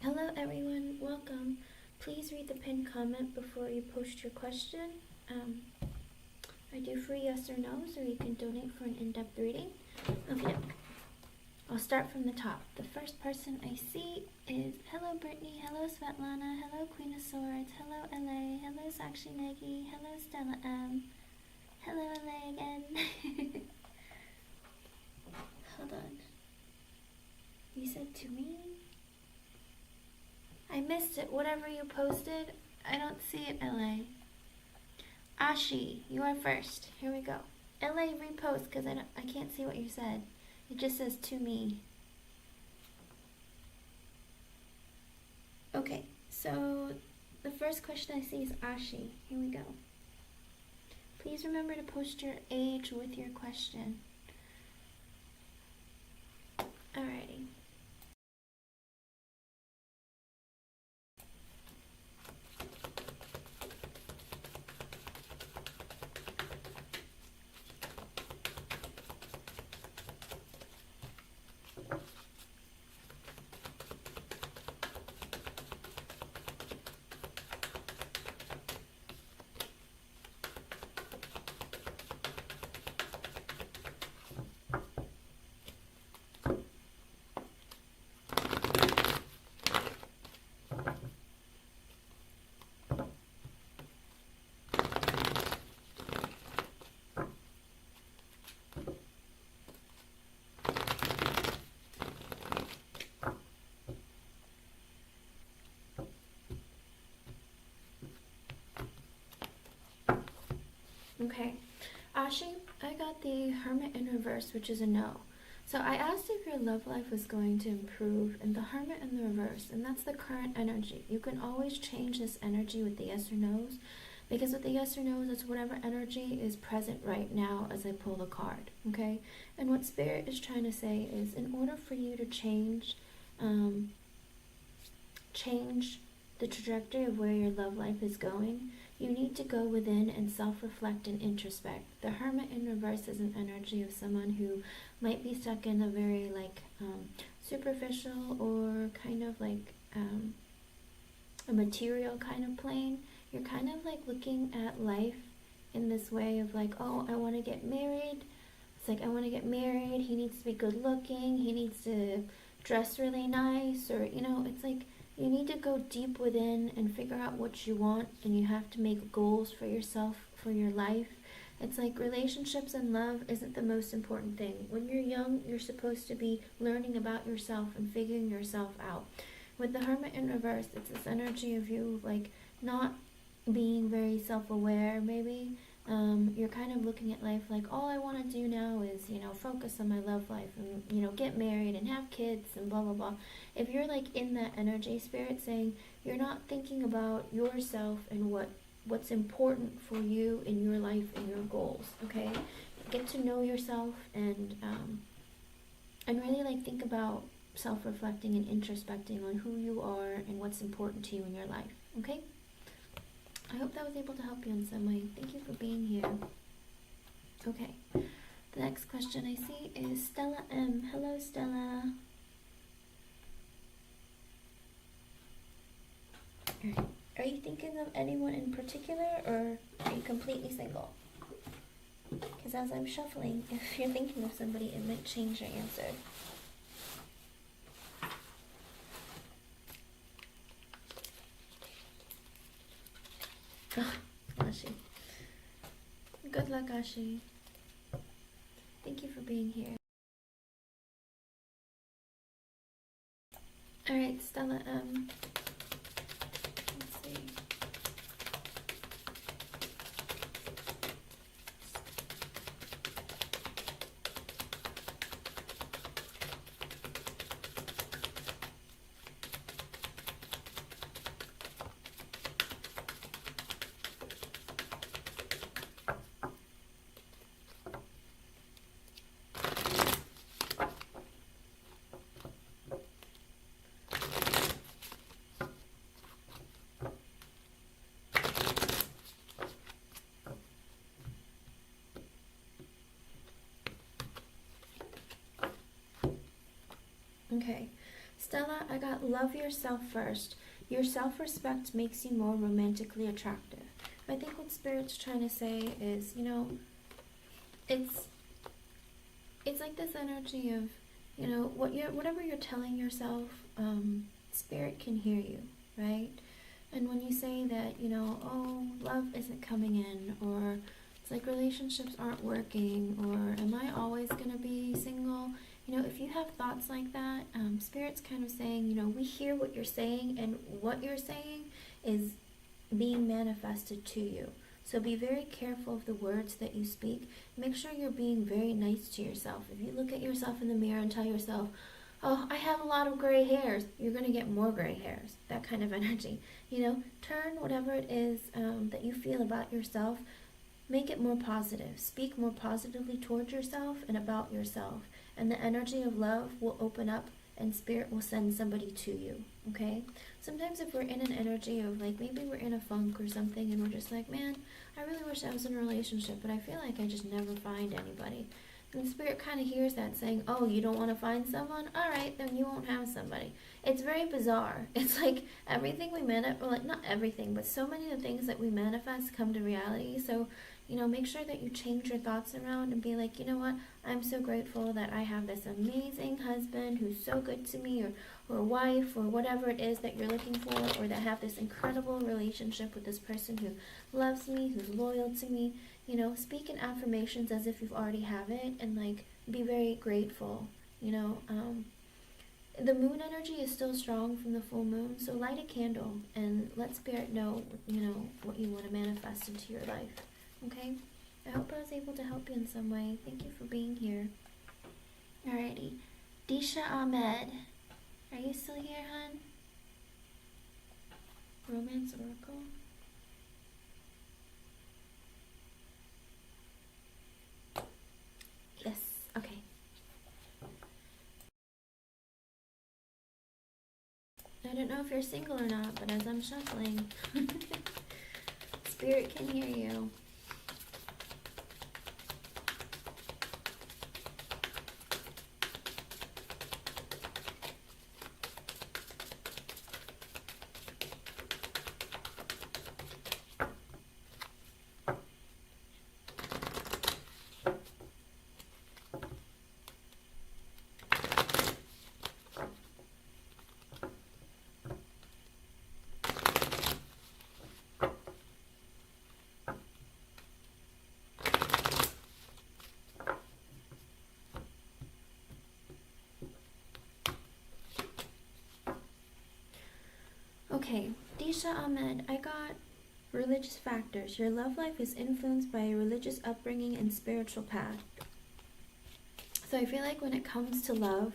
Hello everyone, welcome. Please read the pinned comment before you post your question. I do free yes or no's, or you can donate for an in-depth reading. Okay, I'll start from the top. The first person I see is hello Brittany, hello Svetlana, hello Queen of Swords, hello LA, hello Sakshi Negi, hello Stella M, hello LA again. Hold on. You said to me? I missed it. Whatever you posted, I don't see it, LA. Ashi, you are first. Here we go. LA, repost because I can't see what you said. It just says to me. Okay, so the first question I see is Ashi. Here we go. Please remember to post your age with your question. Alrighty. Okay, Ashi, I got the Hermit in reverse, which is a no. So I asked if your love life was going to improve, and the Hermit in the reverse, and that's the current energy. You can always change this energy with the yes or no's, because with the yes or no's, it's whatever energy is present right now as I pull the card, okay? And what Spirit is trying to say is, in order for you to change the trajectory of where your love life is going, you need to go within and self-reflect and introspect. The Hermit in reverse is an energy of someone who might be stuck in a very superficial or kind of like a material kind of plane. You're kind of like looking at life in this way of like, oh, I want to get married. It's like, I want to get married. He needs to be good looking. He needs to dress really nice, or, it's like, you need to go deep within and figure out what you want, and you have to make goals for yourself, for your life. It's like relationships and love isn't the most important thing. When you're young, you're supposed to be learning about yourself and figuring yourself out. With the Hermit in reverse, it's this energy of you like not being very self-aware maybe. You're kind of looking at life like, all I want to do now is, focus on my love life and, get married and have kids and blah, blah, blah. If you're like in that energy, Spirit saying you're not thinking about yourself and what's important for you in your life and your goals, okay? Get to know yourself and really like think about self-reflecting and introspecting on who you are and what's important to you in your life, okay? I hope that was able to help you in some way. Thank you for being here. Okay, the next question I see is Stella M. Hello, Stella. Alright. Are you thinking of anyone in particular, or are you completely single? Because as I'm shuffling, if you're thinking of somebody, it might change your answer. Oh, Ashi. Good luck, Ashi. Thank you for being here. Alright, Stella M. Let's see. Okay, Stella, I got love yourself first. Your self-respect makes you more romantically attractive. I think what Spirit's trying to say is, you know, it's like this energy of, you know, whatever you're telling yourself, Spirit can hear you, right? And when you say that, you know, oh, love isn't coming in, or it's like relationships aren't working, or am I always going to be single? You know, if you have thoughts like that, Spirit's kind of saying, you know, we hear what you're saying, and what you're saying is being manifested to you. So be very careful of the words that you speak. Make sure you're being very nice to yourself. If you look at yourself in the mirror and tell yourself, oh, I have a lot of gray hairs, you're going to get more gray hairs. That kind of energy. You know, turn whatever it is that you feel about yourself, make it more positive. Speak more positively towards yourself and about yourself. And the energy of love will open up, and Spirit will send somebody to you, okay? Sometimes if we're in an energy of, like, maybe we're in a funk or something and we're just like, man, I really wish I was in a relationship, but I feel like I just never find anybody. And Spirit kind of hears that saying, oh, you don't want to find someone? All right, then you won't have somebody. It's very bizarre. It's like everything we manifest, well, like not everything, but so many of the things that we manifest come to reality. So, you know, make sure that you change your thoughts around and be like, you know what, I'm so grateful that I have this amazing husband who's so good to me, or wife, or whatever it is that you're looking for, or that have this incredible relationship with this person who loves me, who's loyal to me. You know, speak in affirmations as if you've already have it, and like be very grateful. You know, the moon energy is still strong from the full moon, so light a candle and let Spirit know, you know, what you want to manifest into your life. Okay? I hope I was able to help you in some way. Thank you for being here. Alrighty. Disha Ahmed. Are you still here, hon? Romance Oracle? Yes. Okay. I don't know if you're single or not, but as I'm shuffling, Spirit can hear you. Okay, Disha Ahmed, I got religious factors. Your love life is influenced by a religious upbringing and spiritual path. So I feel like when it comes to love,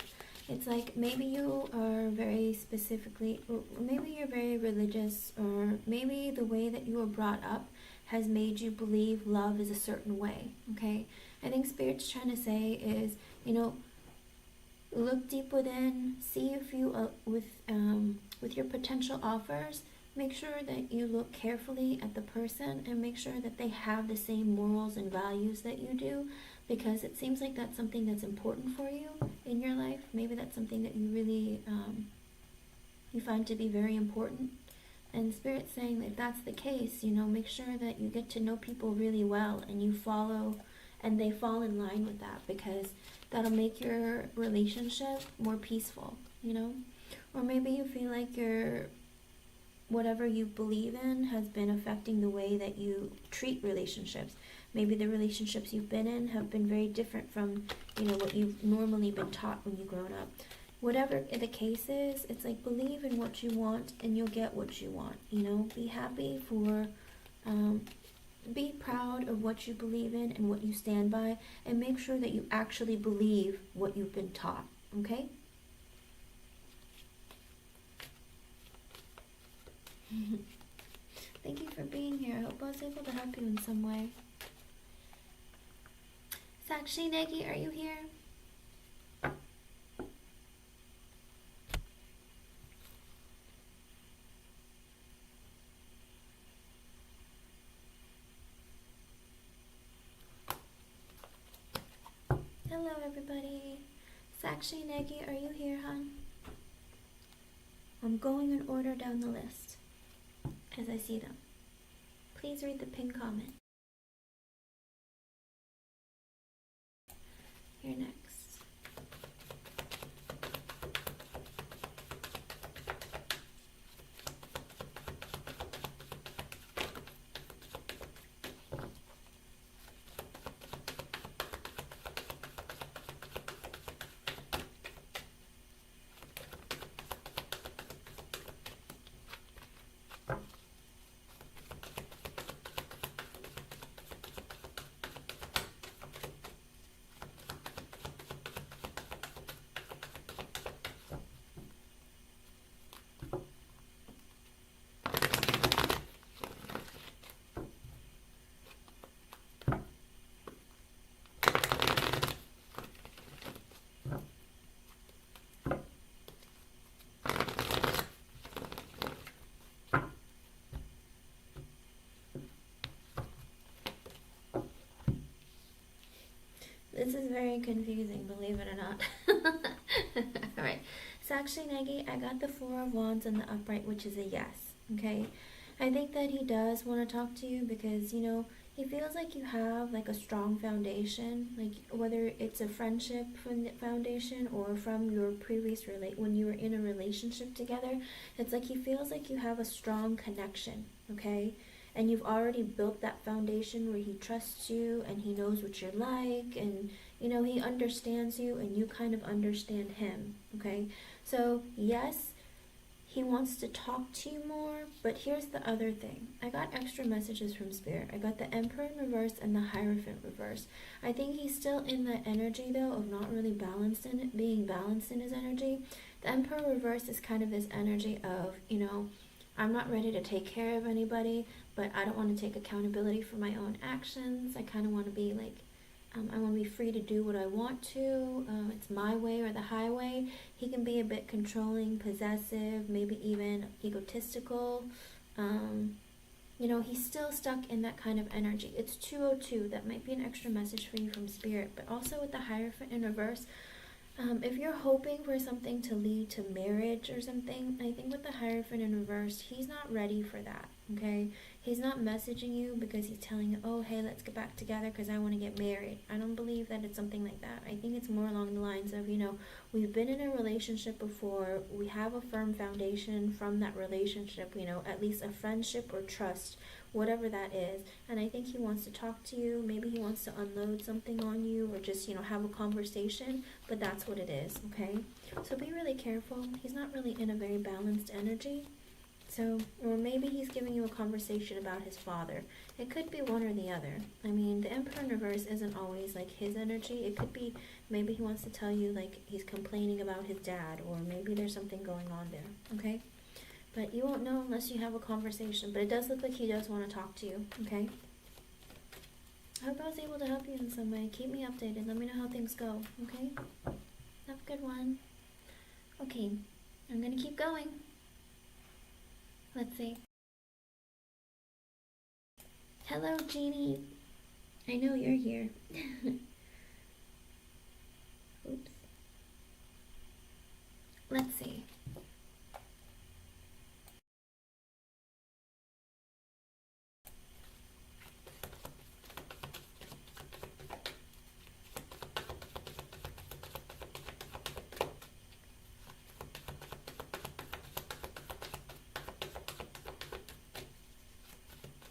it's like maybe you are very specifically, or maybe you're very religious, or maybe the way that you were brought up has made you believe love is a certain way, okay? I think Spirit's trying to say is, you know, look deep within, see if you, with your potential offers, make sure that you look carefully at the person and make sure that they have the same morals and values that you do, because it seems like that's something that's important for you in your life. Maybe that's something that you really, you find to be very important. And Spirit's saying that if that's the case, you know, make sure that you get to know people really well and you follow, and they fall in line with that, because that'll make your relationship more peaceful, you know? Or maybe you feel like whatever you believe in has been affecting the way that you treat relationships. Maybe the relationships you've been in have been very different from, you know, what you've normally been taught when you've grown up. Whatever the case is, it's like believe in what you want and you'll get what you want, you know? Be happy for, be proud of what you believe in and what you stand by, and make sure that you actually believe what you've been taught, okay? Thank you for being here. I hope I was able to help you in some way. Sakshi Negi, are you here? Hello everybody. Sakshi Negi, are you here, hon? I'm going in order down the list as I see them. Please read the pinned comment. You're next. This is very confusing, believe it or not. Alright, so actually, Negi, I got the Four of Wands and the upright, which is a yes, okay? I think that he does want to talk to you because, you know, he feels like you have like a strong foundation, like whether it's a friendship from the foundation or from your previous when you were in a relationship together. It's like he feels like you have a strong connection, okay? And you've already built that foundation where he trusts you and he knows what you're like, and you know, he understands you and you kind of understand him, okay? So yes, he wants to talk to you more, but here's the other thing. I got extra messages from Spirit. I got the Emperor in reverse and the Hierophant reverse. I think he's still in the energy though of not really balanced in it, being balanced in his energy. The Emperor reverse is kind of this energy of, you know, I'm not ready to take care of anybody, but I don't want to take accountability for my own actions. I kind of want to be like, I want to be free to do what I want to. It's my way or the highway. He can be a bit controlling, possessive, maybe even egotistical. You know, he's still stuck in that kind of energy. It's 202. That might be an extra message for you from Spirit. But also with the Hierophant in reverse, if you're hoping for something to lead to marriage or something, I think with the Hierophant in reverse, he's not ready for that, okay? He's not messaging you because he's telling you, oh, hey, let's get back together because I want to get married. I don't believe that it's something like that. I think it's more along the lines of, you know, we've been in a relationship before. We have a firm foundation from that relationship, you know, at least a friendship or trust, whatever that is. And I think he wants to talk to you. Maybe he wants to unload something on you or just, you know, have a conversation. But that's what it is, okay? So be really careful. He's not really in a very balanced energy. So, or maybe he's giving you a conversation about his father. It could be one or the other. I mean, the Emperor in reverse isn't always like his energy. It could be maybe he wants to tell you like he's complaining about his dad, or maybe there's something going on there, okay? But you won't know unless you have a conversation. But it does look like he does want to talk to you, okay? I hope I was able to help you in some way. Keep me updated. Let me know how things go, okay? Have a good one. Okay, I'm going to keep going. Let's see. Hello, Jeannie. I know you're here. Oops. Let's see.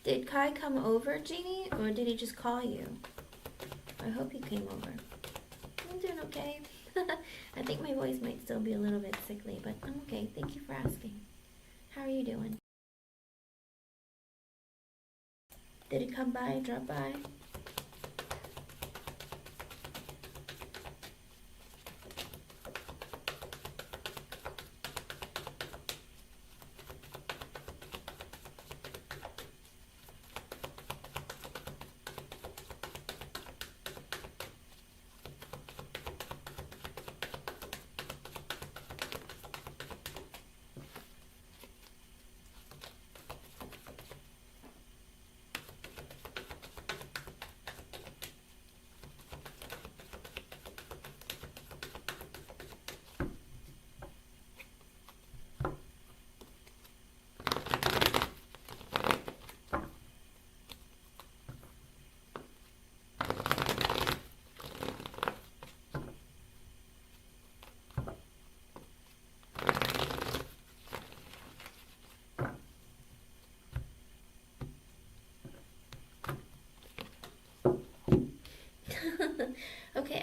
Did Kai come over, Jeannie, or did he just call you? I hope he came over. I'm doing okay. I think my voice might still be a little bit sickly, but I'm okay. Thank you for asking. How are you doing? Did he come by, drop by?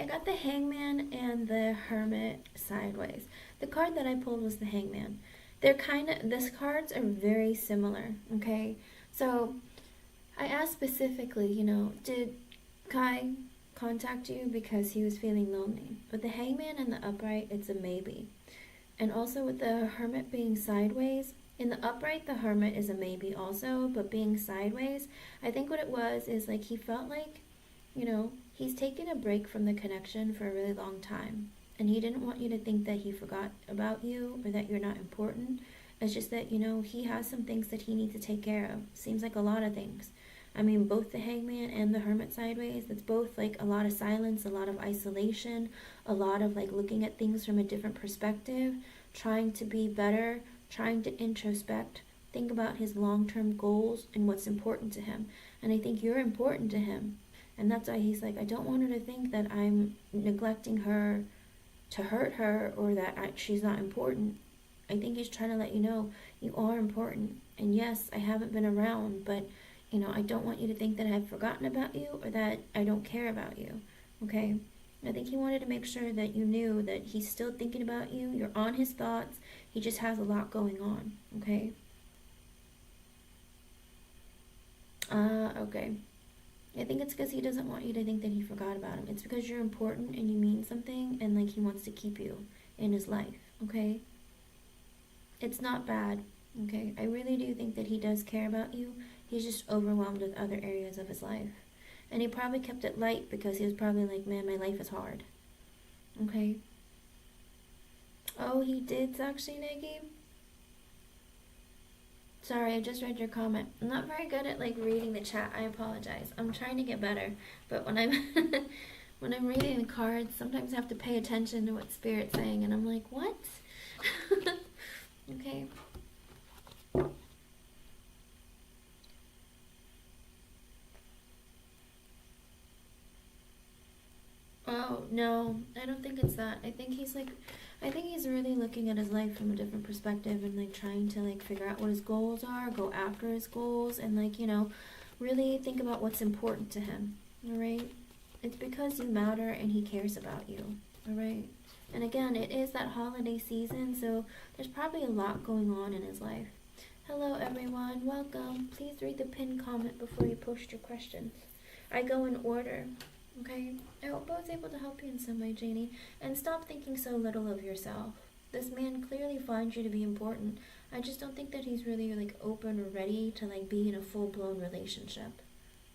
got the Hangman and the Hermit sideways. The card that I pulled was the Hangman. They're kind of, these cards are very similar, okay? So I asked specifically, you know, did Kai contact you because he was feeling lonely? With the Hangman and the Upright, it's a maybe. And also with the Hermit being sideways, in the upright, the Hermit is a maybe also, but being sideways, I think what it was is like he felt like, you know, he's taken a break from the connection for a really long time. And he didn't want you to think that he forgot about you or that you're not important. It's just that, you know, he has some things that he needs to take care of. Seems like a lot of things. I mean, both the Hangman and the Hermit sideways, it's both like a lot of silence, a lot of isolation, a lot of like looking at things from a different perspective, trying to be better, trying to introspect, think about his long-term goals and what's important to him. And I think you're important to him. And that's why he's like, I don't want her to think that I'm neglecting her to hurt her or that she's not important. I think he's trying to let you know you are important. And yes, I haven't been around, but you know, I don't want you to think that I've forgotten about you or that I don't care about you. Okay? I think he wanted to make sure that you knew that he's still thinking about you. You're on his thoughts. He just has a lot going on. Okay? Okay. I think it's because he doesn't want you to think that he forgot about him. It's because you're important and you mean something and like he wants to keep you in his life. Okay? It's not bad. Okay? I really do think that he does care about you. He's just overwhelmed with other areas of his life. And he probably kept it light because he was probably like, man, my life is hard. Okay? Oh, he did, Sakshi Negi? Sorry, I just read your comment. I'm not very good at like reading the chat. I apologize. I'm trying to get better. But when I'm when I'm reading the cards, sometimes I have to pay attention to what Spirit's saying and I'm like, what? Okay. Oh, no, I don't think it's that. I think he's really looking at his life from a different perspective and like trying to like figure out what his goals are, go after his goals, and like, you know, really think about what's important to him. All right? It's because you matter and he cares about you. All right? And again, it is that holiday season, so there's probably a lot going on in his life. Hello, everyone. Welcome. Please read the pinned comment before you post your questions. I go in order. Okay? I hope I was able to help you in some way, Janie. And stop thinking so little of yourself. This man clearly finds you to be important. I just don't think that he's really like open or ready to like be in a full-blown relationship.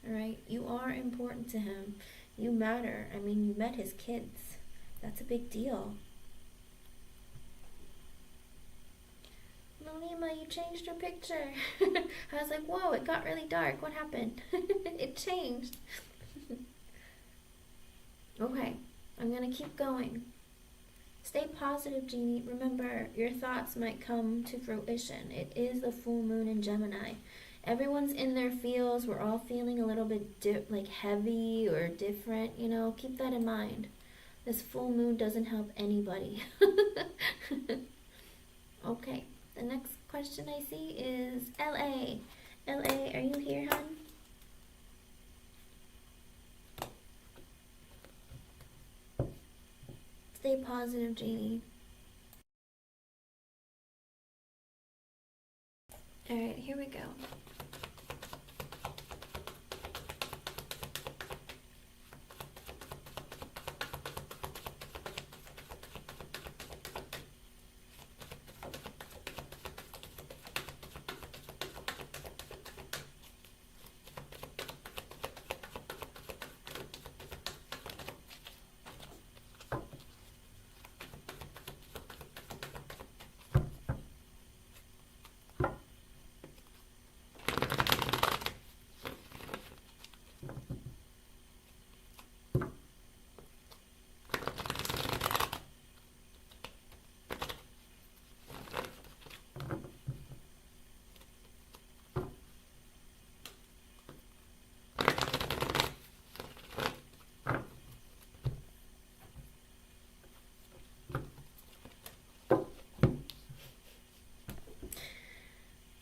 Alright? You are important to him. You matter. I mean, you met his kids. That's a big deal. Malima, you changed your picture. I was like, whoa, it got really dark. What happened? It changed. Okay, I'm going to keep going. Stay positive, Jeannie. Remember, your thoughts might come to fruition. It is the full moon in Gemini. Everyone's in their feels. We're all feeling a little bit like heavy or different, you know. Keep that in mind. This full moon doesn't help anybody. Okay, the next question I see is LA. LA, are you here, hon? Stay positive, Jeannie. Alright, here we go.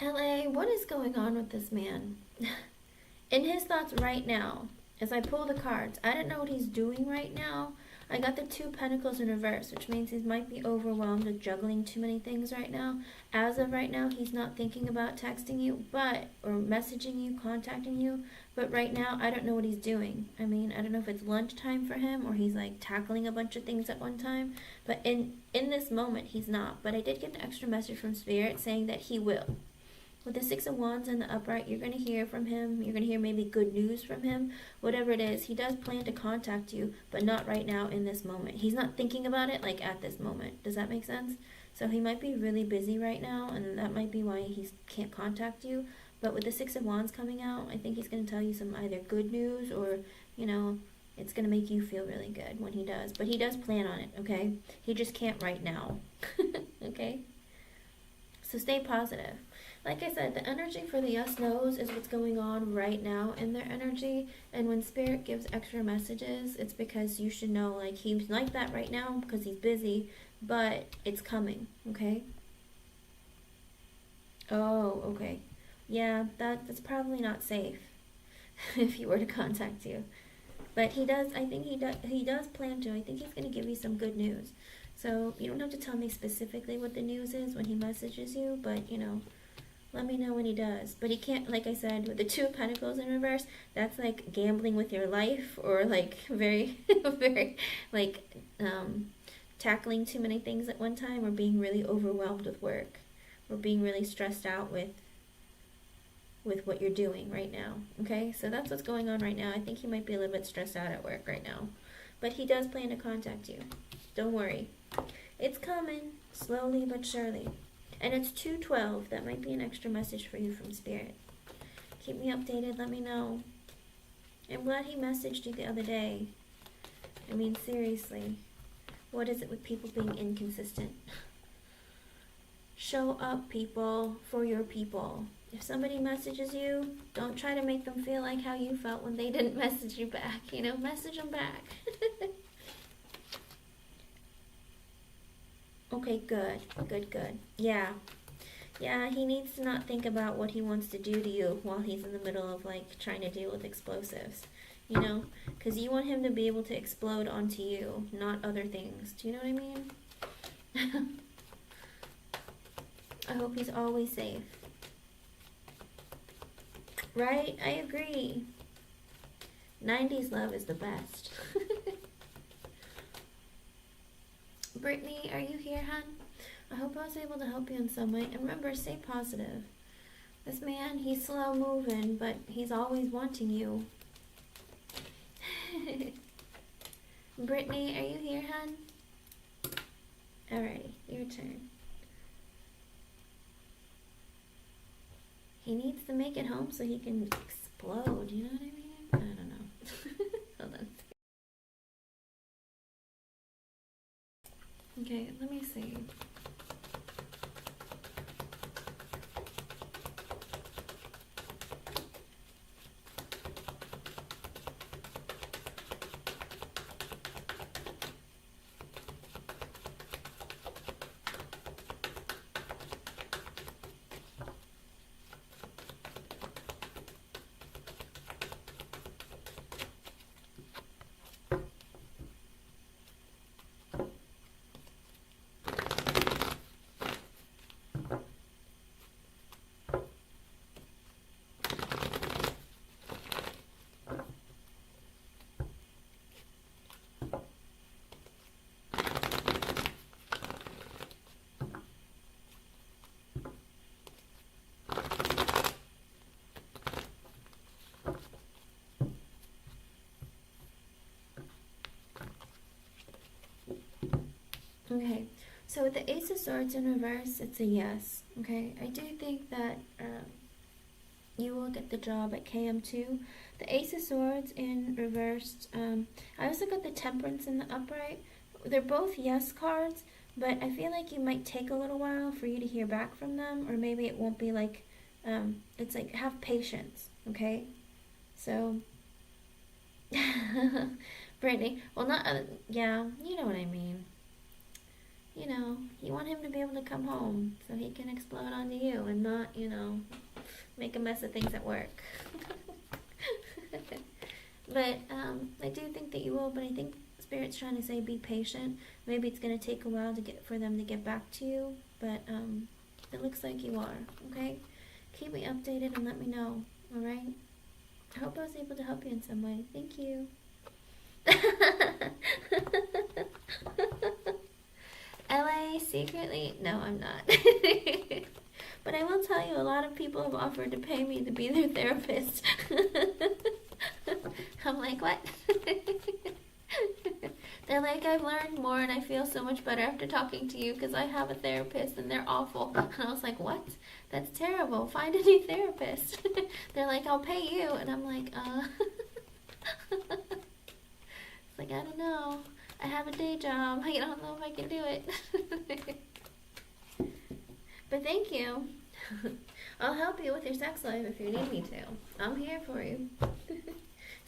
LA, what is going on with this man? In his thoughts right now, as I pull the cards, I don't know what he's doing right now. I got the 2 Pentacles in reverse, which means he might be overwhelmed with juggling too many things right now. As of right now, he's not thinking about texting you, or messaging you, contacting you, but right now, I don't know what he's doing. I mean, I don't know if it's lunchtime for him, or he's like tackling a bunch of things at one time, but in this moment, he's not. But I did get an extra message from Spirit saying that he will. With the 6 of Wands in the upright, you're going to hear from him. You're going to hear maybe good news from him. Whatever it is, he does plan to contact you, but not right now in this moment. He's not thinking about it like at this moment. Does that make sense? So he might be really busy right now, and that might be why he can't contact you. But with the 6 of Wands coming out, I think he's going to tell you some either good news or, you know, it's going to make you feel really good when he does. But he does plan on it, okay? He just can't right now, okay? So stay positive. Like I said, the energy for the yes knows is what's going on right now in their energy. And when Spirit gives extra messages, it's because you should know, like, he's like that right now because he's busy, but it's coming, okay? Oh, okay. Yeah, that's probably not safe if he were to contact you. But he does, I think he does plan to. I think he's going to give you some good news. So you don't have to tell me specifically what the news is when he messages you, but, you know, let me know when he does. But he can't, like I said, with the 2 of Pentacles in reverse, that's like gambling with your life, or like very, very, like, tackling too many things at one time, or being really overwhelmed with work, or being really stressed out with what you're doing right now, okay? So that's what's going on right now. I think he might be a little bit stressed out at work right now. But he does plan to contact you. Don't worry. It's coming, slowly but surely. And it's 2:12. That might be an extra message for you from Spirit. Keep me updated. Let me know. I'm glad he messaged you the other day. I mean, seriously. What is it with people being inconsistent? Show up, people, for your people. If somebody messages you, don't try to make them feel like how you felt when they didn't message you back. You know, message them back. Okay, good. Good, good. Yeah. Yeah, he needs to not think about what he wants to do to you while he's in the middle of, like, trying to deal with explosives. You know? Because you want him to be able to explode onto you, not other things. Do you know what I mean? I hope he's always safe. Right? I agree. 90s love is the best. Brittany, are you here, hon? I hope I was able to help you in some way. And remember, stay positive. This man, he's slow moving, but he's always wanting you. Brittany, are you here, hon? Alrighty, your turn. He needs to make it home so he can explode, you know what I mean? I don't know. Hold on. Okay, let me see. Okay, so with the Ace of Swords in reverse, it's a yes. Okay, I do think that you will get the job at KM2. The Ace of Swords in reversed. I also got the Temperance in the upright. They're both yes cards, but I feel like you might take a little while for you to hear back from them, or maybe it won't be like, it's like, have patience, okay? So, Brittany, well, not, yeah, you know what I mean. You know, you want him to be able to come home so he can explode onto you and not, you know, make a mess of things at work. But I do think that you will, but I think Spirit's trying to say be patient. Maybe it's going to take a while for them to get back to you, but it looks like you are, okay? Keep me updated and let me know, alright? I hope I was able to help you in some way. Thank you. LA secretly? No, I'm not. But I will tell you, a lot of people have offered to pay me to be their therapist. I'm like, what? They're like, I've learned more and I feel so much better after talking to you because I have a therapist and they're awful. And I was like, what? That's terrible. Find a new therapist. They're like, I'll pay you. And I'm like, It's like, I don't know. I have a day job. I don't know if I can do it. But thank you. I'll help you with your sex life if you need me to. I'm here for you.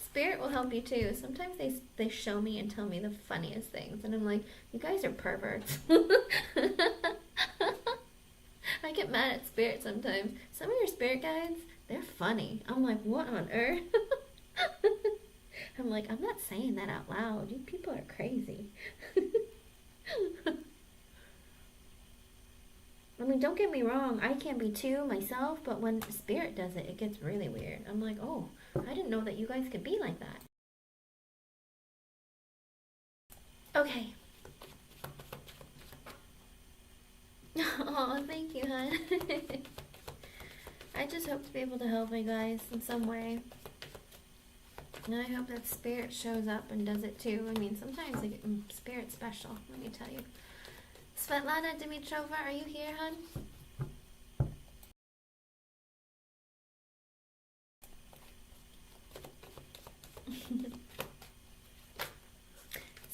Spirit will help you too. Sometimes they show me and tell me the funniest things. And I'm like, you guys are perverts. I get mad at Spirit sometimes. Some of your spirit guides, they're funny. I'm like, what on earth? I'm like, I'm not saying that out loud. You people are crazy. I mean, don't get me wrong. I can be too myself, but when Spirit does it, it gets really weird. I'm like, oh, I didn't know that you guys could be like that. Okay. Oh, thank you, hon. I just hope to be able to help you guys in some way. And I hope that Spirit shows up and does it too. I mean, sometimes I get Spirit special, let me tell you. Svetlana Dimitrova, are you here, hon?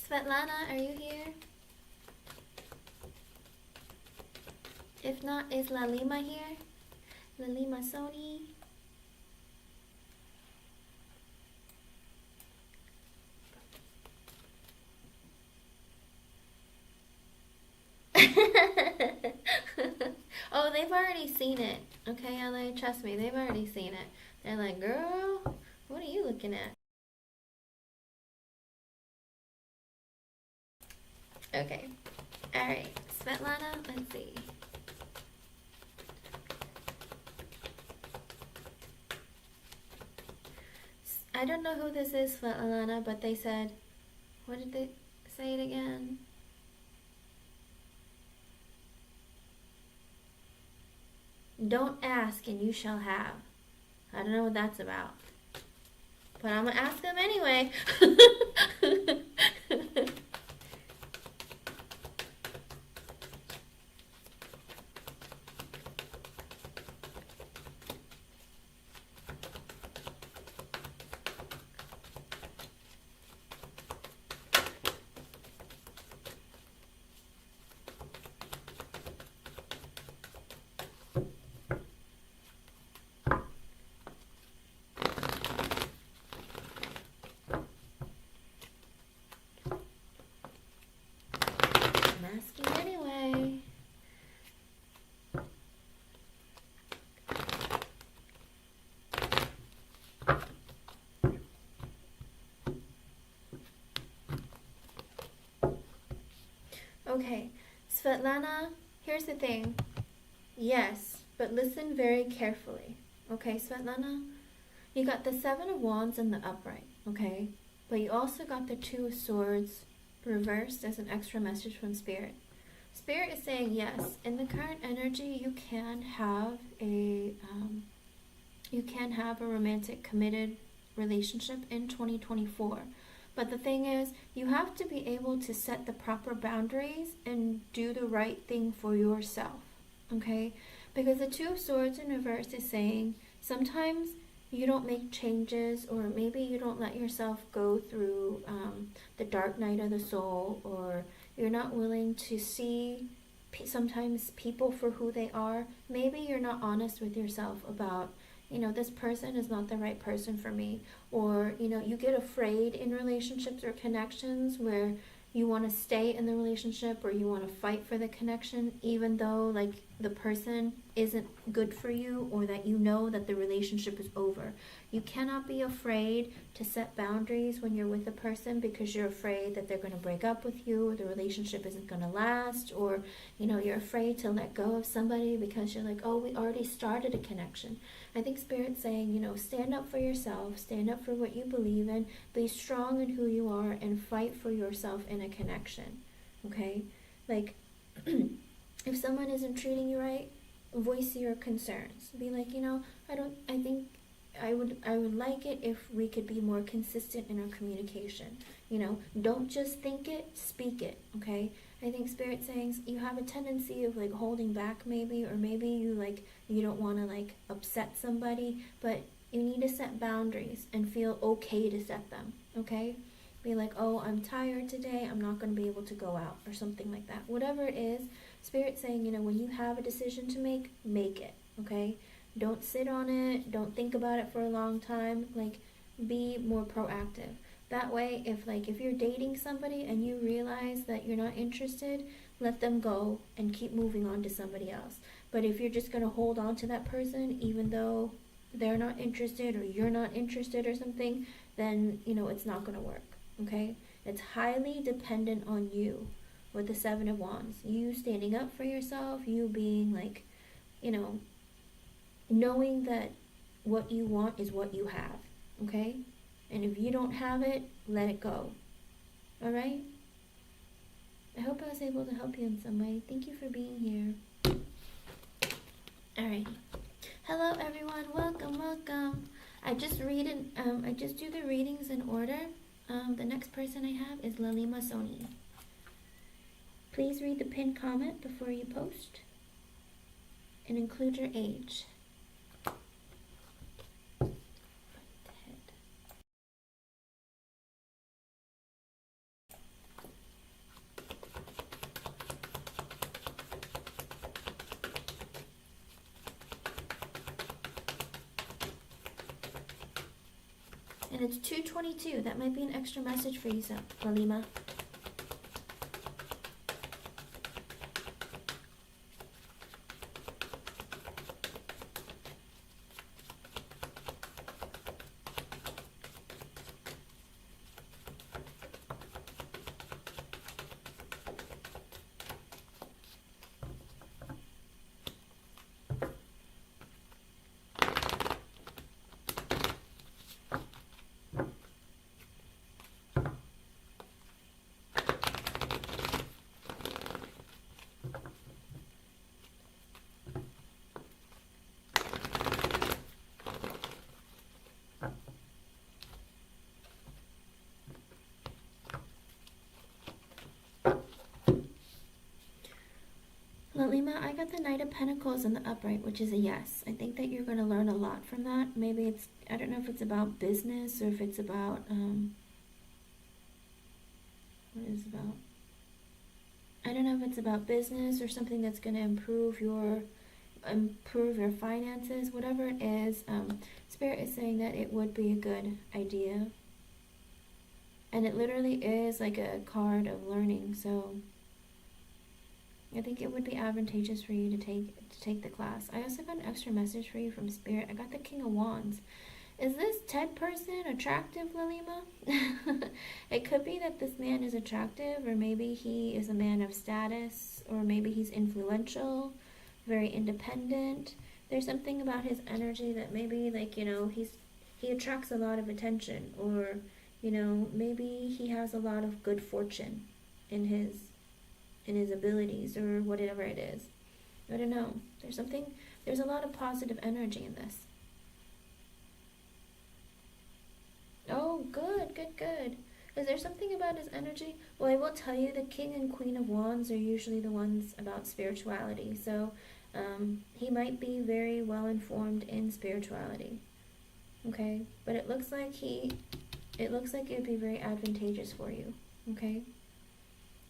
Svetlana, are you here? If not, is Lalima here? Lalima Sony? Oh, they've already seen it. Okay, LA, trust me, they've already seen it. They're like, girl, what are you looking at? Okay. Alright, Svetlana, let's see. I don't know who this is, Svetlana, but they said, what did they say it again? Don't ask and you shall have. I don't know what that's about. But I'm gonna ask them anyway. Anyway. Okay, Svetlana, here's the thing. Yes, but listen very carefully. Okay, Svetlana? You got the Seven of Wands in the upright, okay? But you also got the Two of Swords reversed as an extra message from Spirit. Spirit is saying yes, in the current energy you can have a romantic committed relationship in 2024. But the thing is, you have to be able to set the proper boundaries and do the right thing for yourself, okay? Because the Two of Swords in reverse is saying sometimes you don't make changes, or maybe you don't let yourself go through the dark night of the soul, or you're not willing to see sometimes people for who they are. Maybe you're not honest with yourself about, you know, this person is not the right person for me. Or, you know, you get afraid in relationships or connections where you want to stay in the relationship or you want to fight for the connection, even though like the person isn't good for you, or that you know that the relationship is over. You cannot be afraid to set boundaries when you're with a person because you're afraid that they're going to break up with you, or the relationship isn't going to last, or you're afraid to let go of somebody because you're like, oh, we already started a connection. I think Spirit's saying, stand up for yourself, stand up for what you believe in, be strong in who you are, and fight for yourself in a connection. Okay? Like, if someone isn't treating you right, voice your concerns. Be like, I think I would like it if we could be more consistent in our communication. Don't just think it, speak it, okay? I think Spirit saying you have a tendency of like holding back maybe, or maybe you don't want to like upset somebody, but you need to set boundaries and feel okay to set them, okay? Be like, oh, I'm tired today, I'm not going to be able to go out, or something like that. Whatever it is, Spirit saying, when you have a decision to make it, okay? Don't sit on it, don't think about it for a long time, like, be more proactive. That way, if you're dating somebody and you realize that you're not interested, let them go and keep moving on to somebody else. But if you're just going to hold on to that person even though they're not interested, or you're not interested or something, then, it's not going to work, okay? It's highly dependent on you with the Seven of Wands. You standing up for yourself, you being like, knowing that what you want is what you have, okay? And if you don't have it, let it go. All right? I hope I was able to help you in some way. Thank you for being here. Alrighty. Hello everyone, welcome. I just do the readings in order. The next person I have is Lalima Soni. Please read the pinned comment before you post and include your age. And it's 2:22. That might be an extra message for you, Lalima. Lalima, I got the Knight of Pentacles in the upright, which is a yes. I think that you're going to learn a lot from that. Maybe I don't know if it's about business, or if it's about, what is it about? I don't know if it's about business or something that's going to improve your finances. Whatever it is, Spirit is saying that it would be a good idea. And it literally is like a card of learning, so I think it would be advantageous for you to take the class. I also got an extra message for you from Spirit. I got the King of Wands. Is this Ted person attractive, Lalima? It could be that this man is attractive, or maybe he is a man of status, or maybe he's influential, very independent. There's something about his energy that maybe, like, he attracts a lot of attention, or, maybe he has a lot of good fortune in his abilities, or whatever it is. I don't know. There's a lot of positive energy in this. Oh, good. Is there something about his energy? Well, I will tell you, the King and Queen of Wands are usually the ones about spirituality. So, he might be very well informed in spirituality. Okay? But it looks like it would be very advantageous for you. Okay?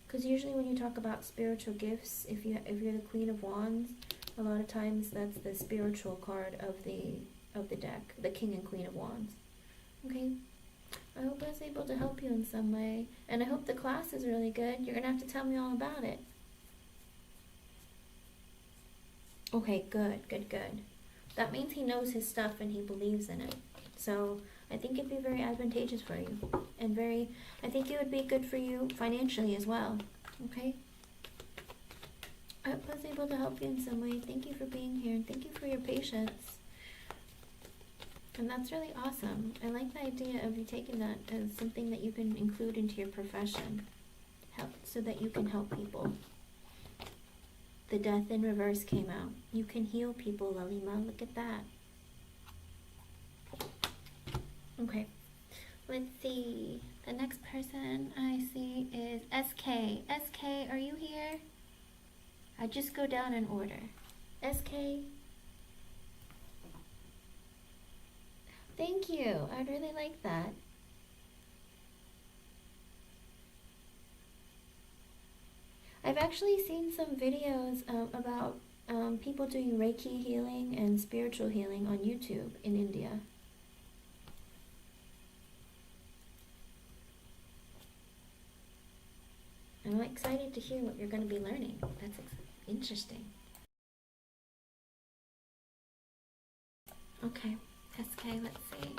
Because usually when you talk about spiritual gifts, if you're the Queen of Wands, a lot of times that's the spiritual card of the deck, the King and Queen of Wands. Okay? I hope I was able to help you in some way. And I hope the class is really good. You're going to have to tell me all about it. Okay, good, good, good. That means he knows his stuff and he believes in it. So I think it'd be very advantageous for you. And I think it would be good for you financially as well. Okay? I was able to help you in some way. Thank you for being here and thank you for your patience. And that's really awesome. I like the idea of you taking that as something that you can include into your profession. Help so that you can help people. The death in reverse came out. You can heal people, Lalima. Look at that. Okay. Let's see. The next person I see is SK. SK, are you here? I just go down in order. SK. Thank you. I'd really like that. I've actually seen some videos about people doing Reiki healing and spiritual healing on YouTube in India. I'm excited to hear what you're going to be learning. That's interesting. Okay, SK, let's see.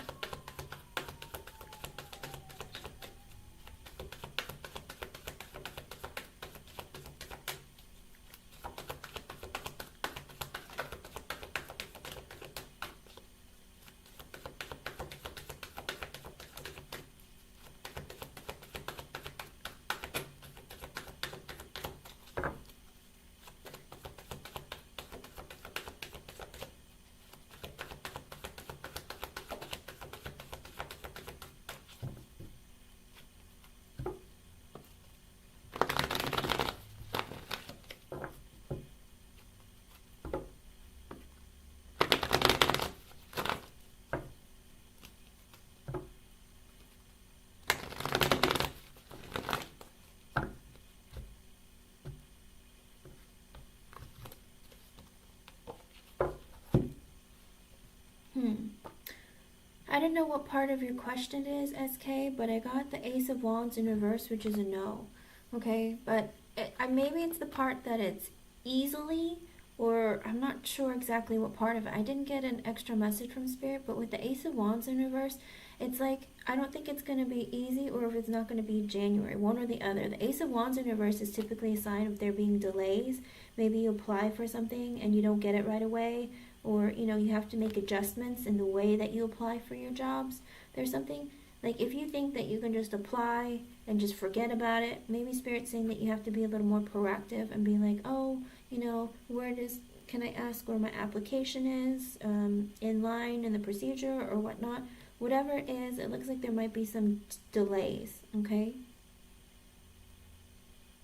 I don't know what part of your question is, SK, but I got the Ace of Wands in reverse, which is a no. Okay, but maybe it's the part that it's easily, or I'm not sure exactly what part of it. I didn't get an extra message from Spirit, but with the Ace of Wands in reverse, it's like, I don't think it's going to be easy, or if it's not going to be January, one or the other. The Ace of Wands in reverse is typically a sign of there being delays. Maybe you apply for something and you don't get it right away, or you have to make adjustments in the way that you apply for your jobs. There's something like, if you think that you can just apply and just forget about it, maybe Spirit's saying that you have to be a little more proactive and be like, oh, can I ask where my application is, in line in the procedure or whatnot. Whatever it is, it looks like there might be some delays. Okay,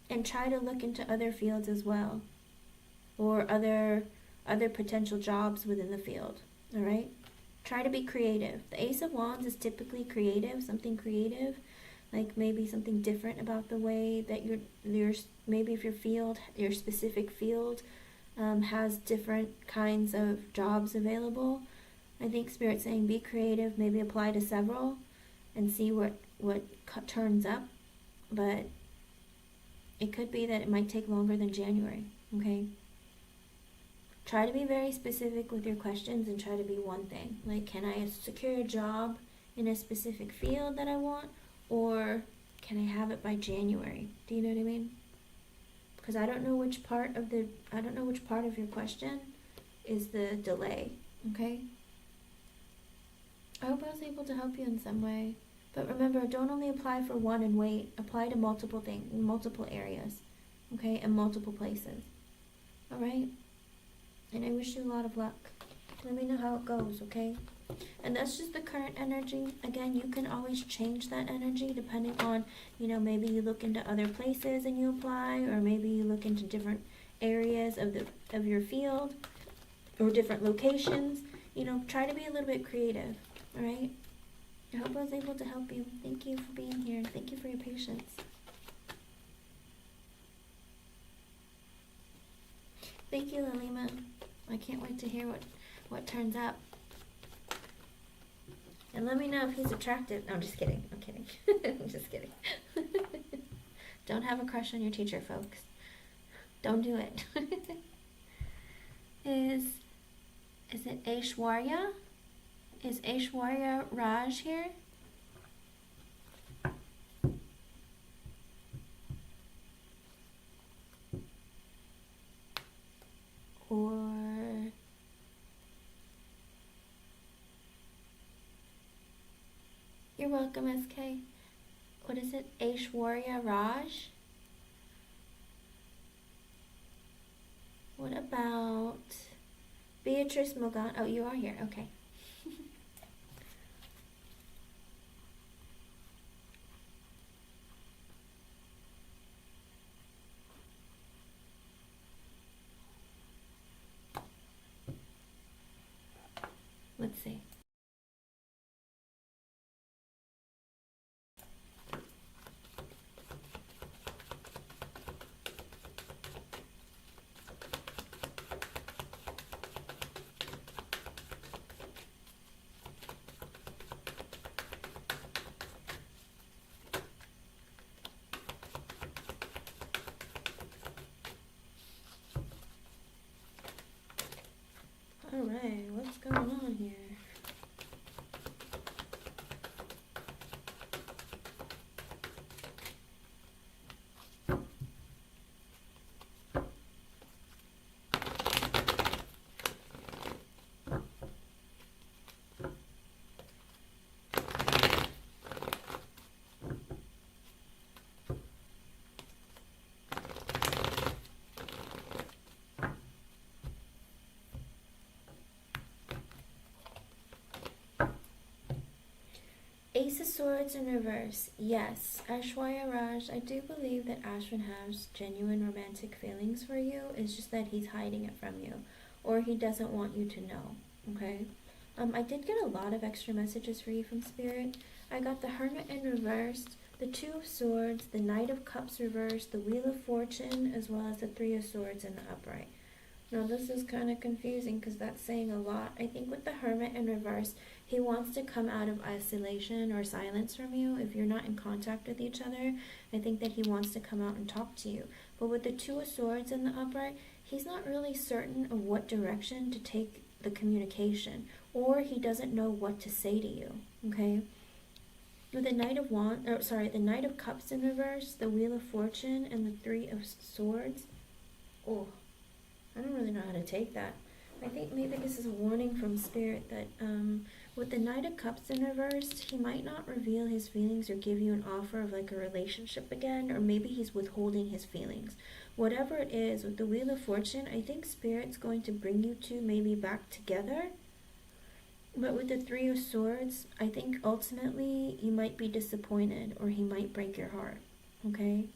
and try to look into other fields as well, or other potential jobs within the field. All right, try to be creative. The Ace of Wands is typically creative, something creative, like maybe something different about the way that maybe if your specific field has different kinds of jobs available. I think Spirit's saying be creative, maybe apply to several and see what turns up, but it could be that it might take longer than January. Okay, try to be very specific with your questions and try to be one thing. Like, can I secure a job in a specific field that I want, or can I have it by January? Do you know what I mean? Because I don't know which part of your question is the delay. Okay? I hope I was able to help you in some way. But remember, don't only apply for one and wait. Apply to multiple things, multiple areas. Okay? And multiple places. Alright? And I wish you a lot of luck. Let me know how it goes, okay? And that's just the current energy. Again, you can always change that energy depending on, maybe you look into other places and you apply, or maybe you look into different areas of your field, or different locations. Try to be a little bit creative, all right? I hope I was able to help you. Thank you for being here. Thank you for your patience. Thank you, Lalima. I can't wait to hear what turns up. And let me know if he's attractive. No, I'm just kidding. I'm kidding. I'm just kidding. Don't have a crush on your teacher, folks. Don't do it. is it Aishwarya? Is Aishwarya Raj here? Or you're welcome, SK. What is it? Aishwarya Raj? What about Beatrice Mogan? Oh, you are here. Okay. Let's see. Alright, what's going on here? Ace of Swords in reverse. Yes, Aishwarya Raj, I do believe that Ashwin has genuine romantic feelings for you. It's just that he's hiding it from you, or he doesn't want you to know, okay? I did get a lot of extra messages for you from Spirit. I got the Hermit in reverse, the Two of Swords, the Knight of Cups reversed, the Wheel of Fortune, as well as the Three of Swords in the upright. Now this is kind of confusing because that's saying a lot. I think with the Hermit in reverse, he wants to come out of isolation or silence from you. If you're not in contact with each other, I think that he wants to come out and talk to you. But with the Two of Swords in the upright, he's not really certain of what direction to take the communication, or he doesn't know what to say to you, okay? With the Knight of the Knight of Cups in reverse, the Wheel of Fortune, and the Three of Swords. Oh, I don't really know how to take that. I think maybe this is a warning from Spirit that with the Knight of Cups in reverse, he might not reveal his feelings or give you an offer of like a relationship again, or maybe he's withholding his feelings. Whatever it is, with the Wheel of Fortune, I think Spirit's going to bring you two maybe back together. But with the Three of Swords, I think ultimately you might be disappointed, or he might break your heart, okay?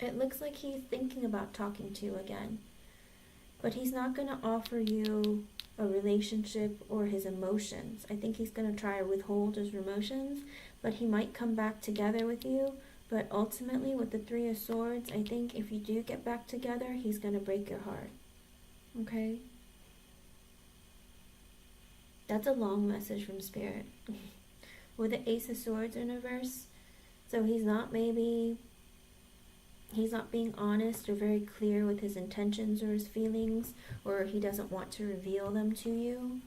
It looks like he's thinking about talking to you again. But he's not going to offer you a relationship or his emotions. I think he's going to try to withhold his emotions, but he might come back together with you. But ultimately, with the Three of Swords, I think if you do get back together, he's going to break your heart. Okay? That's a long message from Spirit. With the Ace of Swords in reverse, so he's not being honest or very clear with his intentions or his feelings, or he doesn't want to reveal them to you.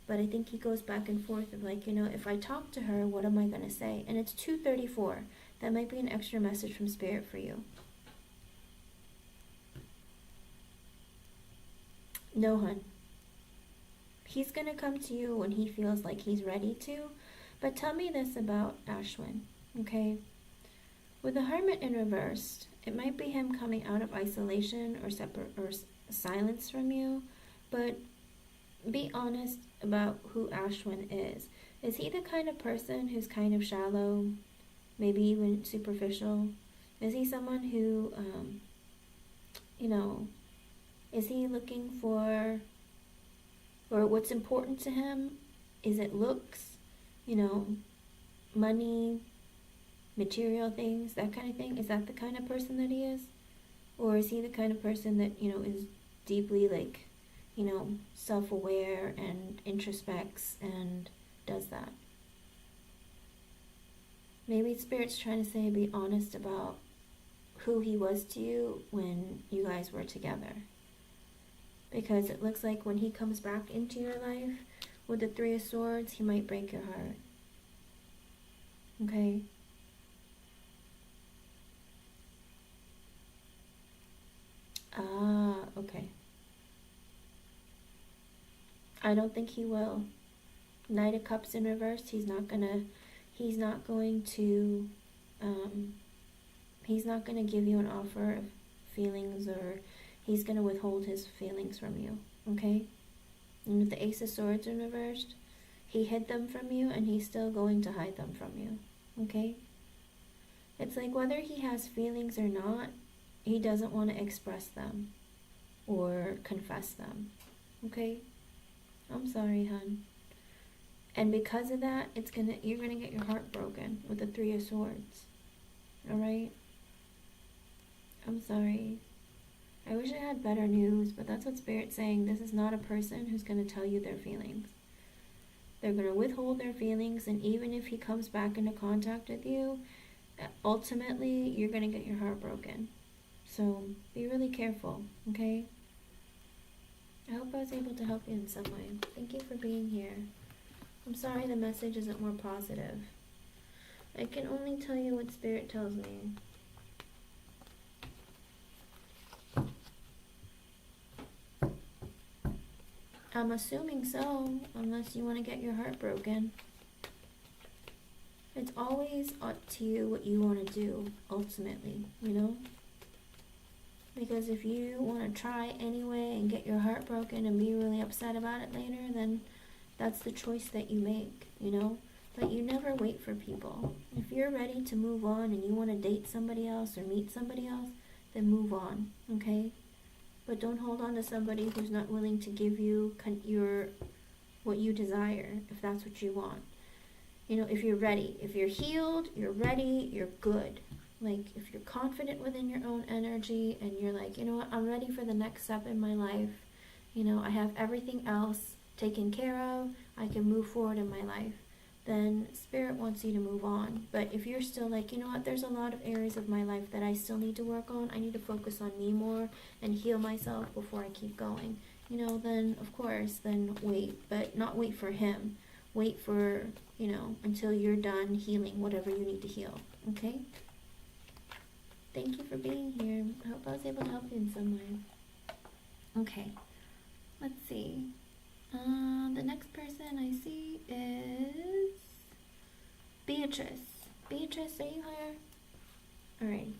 But I think he goes back and forth of like, if I talk to her, what am I going to say? And it's 2:34. That might be an extra message from Spirit for you. No, hun. He's going to come to you when he feels like he's ready to. But tell me this about Ashwin, okay? With the Hermit in reverse, it might be him coming out of isolation or silence from you, but be honest about who Ashwin is. Is he the kind of person who's kind of shallow, maybe even superficial? Is he someone who, is he looking for, or what's important to him? Is it looks, money, material things, that kind of thing? Is that the kind of person that he is? Or is he the kind of person that, is deeply self-aware and introspects and does that? Maybe Spirit's trying to say be honest about who he was to you when you guys were together. Because it looks like when he comes back into your life with the Three of Swords, he might break your heart. Okay? Ah, okay. I don't think he will. Knight of Cups in reverse, he's not going to he's not going to give you an offer of feelings, or he's going to withhold his feelings from you. Okay? And with the Ace of Swords in reversed, he hid them from you and he's still going to hide them from you. Okay? It's like whether he has feelings or not, he doesn't want to express them or confess them. Okay? I'm sorry, hun. And because of that, you're gonna get your heart broken with the Three of Swords. Alright? I'm sorry. I wish I had better news, but that's what Spirit's saying. This is not a person who's gonna tell you their feelings. They're gonna withhold their feelings, and even if he comes back into contact with you, ultimately, you're gonna get your heart broken. So, be really careful, okay? I hope I was able to help you in some way. Thank you for being here. I'm sorry the message isn't more positive. I can only tell you what Spirit tells me. I'm assuming so, unless you want to get your heart broken. It's always up to you what you want to do, ultimately, you know? Because if you want to try anyway and get your heart broken and be really upset about it later, then that's the choice that you make, you know? But you never wait for people. If you're ready to move on and you want to date somebody else or meet somebody else, then move on, okay? But don't hold on to somebody who's not willing to give you what you desire, if that's what you want. You know, if you're ready, if you're healed, you're ready, you're good. Like, if you're confident within your own energy and you're like, you know what, I'm ready for the next step in my life. You know, I have everything else taken care of. I can move forward in my life. Then Spirit wants you to move on. But if you're still like, you know what, there's a lot of areas of my life that I still need to work on. I need to focus on me more and heal myself before I keep going. You know, then, of course, then wait. But not wait for him. Wait for, you know, until you're done healing whatever you need to heal. Okay? Thank you for being here. I hope I was able to help you in some way. Okay, let's see. The next person I see is Beatrice. Beatrice, are you here? Alright.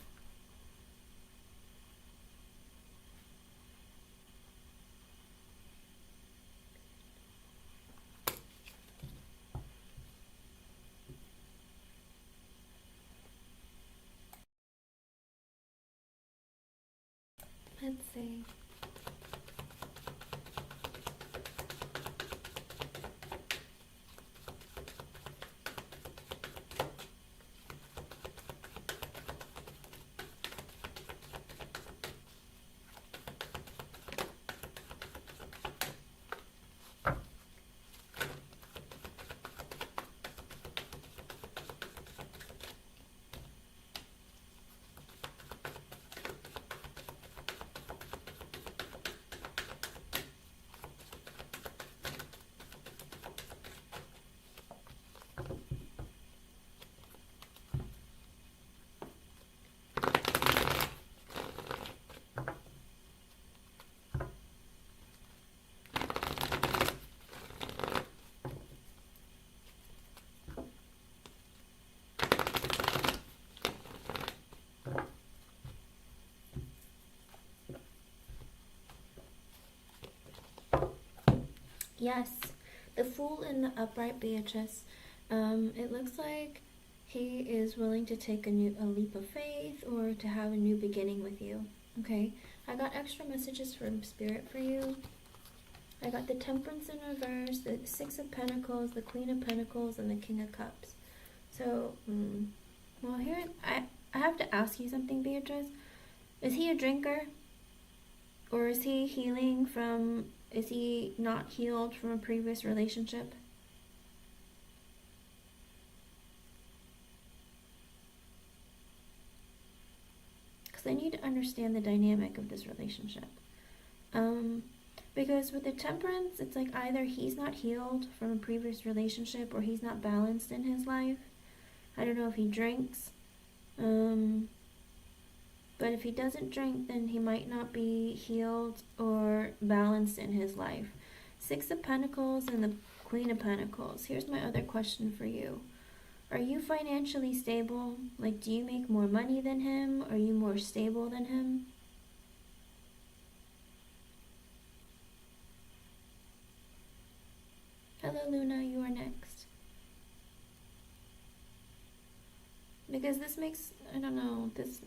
Let's see. Yes, the Fool in the upright, Beatrice. It looks like he is willing to take a leap of faith or to have a new beginning with you. Okay, I got extra messages from Spirit for you. I got the Temperance in reverse, the Six of Pentacles, the Queen of Pentacles, and the King of Cups. So, well, here I have to ask you something, Beatrice. Is he a drinker? Or is he healing from, is he not healed from a previous relationship? they need to understand the dynamic of this relationship. Because with the temperance, it's like either he's not healed from a previous relationship or he's not balanced in his life. I don't know if he drinks. But if he doesn't drink, then he might not be healed or balanced in his life. Six of Pentacles and the Queen of Pentacles. Here's my other question for you. Are you financially stable? Like, do you make more money than him? Are you more stable than him? Hello, Luna, you are next. Because this makes, I don't know, this,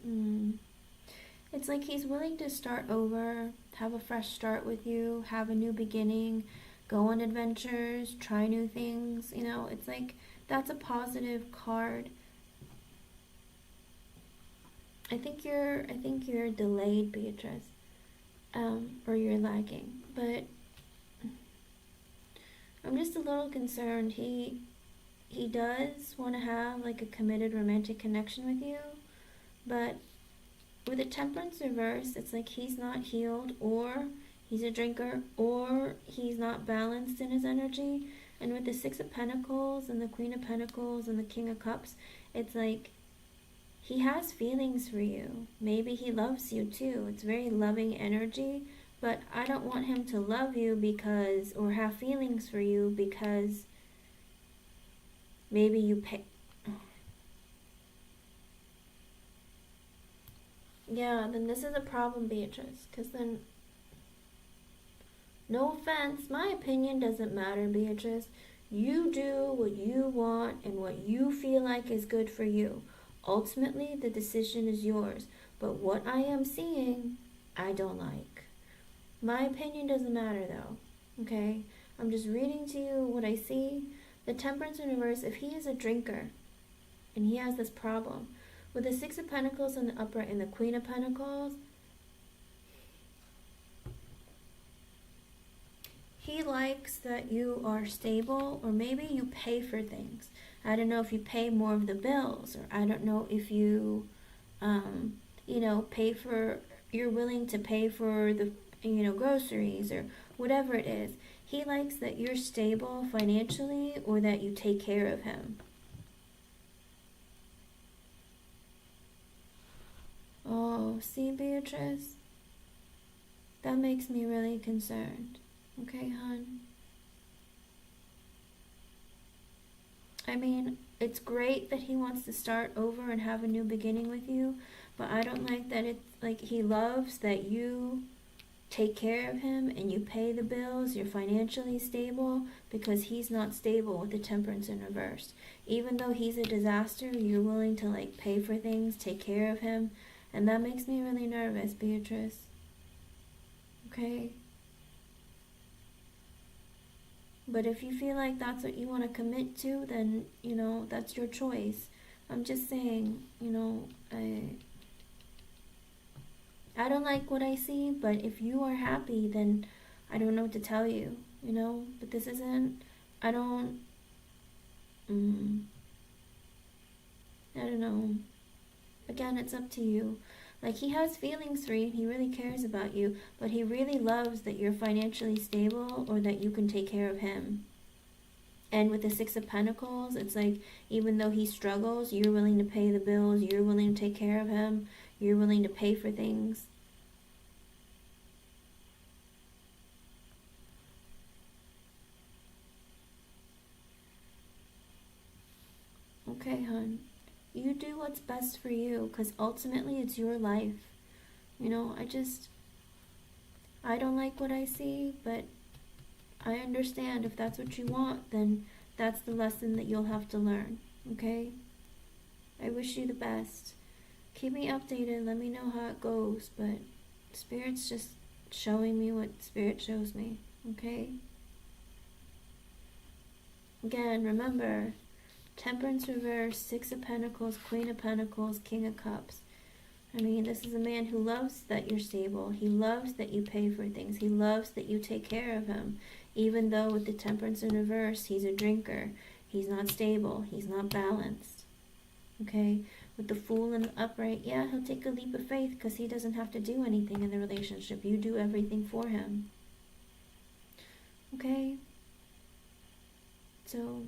it's like he's willing to start over, have a fresh start with you, have a new beginning, go on adventures, try new things, you know, it's like, that's a positive card. I think you're delayed, Beatrice, or you're lagging, but I'm just a little concerned. He does want to have like a committed romantic connection with you, but with the Temperance reverse, it's like he's not healed, or he's a drinker, or he's not balanced in his energy. And with the Six of Pentacles and the Queen of Pentacles and the King of Cups, it's like he has feelings for you. Maybe he loves you too. It's very loving energy, but I don't want him to love you because, or have feelings for you because maybe you pay. Yeah, then this is a problem, Beatrice, because then, no offense, my opinion doesn't matter, Beatrice. You do what you want and what you feel like is good for you. Ultimately, the decision is yours. But what I am seeing, I don't like. My opinion doesn't matter, though. Okay? I'm just reading to you what I see. The Temperance in reverse, if he is a drinker and he has this problem, with the Six of Pentacles in the upright and the Queen of Pentacles, he likes that you are stable, or maybe you pay for things. I don't know if you pay more of the bills, or I don't know if you, pay for, you're willing to pay for the, groceries or whatever it is. He likes that you're stable financially, or that you take care of him. Oh, see, Beatrice? That makes me really concerned. Okay, hon? I mean, it's great that he wants to start over and have a new beginning with you, but I don't like that it's like he loves that you take care of him and you pay the bills, you're financially stable, because he's not stable with the Temperance in reverse. Even though he's a disaster, you're willing to like pay for things, take care of him, and that makes me really nervous, Beatrice. Okay? But if you feel like that's what you want to commit to, then, that's your choice. I'm just saying, I don't like what I see, but if you are happy, then I don't know what to tell you, But this isn't, I don't know. Again, it's up to you. Like, he has feelings for you, he really cares about you, but he really loves that you're financially stable, or that you can take care of him. And with the Six of Pentacles, it's like, even though he struggles, you're willing to pay the bills, you're willing to take care of him, you're willing to pay for things. Okay, hon. You do what's best for you, because ultimately it's your life. I don't like what I see, but I understand if that's what you want, then that's the lesson that you'll have to learn, okay? I wish you the best. Keep me updated, let me know how it goes, but Spirit's just showing me what Spirit shows me, okay? Again, remember, Temperance reverse, Six of Pentacles, Queen of Pentacles, King of Cups. I mean, this is a man who loves that you're stable. He loves that you pay for things. He loves that you take care of him. Even though with the Temperance in reverse, he's a drinker. He's not stable. He's not balanced. okay? With the Fool and the Upright, yeah, he'll take a leap of faith because he doesn't have to do anything in the relationship. You do everything for him, okay? So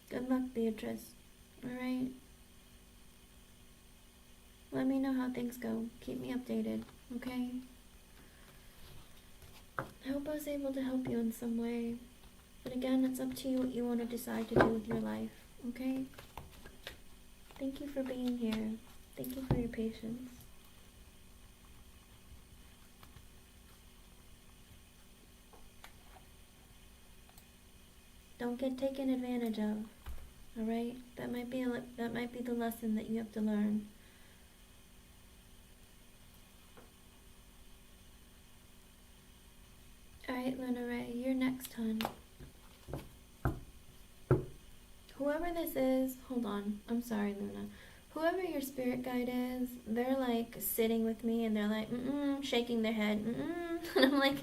good luck, Beatrice. Alright? Let me know how things go. Keep me updated, okay? I hope I was able to help you in some way. But again, it's up to you what you want to decide to do with your life, okay? Thank you for being here. Thank you for your patience. Don't get taken advantage of. All right, that might be the lesson that you have to learn. All right, Luna Ray, you're next, hon. Whoever this is, hold on. I'm sorry, Luna. Whoever your spirit guide is, they're like sitting with me and they're like, shaking their head, and I'm like,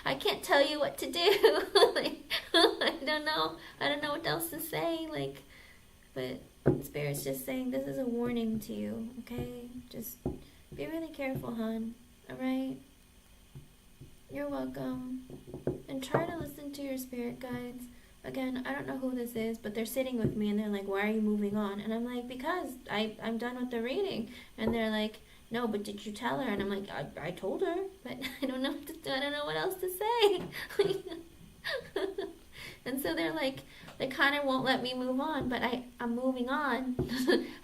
I can't tell you what to do. Like, I don't know what else to say. Like, but Spirit's just saying this is a warning to you, okay? Just be really careful, hon. All right? You're welcome. And try to listen to your spirit guides. Again, I don't know who this is, but they're sitting with me and they're like, why are you moving on? And I'm like, because I'm done with the reading. And they're like, no, but did you tell her? And I'm like, I told her, but I don't know what else to say. And so they're like, they kind of won't let me move on, but I'm moving on.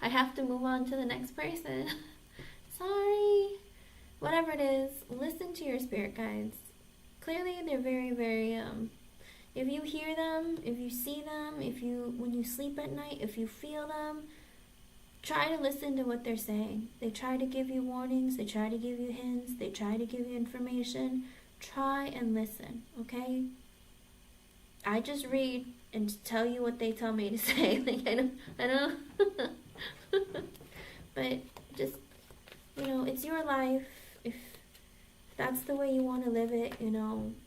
I have to move on to the next person. Sorry. Whatever it is, listen to your spirit guides. Clearly, they're very, very, if you hear them, if you see them, when you sleep at night, if you feel them, try to listen to what they're saying. They try to give you warnings, they try to give you hints, they try to give you information. Try and listen, okay? I just read and tell you what they tell me to say. Like, I don't, but just, it's your life. If that's the way you want to live it,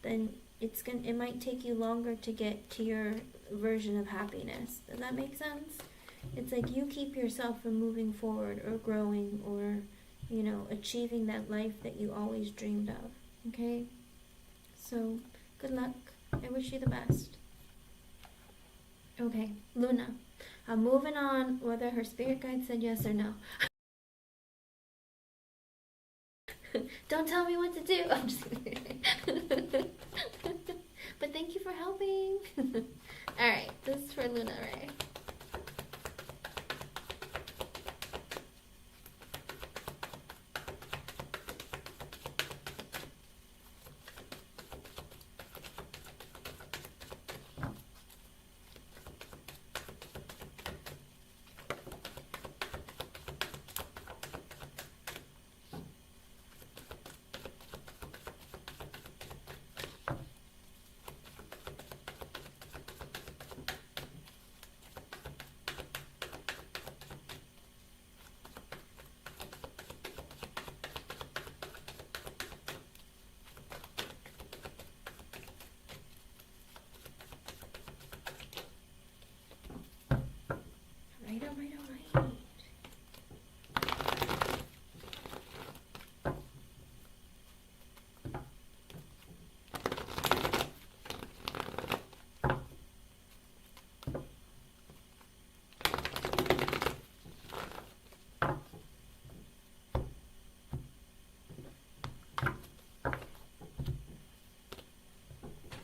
then it might take you longer to get to your version of happiness. Does that make sense? It's like you keep yourself from moving forward or growing or, achieving that life that you always dreamed of. Okay? So, good luck. I wish you the best. Okay, Luna. I'm moving on whether her spirit guide said yes or no. Don't tell me what to do. I'm just kidding. But thank you for helping. Alright, this is for Luna Ray. Right.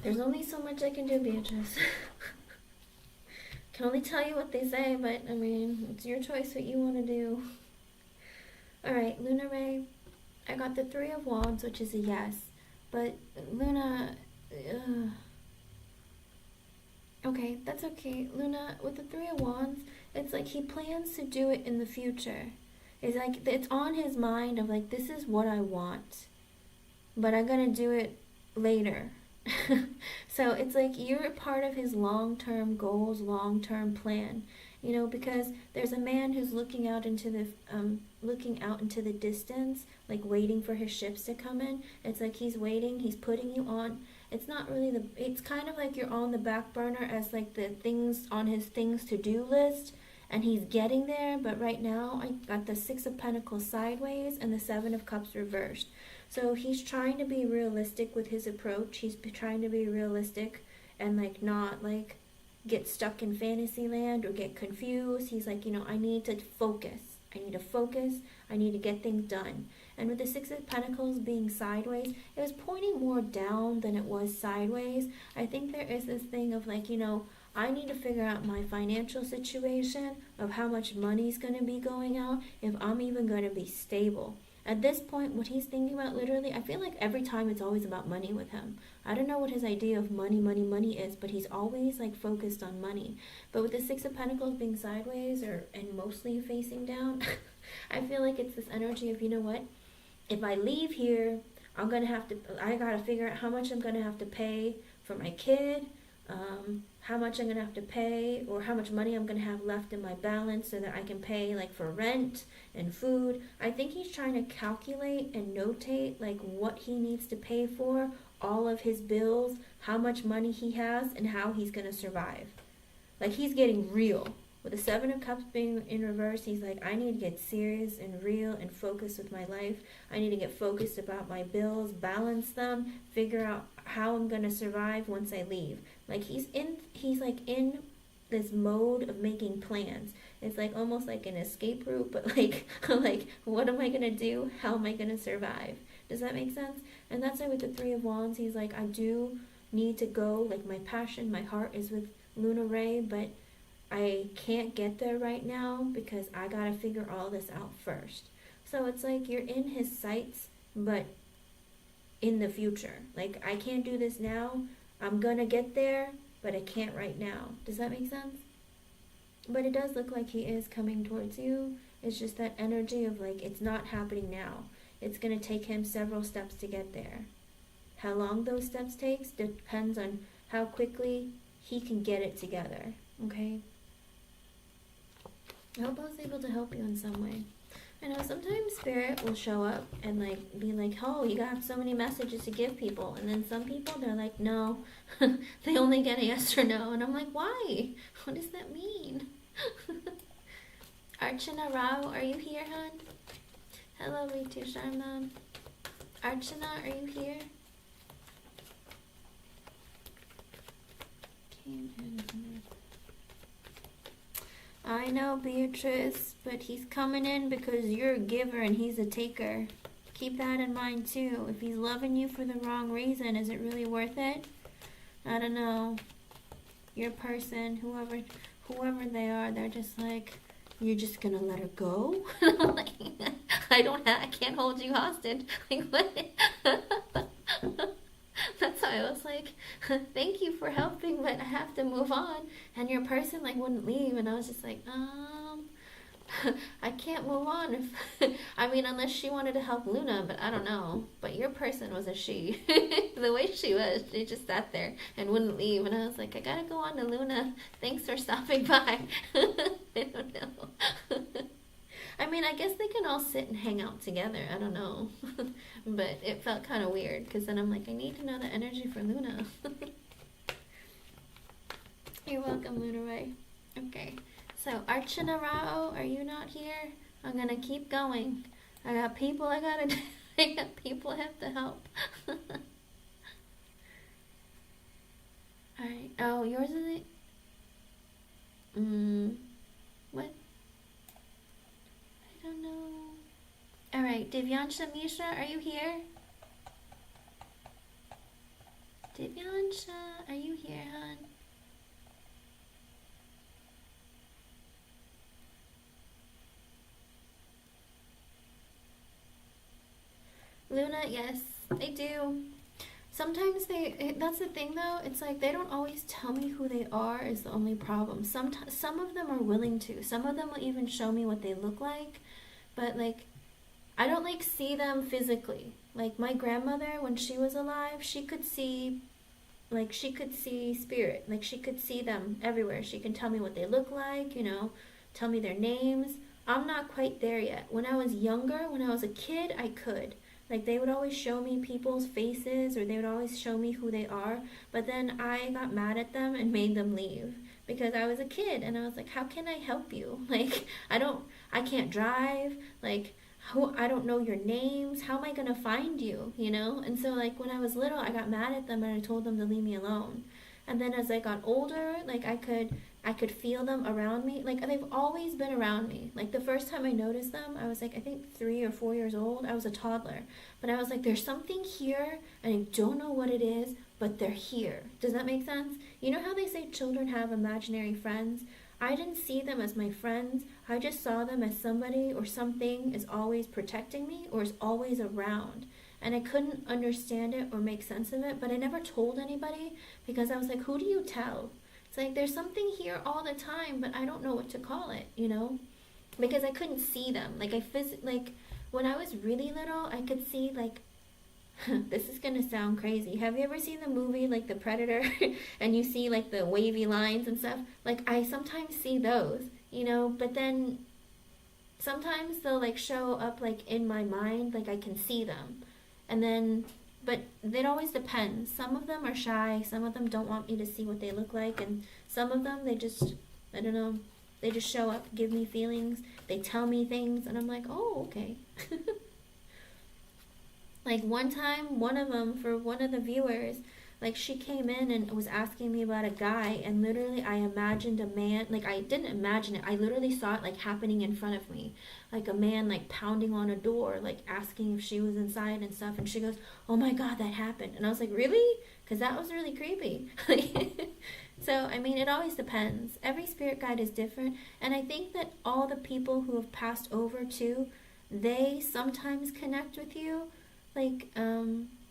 There's only so much I can do, Beatrice. Can only tell you what they say, but it's your choice what you want to do. Alright, Luna Ray, I got the Three of Wands, which is a yes. But Luna, okay, that's okay. Luna, with the Three of Wands, it's like he plans to do it in the future. It's like, it's on his mind of like, this is what I want, but I'm gonna do it later. So it's like you're a part of his long-term goals, long-term plan. you know, because there's a man who's looking out into the distance, like waiting for his ships to come in. It's like he's waiting, he's putting you on. It's not really it's kind of like you're on the back burner as like the things on his things to do list, and he's getting there. But right now I got the Six of Pentacles sideways and the Seven of Cups reversed. So he's trying to be realistic with his approach. He's trying to be realistic and like not like get stuck in fantasy land or get confused. He's like, you know, I need to focus. I need to focus. I need to get things done. And with the Six of Pentacles being sideways, it was pointing more down than it was sideways. I think there is this thing of like, you know, I need to figure out my financial situation of how much money's going to be going out, if I'm even going to be stable. At this point, what he's thinking about, literally, I feel like every time it's always about money with him. I don't know what his idea of money is, but he's always like focused on money. But with the Six of Pentacles being sideways and mostly facing down, I feel like it's this energy of, you know what? If I leave here, I gotta figure out how much I'm gonna have to pay for my kid, how much I'm gonna have to pay, or how much money I'm gonna have left in my balance so that I can pay like for rent and food. I think he's trying to calculate and notate like what he needs to pay for, all of his bills, how much money he has, and how he's gonna survive. Like he's getting real. With the Seven of Cups being in reverse, he's like, I need to get serious and real and focused with my life. I need to get focused about my bills, balance them, figure out how I'm going to survive once I leave. Like he's like in this mode of making plans. It's like almost like an escape route, but like what am I going to do? How am I going to survive? Does that make sense? And that's why with the Three of Wands, he's like, I do need to go. Like my passion, my heart is with Luna Ray, but I can't get there right now because I gotta figure all this out first. So it's like you're in his sights, but in the future. Like, I can't do this now. I'm gonna get there, but I can't right now. Does that make sense? But it does look like he is coming towards you. It's just that energy of like, it's not happening now. It's gonna take him several steps to get there. How long those steps takes depends on how quickly he can get it together. Okay? I hope I was able to help you in some way. I know sometimes Spirit will show up and like be like, oh, you got so many messages to give people. And then some people, they're like, no. They only get a yes or no. And I'm like, why? What does that mean? Archana Rao, are you here, hon? Hello, Ritu Sharma. Archana, are you here? I know, Beatrice, but he's coming in because you're a giver and he's a taker. Keep that in mind too. If he's loving you for the wrong reason, is it really worth it? I don't know. Your person, whoever they are, they're just like, you're just gonna let her go? Like, I can't hold you hostage. Like, what? That's why I was like, thank you for helping, but I have to move on. And your person like wouldn't leave, and I was just like, I can't move on. I mean, unless she wanted to help Luna, but I don't know. But your person was a she. The way she was, she just sat there and wouldn't leave. And I was like, I gotta go on to Luna. Thanks for stopping by. I don't know. I mean, I guess they can all sit and hang out together. I don't know. But it felt kind of weird because then I'm like, I need to know the energy for Luna. You're welcome, Luna Ray. Okay. So, Archana Rao, are you not here? I'm going to keep going. I got people I got to I got people I have to help. Alright. Oh, yours is it? What? I don't know. Alright, Divyansha Misha, are you here? Divyansha, are you here, hon? Luna, yes, they do. Sometimes that's the thing though, it's like they don't always tell me who they are is the only problem. Some of them are willing to. Some of them will even show me what they look like. But like, I don't like see them physically. Like my grandmother, when she was alive, she could see like she could see spirit, like she could see them everywhere. She can tell me what they look like, you know, tell me their names. I'm not quite there yet. When I was younger, when I was a kid, I could. Like they would always show me people's faces, or they would always show me who they are, but then I got mad at them and made them leave because I was a kid and I was like, how can I help you? Like I can't drive. Like who, I don't know your names. How am I going to find you, you know? And so like when I was little, I got mad at them and I told them to leave me alone. And then as I got older, like I could feel them around me. Like they've always been around me. Like the first time I noticed them, I was like I think 3 or 4 years old. I was a toddler. But I was like there's something here and I don't know what it is, but they're here. Does that make sense? You know how they say children have imaginary friends? I didn't see them as my friends. I just saw them as somebody or something is always protecting me or is always around. And I couldn't understand it or make sense of it, but I never told anybody because I was like, who do you tell? It's like there's something here all the time, but I don't know what to call it, you know? Because I couldn't see them. Like when I was really little, I could see like this is gonna sound crazy. Have you ever seen the movie like The Predator and you see like the wavy lines and stuff? Like I sometimes see those, you know, but then sometimes they'll like show up like in my mind, like I can see them. And then but it always depends. Some of them are shy, some of them don't want me to see what they look like, and some of them they just I don't know, they just show up, give me feelings, they tell me things and I'm like, "Oh, okay." Like one time, one of them, for one of the viewers, like she came in and was asking me about a guy, and literally I imagined a man, like I didn't imagine it, I literally saw it like happening in front of me. Like a man like pounding on a door, like asking if she was inside and stuff, and she goes, "Oh my god, that happened." And I was like, "Really?" Because that was really creepy. So, I mean, it always depends. Every spirit guide is different, and I think that all the people who have passed over too, they sometimes connect with you like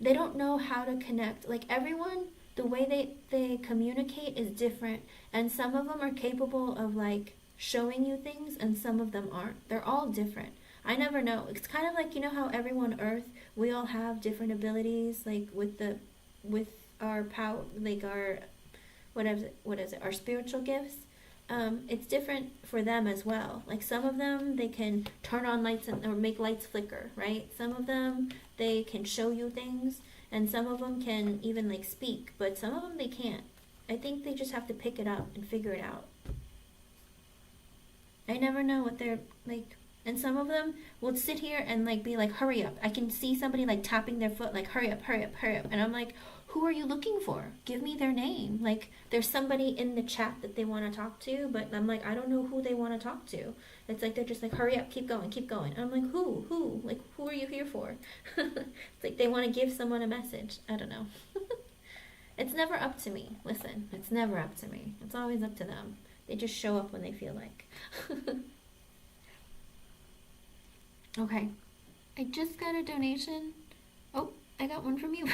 they don't know how to connect. Like everyone, the way they communicate is different, and some of them are capable of like showing you things and some of them aren't. They're all different. I never know. It's kind of like, you know how everyone on earth, we all have different abilities, like with our power, like our what is it, our spiritual gifts. It's different for them as well. Like some of them, they can turn on lights or make lights flicker, right? Some of them, they can show you things, and some of them can even like speak, but some of them they can't. I think they just have to pick it up and figure it out. I never know what they're like. And some of them will sit here and like be like, hurry up. I can see somebody like tapping their foot, like, hurry up, hurry up, hurry up. And I'm like, who are you looking for? Give me their name. Like, there's somebody in the chat that they want to talk to, but I'm like, I don't know who they want to talk to. It's like, they're just like, hurry up, keep going, keep going. And I'm like, who? Who? Like, who are you here for? It's like they want to give someone a message. I don't know. It's never up to me. Listen, it's never up to me. It's always up to them. They just show up when they feel like. Okay. I just got a donation. Oh, I got one from you.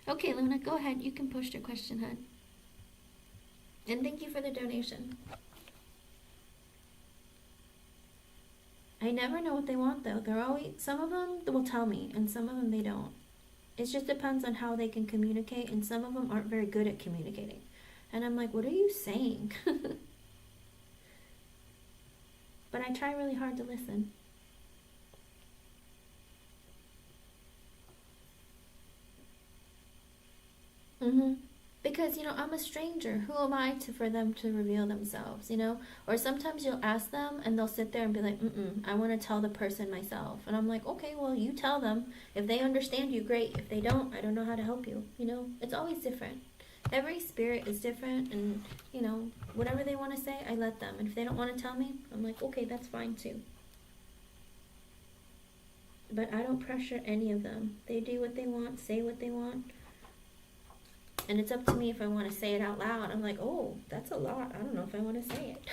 Okay, Luna, go ahead. You can post your question, hon. And thank you for the donation. I never know what they want, though. They're always, some of them will tell me, and some of them they don't. It just depends on how they can communicate, and some of them aren't very good at communicating. And I'm like, what are you saying? But I try really hard to listen. Mm-hmm. Because, you know, I'm a stranger. Who am I to for them to reveal themselves, you know? Or sometimes you'll ask them and they'll sit there and be like, I want to tell the person myself. And I'm like, okay, well, you tell them. If they understand you, great. If they don't, I don't know how to help you. You know, it's always different. Every spirit is different, and, you know, whatever they want to say, I let them. And if they don't want to tell me, I'm like, okay, that's fine too. But I don't pressure any of them. They do what they want, say what they want. And it's up to me if I want to say it out loud. I'm like, oh, that's a lot. I don't know if I want to say it.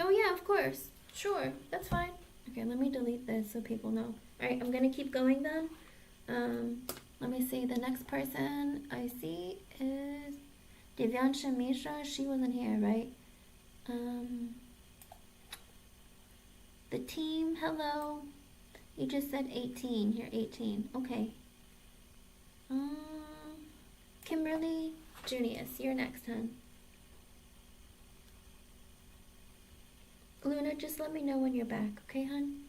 Oh, yeah, of course. Sure, that's fine. Okay, let me delete this so people know. Alright, I'm going to keep going then. Um, Let me see. The next person I see is Divyansha Mishra. She wasn't here, right? Um, The team, hello. You just said 18. You're 18. Okay. Um, Kimberly, Junius, you're next, hun. Luna, just let me know when you're back, okay, hun?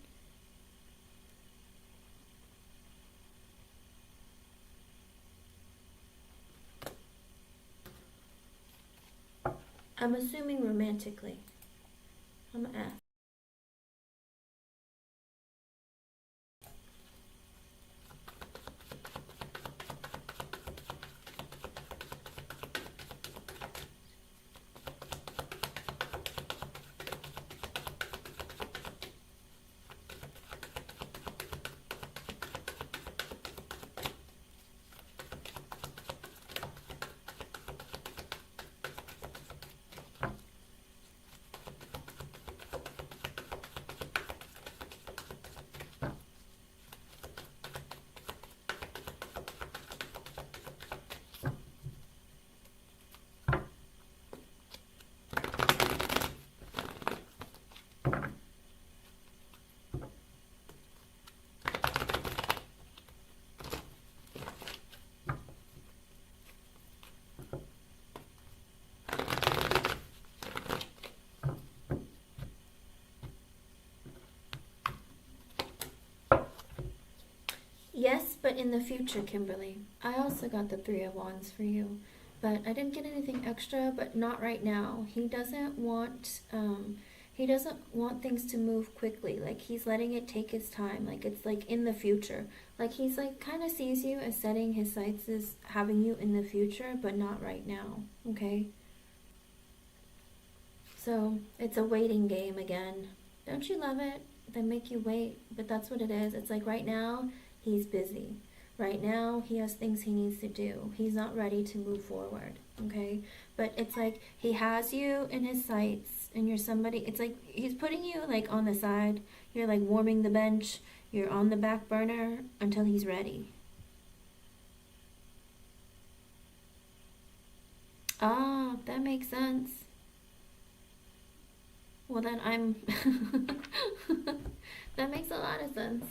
I'm assuming romantically. I'm gonna ask. Yes, but in the future, Kimberly. I also got the Three of Wands for you, but I didn't get anything extra, but not right now. He doesn't want things to move quickly. Like he's letting it take his time. Like it's like in the future. Like he's like kind of sees you as setting his sights as having you in the future, but not right now. Okay? So it's a waiting game again. Don't you love it? They make you wait, but that's what it is. It's like right now, he's busy. Right now, he has things he needs to do. He's not ready to move forward, okay? But it's like he has you in his sights, and you're somebody, it's like he's putting you like on the side. You're like warming the bench. You're on the back burner until he's ready. Ah, that makes sense. Well, then I'm. That makes a lot of sense.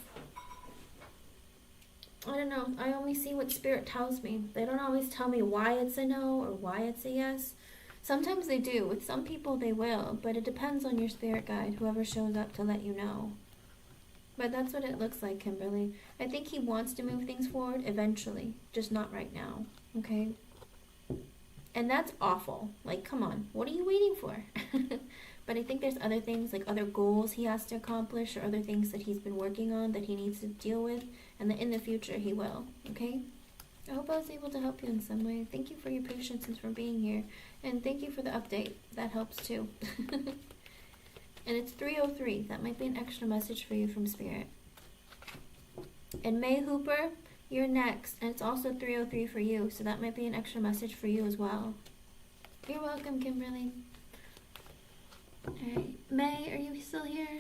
I don't know. I only see what spirit tells me. They don't always tell me why it's a no or why it's a yes. Sometimes they do. With some people, they will. But it depends on your spirit guide, whoever shows up to let you know. But that's what it looks like, Kimberly. I think he wants to move things forward eventually, just not right now. Okay? And that's awful. Like, come on. What are you waiting for? But I think there's other things, like other goals he has to accomplish or other things that he's been working on that he needs to deal with. And that in the future he will. Okay? I hope I was able to help you in some way. Thank you for your patience and for being here. And thank you for the update. That helps too. And it's 3:03. That might be an extra message for you from Spirit. And May Hooper, you're next. And it's also 3:03 for you. So that might be an extra message for you as well. You're welcome, Kimberly. Alright. May, are you still here?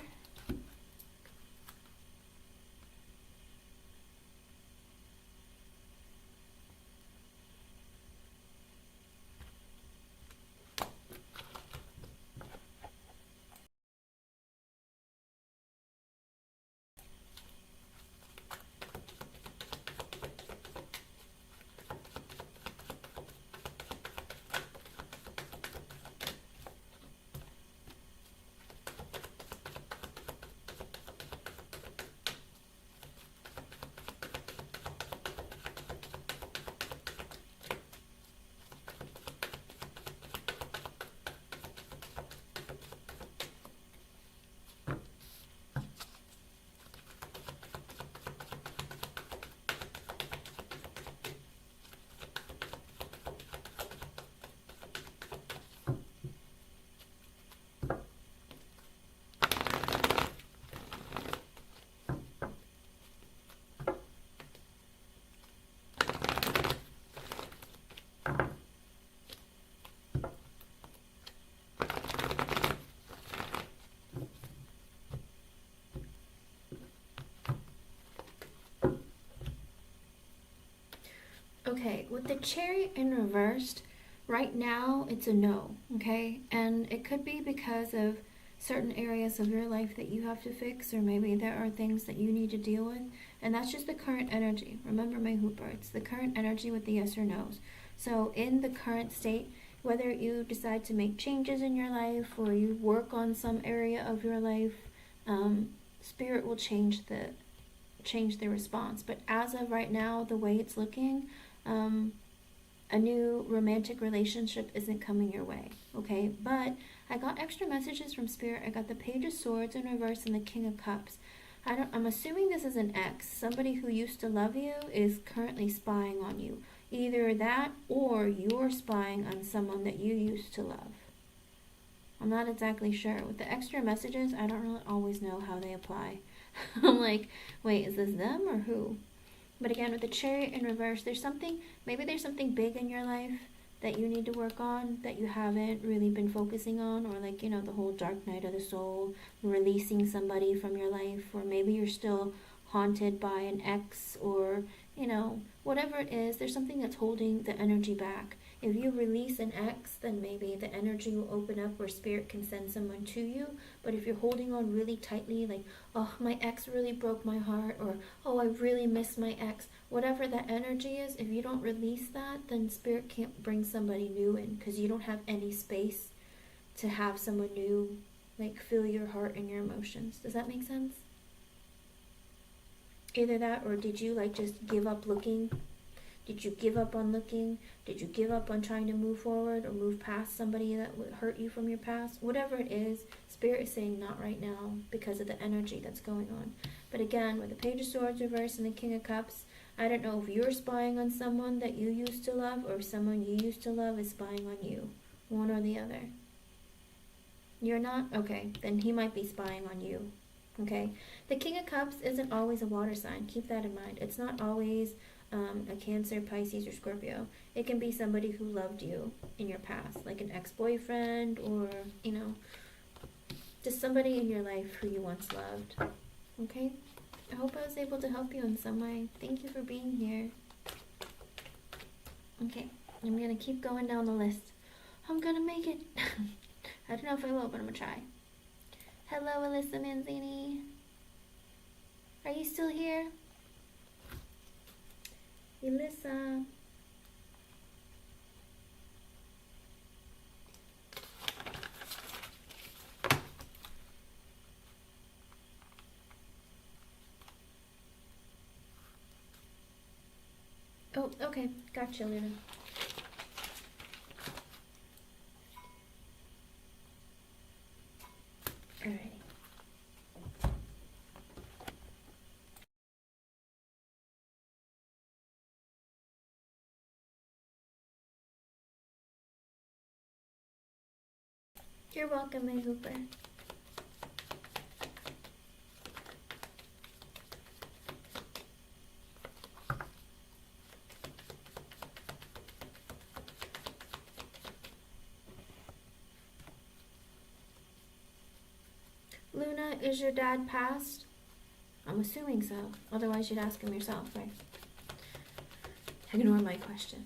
Okay, with the Chariot in reversed, right now it's a no, okay? And it could be because of certain areas of your life that you have to fix, or maybe there are things that you need to deal with. And that's just the current energy. Remember, my hooper, it's the current energy with the yes or no's. So in the current state, whether you decide to make changes in your life or you work on some area of your life, Spirit will change the response. But as of right now, the way it's looking, a new romantic relationship isn't coming your way, okay? But I got extra messages from Spirit. I got the Page of Swords in reverse and the King of Cups. I'm assuming this is an ex. Somebody who used to love you is currently spying on you. Either that or you're spying on someone that you used to love. I'm not exactly sure. With the extra messages, I don't really always know how they apply. I'm like, wait, is this them or who? But again, with the Chariot in reverse, maybe there's something big in your life that you need to work on that you haven't really been focusing on, or like, the whole dark night of the soul, releasing somebody from your life, or maybe you're still haunted by an ex, or, whatever it is, there's something that's holding the energy back. If you release an ex, then maybe the energy will open up where Spirit can send someone to you. But if you're holding on really tightly, like, oh, my ex really broke my heart, or, oh, I really miss my ex, whatever that energy is, if you don't release that, then Spirit can't bring somebody new in, because you don't have any space to have someone new, like, fill your heart and your emotions. Does that make sense? Either that, or did you, like, just give up looking? Did you give up on looking? Did you give up on trying to move forward or move past somebody that would hurt you from your past? Whatever it is, Spirit is saying not right now because of the energy that's going on. But again, with the Page of Swords reverse and the King of Cups, I don't know if you're spying on someone that you used to love or if someone you used to love is spying on you. One or the other. You're not? Okay, then he might be spying on you. Okay? The King of Cups isn't always a water sign. Keep that in mind. It's not always a Cancer, Pisces, or Scorpio. It can be somebody who loved you in your past, like an ex-boyfriend, or, just somebody in your life who you once loved. Okay? I hope I was able to help you in some way. Thank you for being here. Okay, I'm going to keep going down the list. I'm going to make it. I don't know if I will, but I'm going to try. Hello, Alyssa Manzini. Are you still here? Elissa. Oh, okay. Gotcha, Luna. Alrighty. You're welcome, my hooper. Luna, is your dad passed? I'm assuming so. Otherwise, you'd ask him yourself, right? Ignore my question.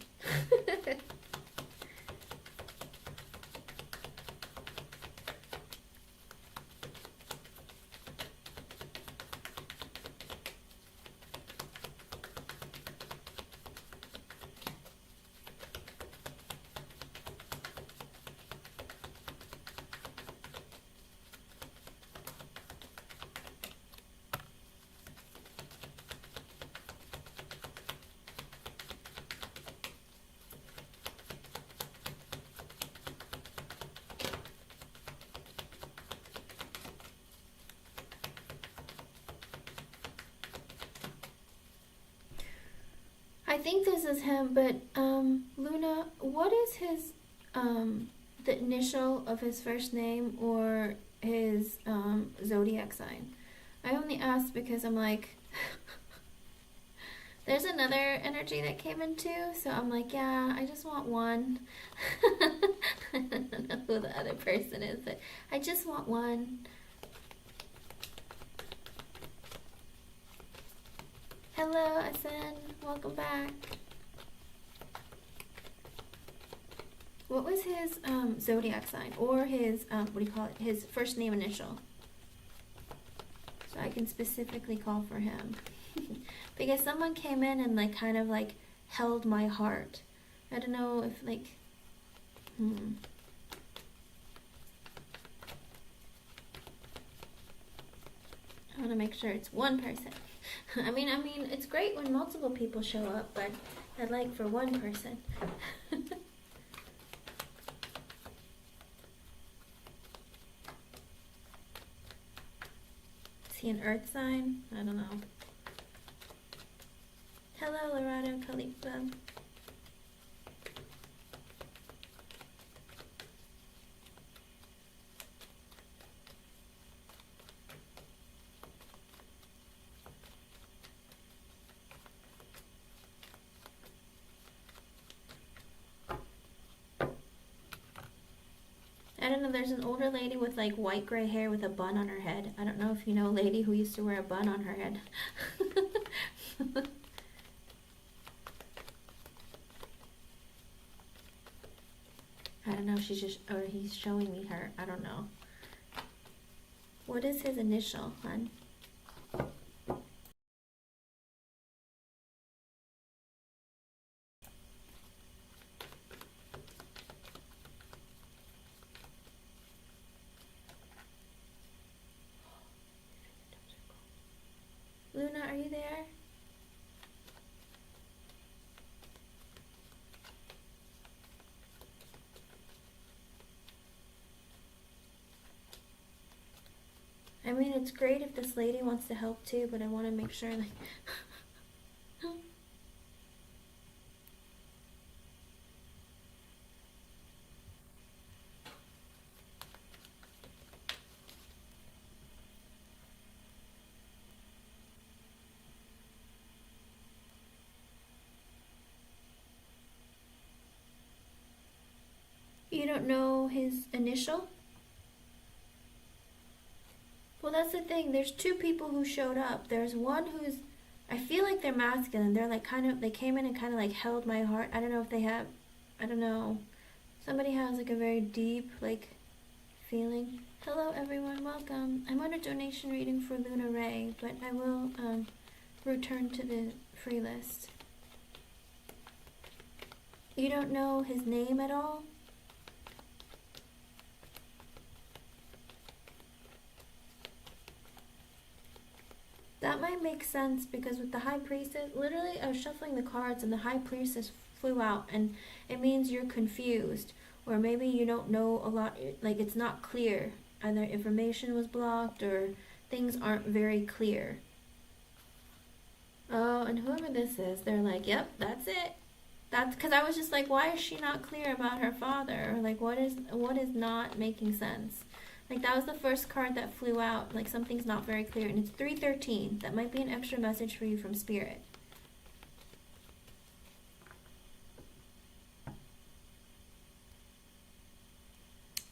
I think this is him, but Luna, what is his the initial of his first name or his zodiac sign? I only asked because I'm like, there's another energy that came in too, so I'm like, yeah, I just want one. I don't know who the other person is, but I just want one. Hello, Asen. Welcome back. What was his zodiac sign, or his what do you call it? His first name initial, so I can specifically call for him. Because someone came in and like kind of like held my heart. I don't know if like I want to make sure it's one person. I mean, it's great when multiple people show up, but I'd like for one person. Is he an earth sign? I don't know. Hello, Lorado Khalifa. I don't know, there's an older lady with like white gray hair with a bun on her head. I don't know if you know a lady who used to wear a bun on her head. I don't know, she's just, or he's showing me her. I don't know. What is his initial, hon? Luna, are you there? I mean, it's great if this lady wants to help too, but I want to make sure like you don't know his initial? Well, that's the thing. There's two people who showed up. There's one who's, I feel like they're masculine. They're like kind of, they came in and kind of like held my heart. I don't know if they have, I don't know. Somebody has like a very deep like feeling. Hello everyone, welcome. I'm on a donation reading for Luna Ray, but I will return to the free list. You don't know his name at all? That might make sense because with the High Priestess, literally I was shuffling the cards and the High Priestess flew out, and it means you're confused, or maybe you don't know a lot, like it's not clear. Either information was blocked or things aren't very clear. Oh, and whoever this is, they're like, yep, that's it. That's because I was just like, why is she not clear about her father? Or like, what is not making sense? Like, that was the first card that flew out. Like, something's not very clear. And it's 313. That might be an extra message for you from Spirit.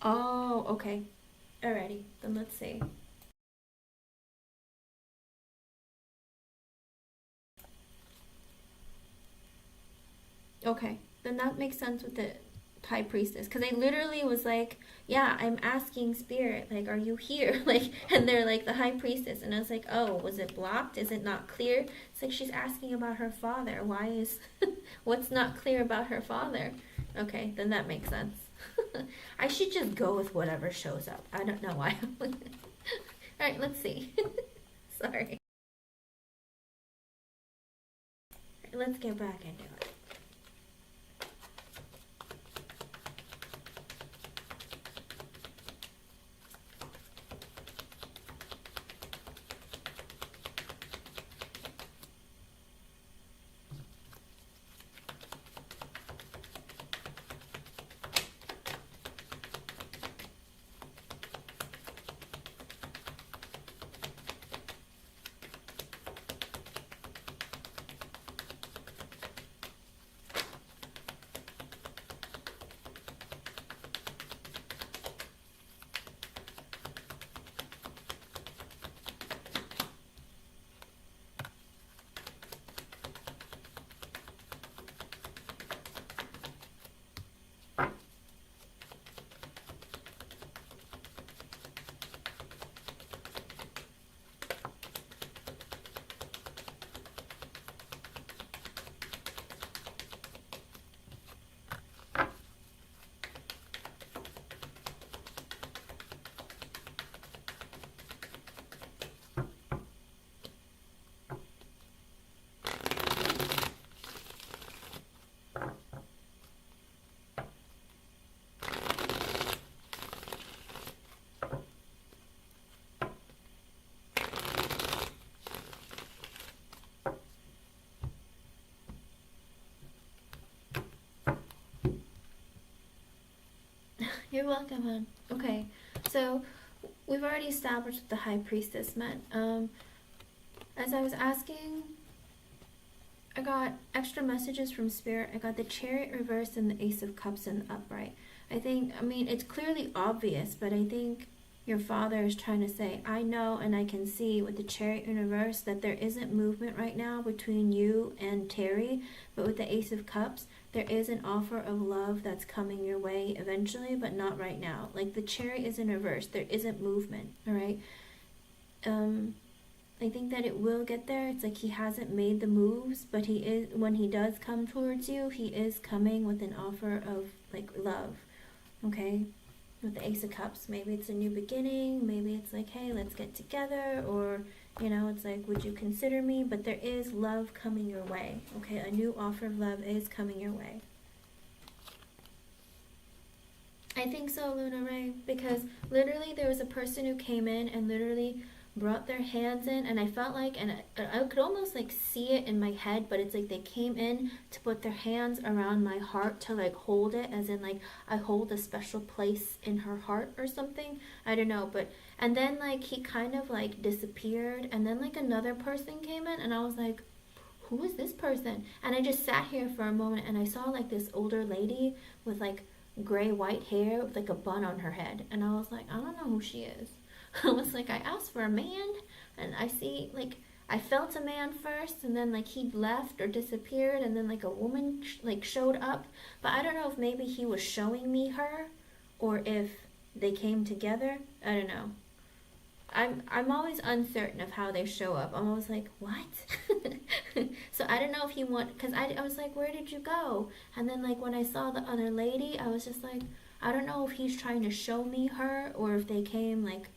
Oh, okay. Alrighty. Then let's see. Okay. Then that makes sense with the High Priestess, because I literally was like, yeah, I'm asking Spirit, like, are you here? Like, and they're like, the High Priestess, and I was like, oh, was it blocked? Is it not clear? It's like she's asking about her father. Why is what's not clear about her father? Okay, then that makes sense. I should just go with whatever shows up. I don't know why. All right, let's see. Sorry. Right, let's get back into it. You're welcome, hon. Okay, so we've already established what the High Priestess meant. As I was asking, I got extra messages from Spirit. I got the Chariot reversed and the Ace of Cups in the upright. I mean, it's clearly obvious, but I think your father is trying to say, I know and I can see with the Chariot in reverse that there isn't movement right now between you and Terry, but with the Ace of Cups, there is an offer of love that's coming your way eventually, but not right now. Like the Chariot is in reverse. There isn't movement, all right? I think that it will get there. It's like he hasn't made the moves, but he is, when he does come towards you, he is coming with an offer of like love, okay? With the Ace of Cups, maybe it's a new beginning, maybe it's like, hey, let's get together, or, you know, it's like, would you consider me? But there is love coming your way, okay? A new offer of love is coming your way. I think so, Luna Ray, because literally there was a person who came in and literally brought their hands in, and I felt like, and I could almost like see it in my head, but it's like they came in to put their hands around my heart to like hold it, as in like I hold a special place in her heart or something. I don't know, but and then like he kind of like disappeared, and then like another person came in, and I was like, who is this person? And I just sat here for a moment, and I saw like this older lady with like gray white hair with like a bun on her head, and I was like, I don't know who she is. I was like, I asked for a man, and I see, like, I felt a man first, and then, like, he left or disappeared, and then, like, a woman, like, showed up. But I don't know if maybe he was showing me her, or if they came together. I don't know. I'm always uncertain of how they show up. I'm always like, what? So I don't know if he because I was like, where did you go? And then, like, when I saw the other lady, I was just like, I don't know if he's trying to show me her, or if they came, like,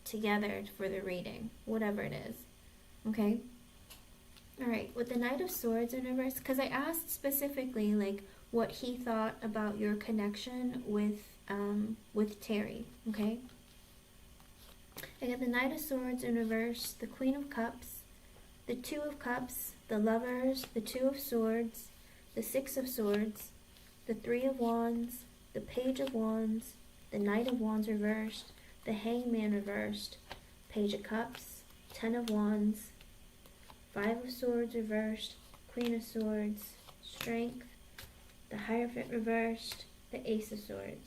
together for the reading, whatever it is, okay? All right, with the Knight of Swords in reverse, because I asked specifically like what he thought about your connection with Terry, okay? I got the Knight of Swords in reverse, the Queen of Cups, the Two of Cups, the Lovers, the Two of Swords, the Six of Swords, the Three of Wands, the Page of Wands, the Knight of Wands reversed, the Hangman reversed, Page of Cups, Ten of Wands, Five of Swords reversed, Queen of Swords, Strength, the Hierophant reversed, the Ace of Swords.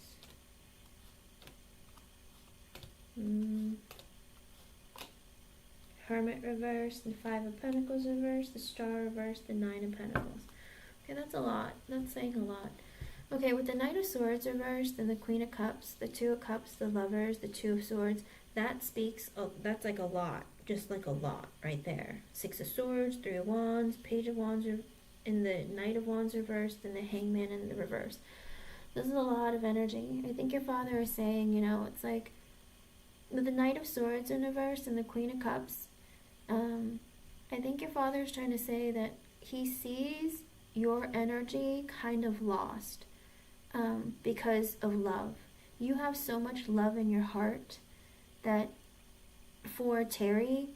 Hermit reversed, the Five of Pentacles reversed, the Star reversed, the Nine of Pentacles. Okay, that's a lot. That's saying a lot. Okay, with the Knight of Swords reversed, and the Queen of Cups, the Two of Cups, the Lovers, the Two of Swords, that speaks, that's like a lot, just like a lot right there. Six of Swords, Three of Wands, Page of Wands in the Knight of Wands reversed, and the Hangman in the reverse. This is a lot of energy. I think your father is saying, you know, it's like, with the Knight of Swords in reverse and the Queen of Cups, I think your father is trying to say that he sees your energy kind of lost. Because of love. You have so much love in your heart that for Terry,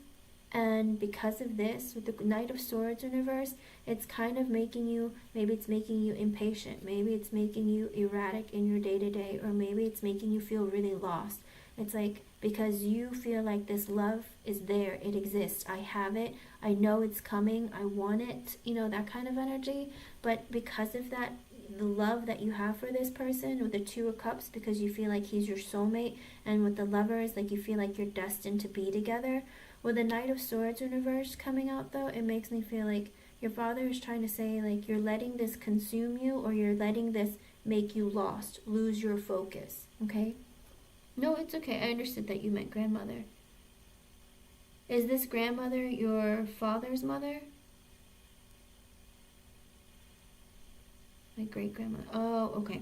and because of this, with the Knight of Swords in reverse, it's kind of making you, maybe it's making you impatient, maybe it's making you erratic in your day-to-day, or maybe it's making you feel really lost. It's like, because you feel like this love is there, it exists, I have it, I know it's coming, I want it, you know, that kind of energy. But because of that, the love that you have for this person, with the Two of Cups, because you feel like he's your soulmate, and with the Lovers, like you feel like you're destined to be together. With the Knight of Swords in reverse coming out though, it makes me feel like your father is trying to say like you're letting this consume you, or you're letting this make you lost, lose your focus, okay? No, it's okay. I understood that you meant grandmother. Is this grandmother your father's mother? My great-grandmother. Oh, okay.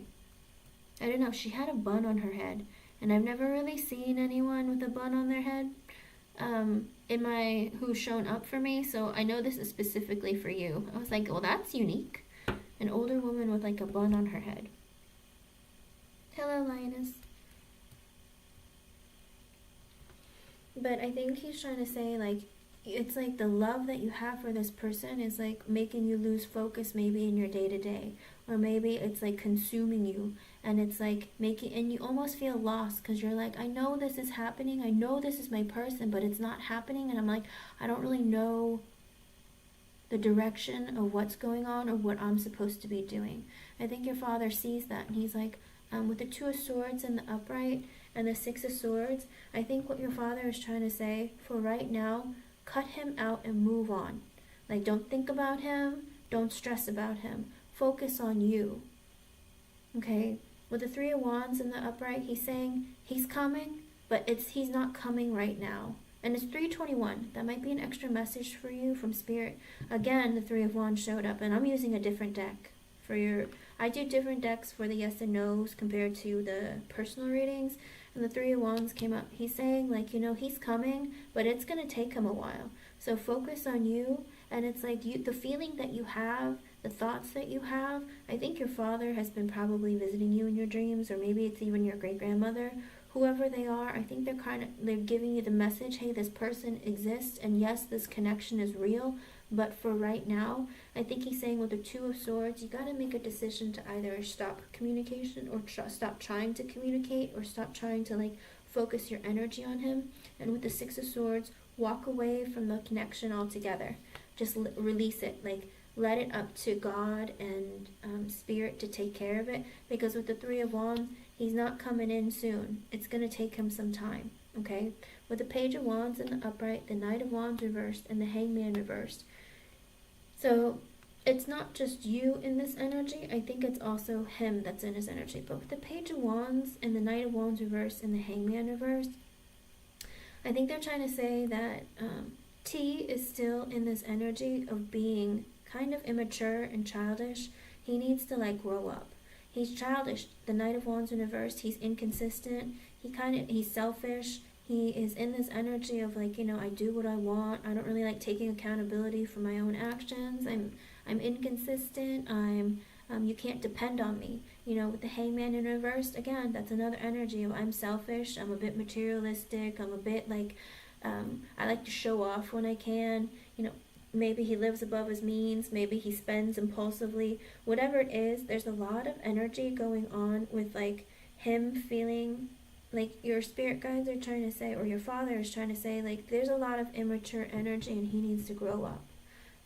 I don't know. She had a bun on her head, and I've never really seen anyone with a bun on their head who's shown up for me, so I know this is specifically for you. I was like, well, that's unique. An older woman with like a bun on her head. Hello, Lioness. But I think he's trying to say, like, it's like the love that you have for this person is like making you lose focus maybe in your day-to-day, or maybe it's like consuming you, and it's like making, and you almost feel lost because you're like, I know this is happening, I know this is my person, but it's not happening, and I'm like, I don't really know the direction of what's going on or what I'm supposed to be doing. I think your father sees that, and he's like, with the Two of Swords and the upright and the Six of Swords, I think what your father is trying to say for right now, cut him out and move on. Like, don't think about him, don't stress about him, focus on you. Okay, with the Three of Wands in the upright, he's saying he's coming, but he's not coming right now. And it's 3:21. That might be an extra message for you from Spirit. Again, the Three of Wands showed up, and I'm using a different deck for your... I do different decks for the yes and no's compared to the personal readings. And the Three of Wands came up. He's saying, like, you know, he's coming, but it's going to take him a while. So focus on you. And it's like the feeling that you have, the thoughts that you have. I think your father has been probably visiting you in your dreams, or maybe it's even your great-grandmother. Whoever they are, I think they're giving you the message, hey, this person exists, and yes, this connection is real, but for right now, I think he's saying with the Two of Swords, you got to make a decision to either stop communication or stop trying to communicate, or stop trying to like focus your energy on him. And with the Six of Swords, walk away from the connection altogether. Just release it, like let it up to God and Spirit to take care of it, because with the Three of Wands, he's not coming in soon. It's going to take him some time, okay? With the Page of Wands in the upright, the Knight of Wands reversed, and the Hangman reversed. So it's not just you in this energy. I think it's also him that's in his energy. But with the Page of Wands and the Knight of Wands reversed and the Hangman reversed, I think they're trying to say that T is still in this energy of being kind of immature and childish. He needs to like grow up. He's childish. The Knight of Wands in reverse, he's inconsistent. He's selfish. He is in this energy of like, you know, I do what I want. I don't really like taking accountability for my own actions. I'm inconsistent. You can't depend on me. You know, with the Hangman in reverse, again, that's another energy of I'm selfish. I'm a bit materialistic. I'm a bit like, I like to show off when I can. You know, maybe he lives above his means, maybe he spends impulsively, whatever it is. There's a lot of energy going on with like him feeling like your spirit guides are trying to say, or your father is trying to say, like there's a lot of immature energy and he needs to grow up.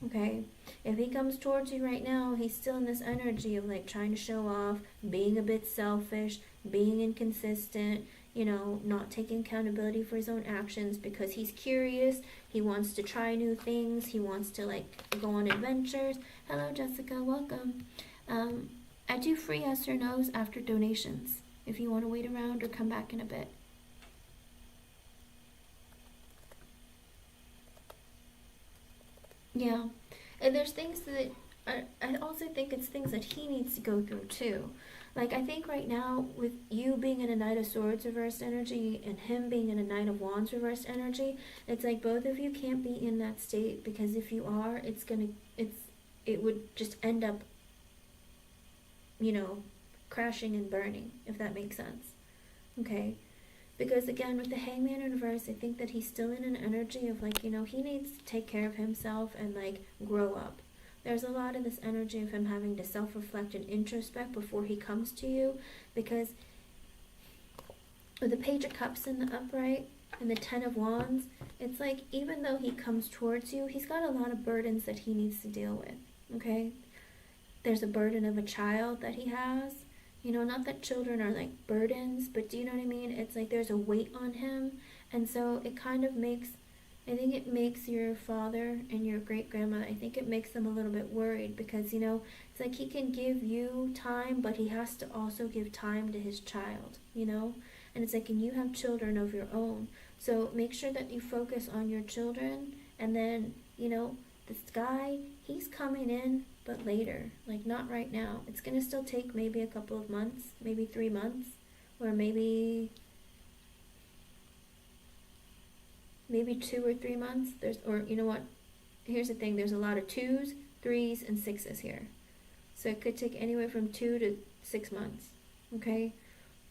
Okay, if he comes towards you right now, he's still in this energy of like trying to show off, being a bit selfish, being inconsistent, you know, not taking accountability for his own actions because he's curious. He wants to try new things. He wants to like go on adventures. Hello, Jessica. Welcome. I do free yes or no's after donations if you want to wait around or come back in a bit. Yeah. And there's things that I also think it's things that he needs to go through too. Like, I think right now, with you being in a Knight of Swords reversed energy and him being in a Knight of Wands reversed energy, it's like both of you can't be in that state, because if you are, it would just end up, you know, crashing and burning, if that makes sense. Okay? Because again, with the Hangman in reverse, I think that he's still in an energy of like, you know, he needs to take care of himself and like grow up. There's a lot of this energy of him having to self-reflect and introspect before he comes to you, because with the Page of Cups in the upright and the Ten of Wands, it's like even though he comes towards you, he's got a lot of burdens that he needs to deal with, okay? There's a burden of a child that he has. You know, not that children are like burdens, but do you know what I mean? It's like there's a weight on him, and so it kind of makes... I think it makes your father and your great-grandma, I think it makes them a little bit worried, because, you know, it's like he can give you time, but he has to also give time to his child, you know? And it's like, and you have children of your own. So make sure that you focus on your children, and then, you know, this guy, he's coming in, but later, like not right now. It's going to still take maybe a couple of months, maybe 3 months, or maybe 2 or 3 months. Or you know what? Here's the thing. There's a lot of 2s, 3s, and 6s here. So it could take anywhere from 2 to 6 months. Okay?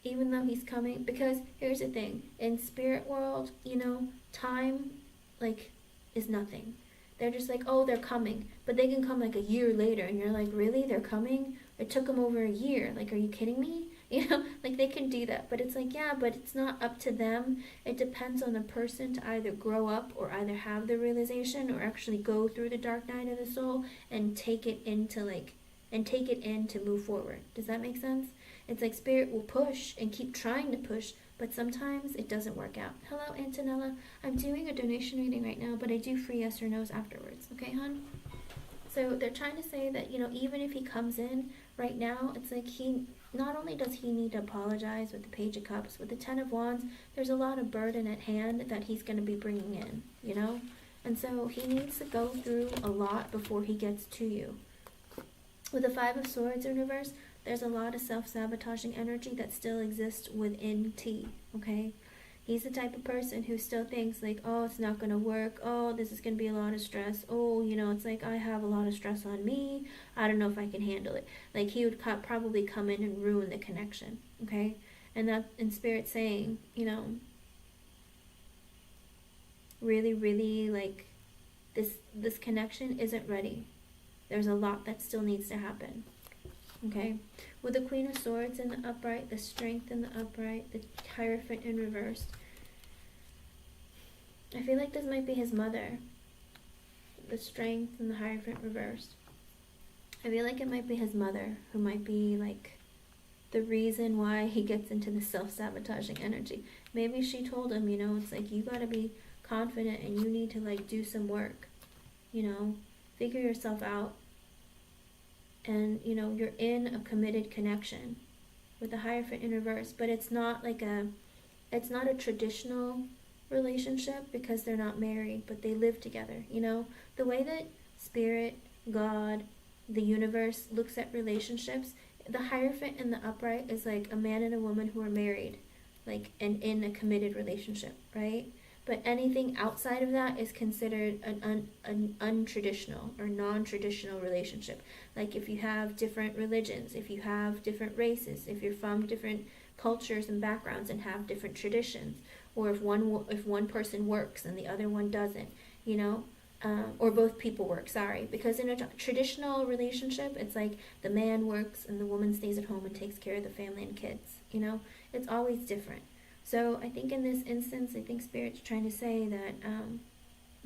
Even though he's coming, because here's the thing. In spirit world, you know, time, like, is nothing. They're just like, oh, they're coming. But they can come like a year later, and you're like, really? They're coming? it took him over a year. Like, are you kidding me? You know, like they can do that. But it's like, yeah, but it's not up to them. It depends on the person to either grow up or either have the realization or actually go through the dark night of the soul and take it into like, and take it in to move forward. Does that make sense? It's like spirit will push and keep trying to push, but sometimes it doesn't work out. Hello, Antonella. I'm doing a donation reading right now, but I do free yes or no's afterwards. Okay, hon? So they're trying to say that, you know, even if he comes in right now, it's like he, not only does he need to apologize with the Page of Cups, with the Ten of Wands, there's a lot of burden at hand that he's going to be bringing in, you know? And so he needs to go through a lot before he gets to you. With the Five of Swords in reverse, there's a lot of self-sabotaging energy that still exists within T, okay? He's the type of person who still thinks like, oh, it's not going to work. Oh, this is going to be a lot of stress. Oh, you know, it's like I have a lot of stress on me. I don't know if I can handle it. Like he would probably come in and ruin the connection, okay? And that in spirit saying, you know, really, really like this connection isn't ready. There's a lot that still needs to happen, okay? With the Queen of Swords in the upright, the Strength in the upright, the Hierophant in reverse, I feel like this might be his mother. The Strength and the Hierophant reversed. I feel like it might be his mother who might be like the reason why he gets into the self-sabotaging energy. Maybe she told him, you know, it's like you gotta be confident and you need to like do some work, you know, figure yourself out. And, you know, you're in a committed connection with the Hierophant in reverse, but it's not like it's not a traditional relationship because they're not married, but they live together, you know? The way that Spirit, God, the universe looks at relationships, the Hierophant in the upright is like a man and a woman who are married, like, and in a committed relationship, right? But anything outside of that is considered an untraditional or non-traditional relationship. Like if you have different religions, if you have different races, if you're from different cultures and backgrounds and have different traditions, or if one person works and the other one doesn't, you know, or both people work, because in a traditional relationship, it's like the man works and the woman stays at home and takes care of the family and kids, you know, it's always different. So I think in this instance, I think Spirit's trying to say that,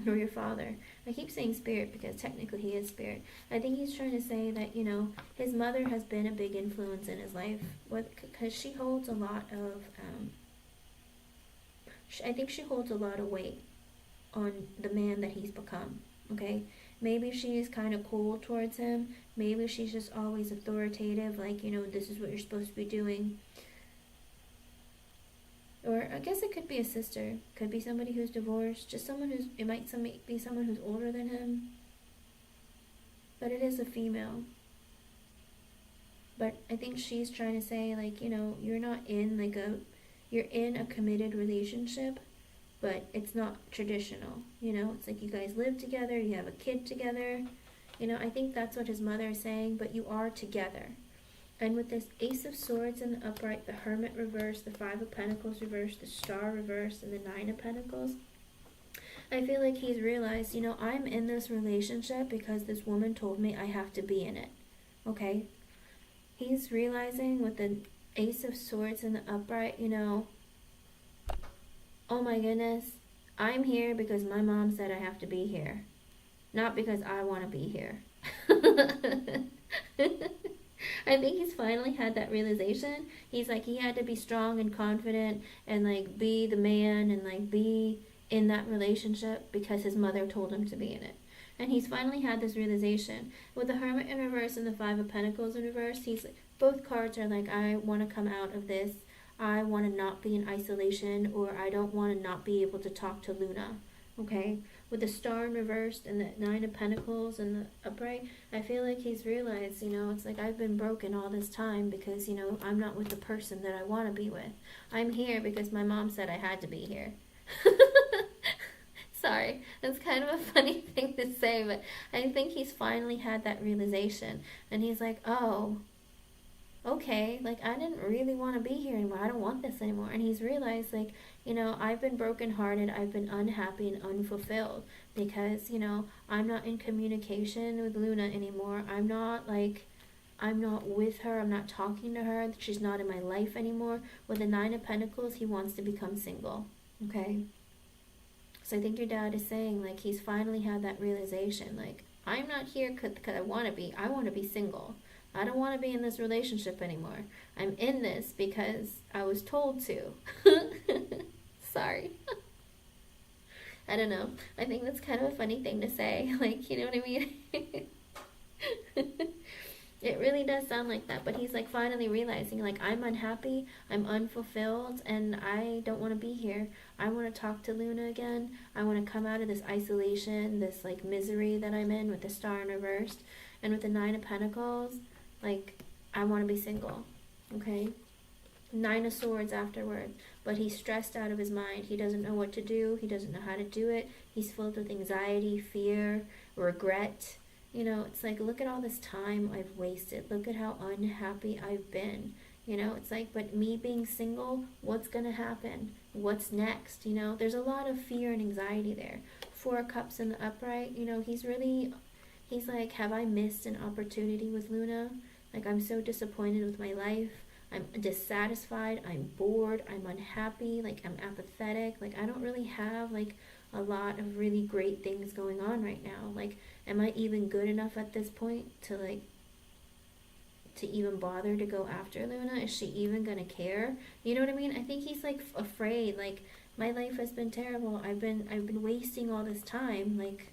or your father, I keep saying Spirit because technically he is Spirit. I think he's trying to say that, you know, his mother has been a big influence in his life, because she holds a lot of, I think she holds a lot of weight on the man that he's become, okay? Maybe she's kind of cold towards him. Maybe she's just always authoritative, like, you know, this is what you're supposed to be doing. Or I guess it could be a sister. Could be somebody who's divorced. Just someone who's, it might be someone who's older than him. But it is a female. But I think she's trying to say, like, you know, you're not in like you're in a committed relationship, but it's not traditional. You know, it's like you guys live together, you have a kid together. You know, I think that's what his mother is saying, but you are together. And with this Ace of Swords in the upright, the Hermit reverse, the Five of Pentacles reverse, the Star reverse, and the Nine of Pentacles, I feel like he's realized, you know, I'm in this relationship because this woman told me I have to be in it. Okay? He's realizing with the Ace of Swords in the upright, you know, oh my goodness, I'm here because my mom said I have to be here. Not because I want to be here. I think he's finally had that realization. He's like, he had to be strong and confident and like be the man and like be in that relationship because his mother told him to be in it. And he's finally had this realization. With the Hermit in reverse and the Five of Pentacles in reverse, both cards are like, I want to come out of this. I want to not be in isolation, or I don't want to not be able to talk to Luna. Okay? With the Star in reversed and the Nine of Pentacles and the upright, I feel like he's realized, you know, it's like I've been broken all this time because, you know, I'm not with the person that I want to be with. I'm here because my mom said I had to be here. Sorry, that's kind of a funny thing to say, but I think he's finally had that realization. And he's like, oh, okay, like I didn't really want to be here anymore. I don't want this anymore. And he's realized, like, you know, I've been brokenhearted. I've been unhappy and unfulfilled because, you know, I'm not in communication with Luna anymore. I'm not like, I'm not with her, I'm not talking to her, she's not in my life anymore. With the Nine of Pentacles, he wants to become single, okay? So I think your dad is saying, like, he's finally had that realization, like, I'm not here because I want to be single. I don't want to be in this relationship anymore. I'm in this because I was told to. Sorry. I don't know. I think that's kind of a funny thing to say. Like, you know what I mean? It really does sound like that. But he's like finally realizing, like, I'm unhappy, I'm unfulfilled, and I don't want to be here. I want to talk to Luna again. I want to come out of this isolation, this like misery that I'm in with the Star in reverse. And with the Nine of Pentacles, like, I want to be single. Okay? Nine of Swords afterward. But he's stressed out of his mind. He doesn't know what to do. He doesn't know how to do it. He's filled with anxiety, fear, regret. You know, it's like, look at all this time I've wasted. Look at how unhappy I've been. You know, it's like, but me being single, what's going to happen? What's next? You know, there's a lot of fear and anxiety there. Four of Cups in the upright, you know, he's like, have I missed an opportunity with Luna? Like, I'm so disappointed with my life. I'm dissatisfied, I'm bored, I'm unhappy, like, I'm apathetic, like, I don't really have, like, a lot of really great things going on right now. Like, am I even good enough at this point to, like, to even bother to go after Luna? Is she even gonna care? You know what I mean? I think he's, like, afraid, like, my life has been terrible, I've been wasting all this time, like,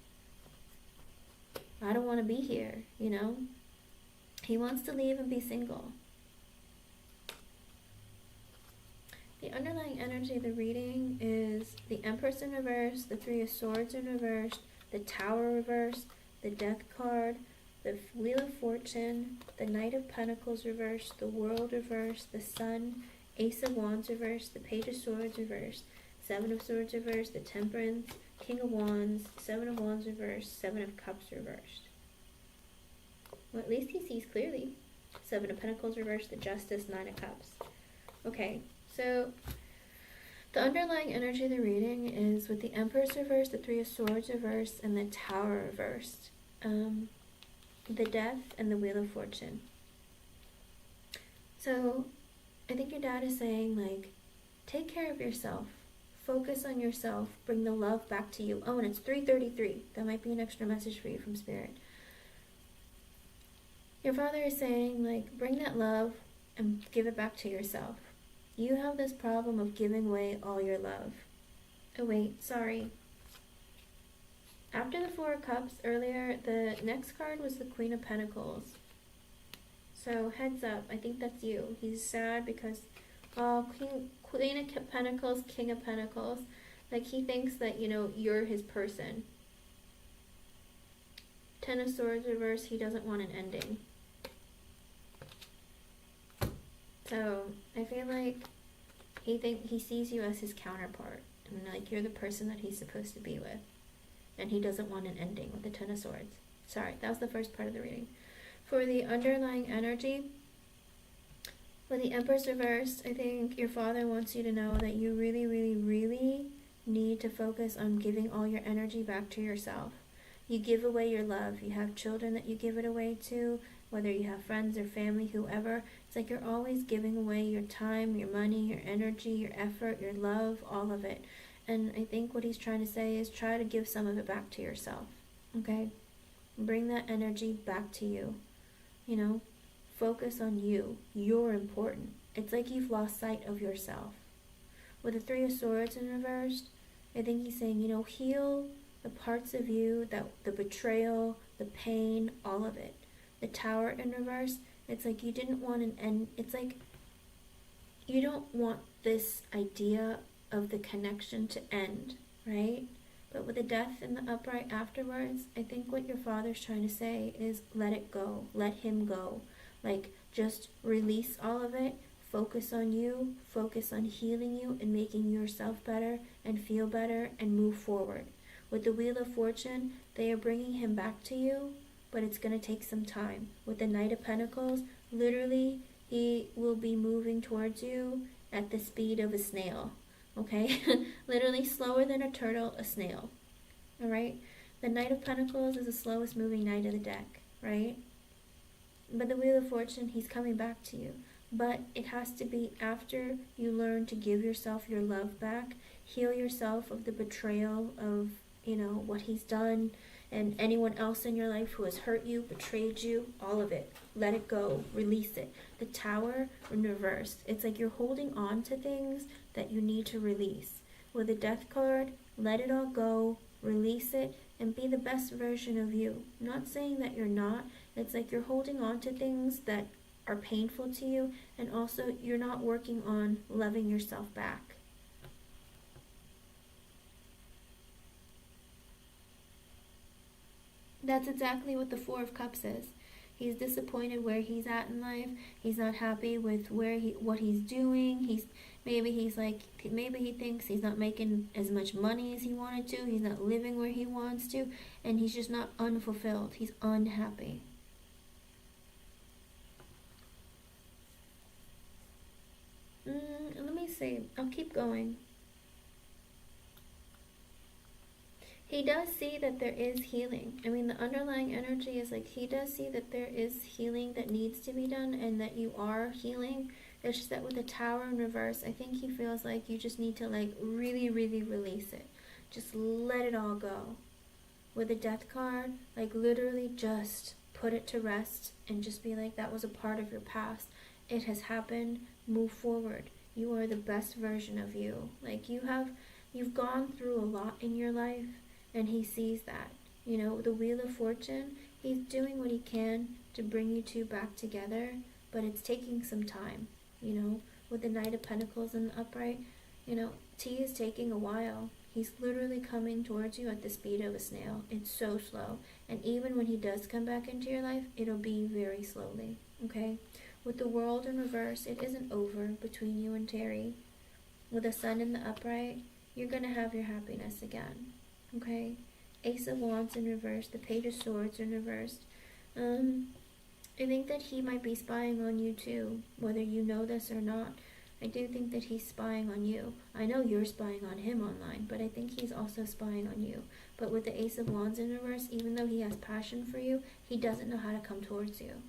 I don't want to be here, you know? He wants to leave and be single. The underlying energy of the reading is the Empress in reverse, the Three of Swords in reverse, the Tower reversed, the Death card, the Wheel of Fortune, the Knight of Pentacles reversed, the World reversed, the Sun, Ace of Wands reversed, the Page of Swords reversed, Seven of Swords reversed, the Temperance, King of Wands, Seven of Wands reversed, Seven of Cups reversed. Well, at least he sees clearly. Seven of Pentacles reversed, the Justice, Nine of Cups. Okay. So, the underlying energy of the reading is with the Empress reversed, the Three of Swords reversed, and the Tower reversed. The Death and the Wheel of Fortune. So, I think your dad is saying, like, take care of yourself. Focus on yourself. Bring the love back to you. Oh, and it's 3:33. That might be an extra message for you from Spirit. Your father is saying, like, bring that love and give it back to yourself. You have this problem of giving away all your love. Oh wait, sorry. After the Four of Cups earlier, the next card was the Queen of Pentacles. So heads up, I think that's you. He's sad because, Queen of Pentacles, King of Pentacles. Like, he thinks that, you know, you're his person. Ten of Swords reverse, he doesn't want an ending. So, I feel like he sees you as his counterpart. And, like, you're the person that he's supposed to be with. And he doesn't want an ending with the Ten of Swords. Sorry, that was the first part of the reading. For the underlying energy, with the Empress reversed, I think your father wants you to know that you really, really, really need to focus on giving all your energy back to yourself. You give away your love. You have children that you give it away to, whether you have friends or family, whoever. It's like you're always giving away your time, your money, your energy, your effort, your love, all of it. And I think what he's trying to say is try to give some of it back to yourself, okay? Bring that energy back to you, you know? Focus on you. You're important. It's like you've lost sight of yourself. With the Three of Swords in reverse, I think he's saying, you know, heal the parts of you, that the betrayal, the pain, all of it. The Tower in reverse, it's like you didn't want an end. It's like you don't want this idea of the connection to end, right? But with the Death in the upright afterwards, I think what your father's trying to say is let it go. Let him go. Like, just release all of it. Focus on you. Focus on healing you and making yourself better and feel better and move forward. With the Wheel of Fortune, they are bringing him back to you, but it's going to take some time. With the Knight of Pentacles, literally, he will be moving towards you at the speed of a snail, okay? Literally slower than a turtle, a snail, all right? The Knight of Pentacles is the slowest moving knight of the deck, right? But the Wheel of Fortune, he's coming back to you. But it has to be after you learn to give yourself your love back, heal yourself of the betrayal of, what he's done, and anyone else in your life who has hurt you, betrayed you, all of it. Let it go. Release it. The Tower in reverse. It's like you're holding on to things that you need to release. With the Death card, let it all go, release it, and be the best version of you. Not saying that you're not. It's like you're holding on to things that are painful to you, and also you're not working on loving yourself back. That's exactly what the Four of Cups is. He's disappointed where he's at in life. He's not happy with what he's doing. Maybe he thinks he's not making as much money as he wanted to. He's not living where he wants to, and he's just not unfulfilled. He's unhappy. Let me see. I'll keep going. He does see that there is healing. I mean, the underlying energy is like he does see that there is healing that needs to be done and that you are healing. It's just that with the Tower in reverse, I think he feels like you just need to like really, really release it. Just let it all go. With the Death card, like literally just put it to rest and just be like, that was a part of your past. It has happened. Move forward. You are the best version of you. Like you've gone through a lot in your life, and he sees that. The Wheel of Fortune, he's doing what he can to bring you two back together, but it's taking some time. With the Knight of Pentacles in the upright, T is taking a while. He's literally coming towards you at the speed of a snail. It's so slow. And even when he does come back into your life, it'll be very slowly, okay? With the World in reverse, it isn't over between you and Terry. With the Sun in the upright, you're going to have your happiness again, okay? Ace of Wands in reverse, the Page of Swords in reverse. I think that he might be spying on you too, whether you know this or not. I do think that he's spying on you. I know you're spying on him online, but I think he's also spying on you. But with the Ace of Wands in reverse, even though he has passion for you, he doesn't know how to come towards you.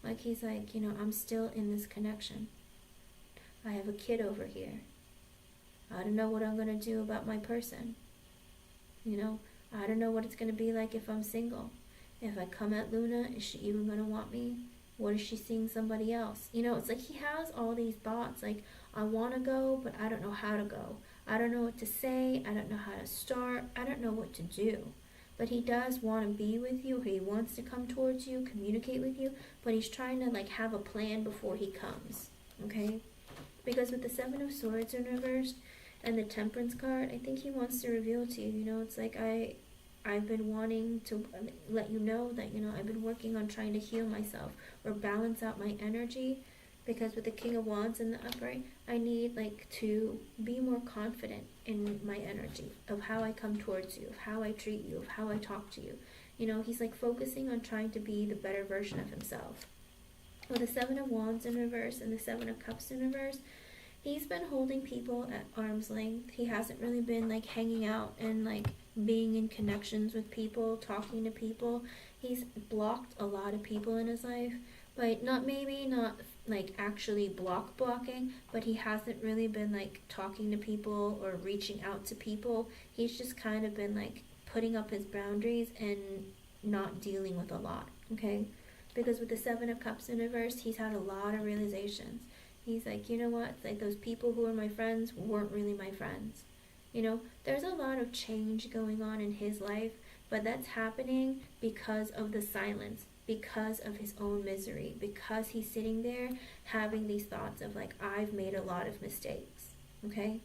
Like he's like, I'm still in this connection. I have a kid over here. I don't know what I'm going to do about my person. I don't know what it's going to be like if I'm single. If I come at Luna, is she even going to want me? What if she's seeing somebody else? It's like he has all these thoughts. Like, I want to go, but I don't know how to go. I don't know what to say. I don't know how to start. I don't know what to do. But he does want to be with you. He wants to come towards you, communicate with you. But he's trying to, have a plan before he comes. Okay? Because with the Seven of Swords in reverse and the Temperance card, I think he wants to reveal to you, it's like I've been wanting to let you know that, I've been working on trying to heal myself or balance out my energy, because with the King of Wands in the upright, I need to be more confident in my energy, of how I come towards you, of how I treat you, of how I talk to you. He's focusing on trying to be the better version of himself. With the Seven of Wands in reverse and the Seven of Cups in reverse, he's been holding people at arm's length. He hasn't really been hanging out and being in connections with people, talking to people. He's blocked a lot of people in his life, but not actually blocking, but he hasn't really been talking to people or reaching out to people. He's just kind of been putting up his boundaries and not dealing with a lot, okay? Because with the Seven of Cups in reverse, he's had a lot of realizations. He's like, you know what? It's those people who were my friends weren't really my friends. There's a lot of change going on in his life, but that's happening because of the silence, because of his own misery, because he's sitting there having these thoughts of I've made a lot of mistakes, okay?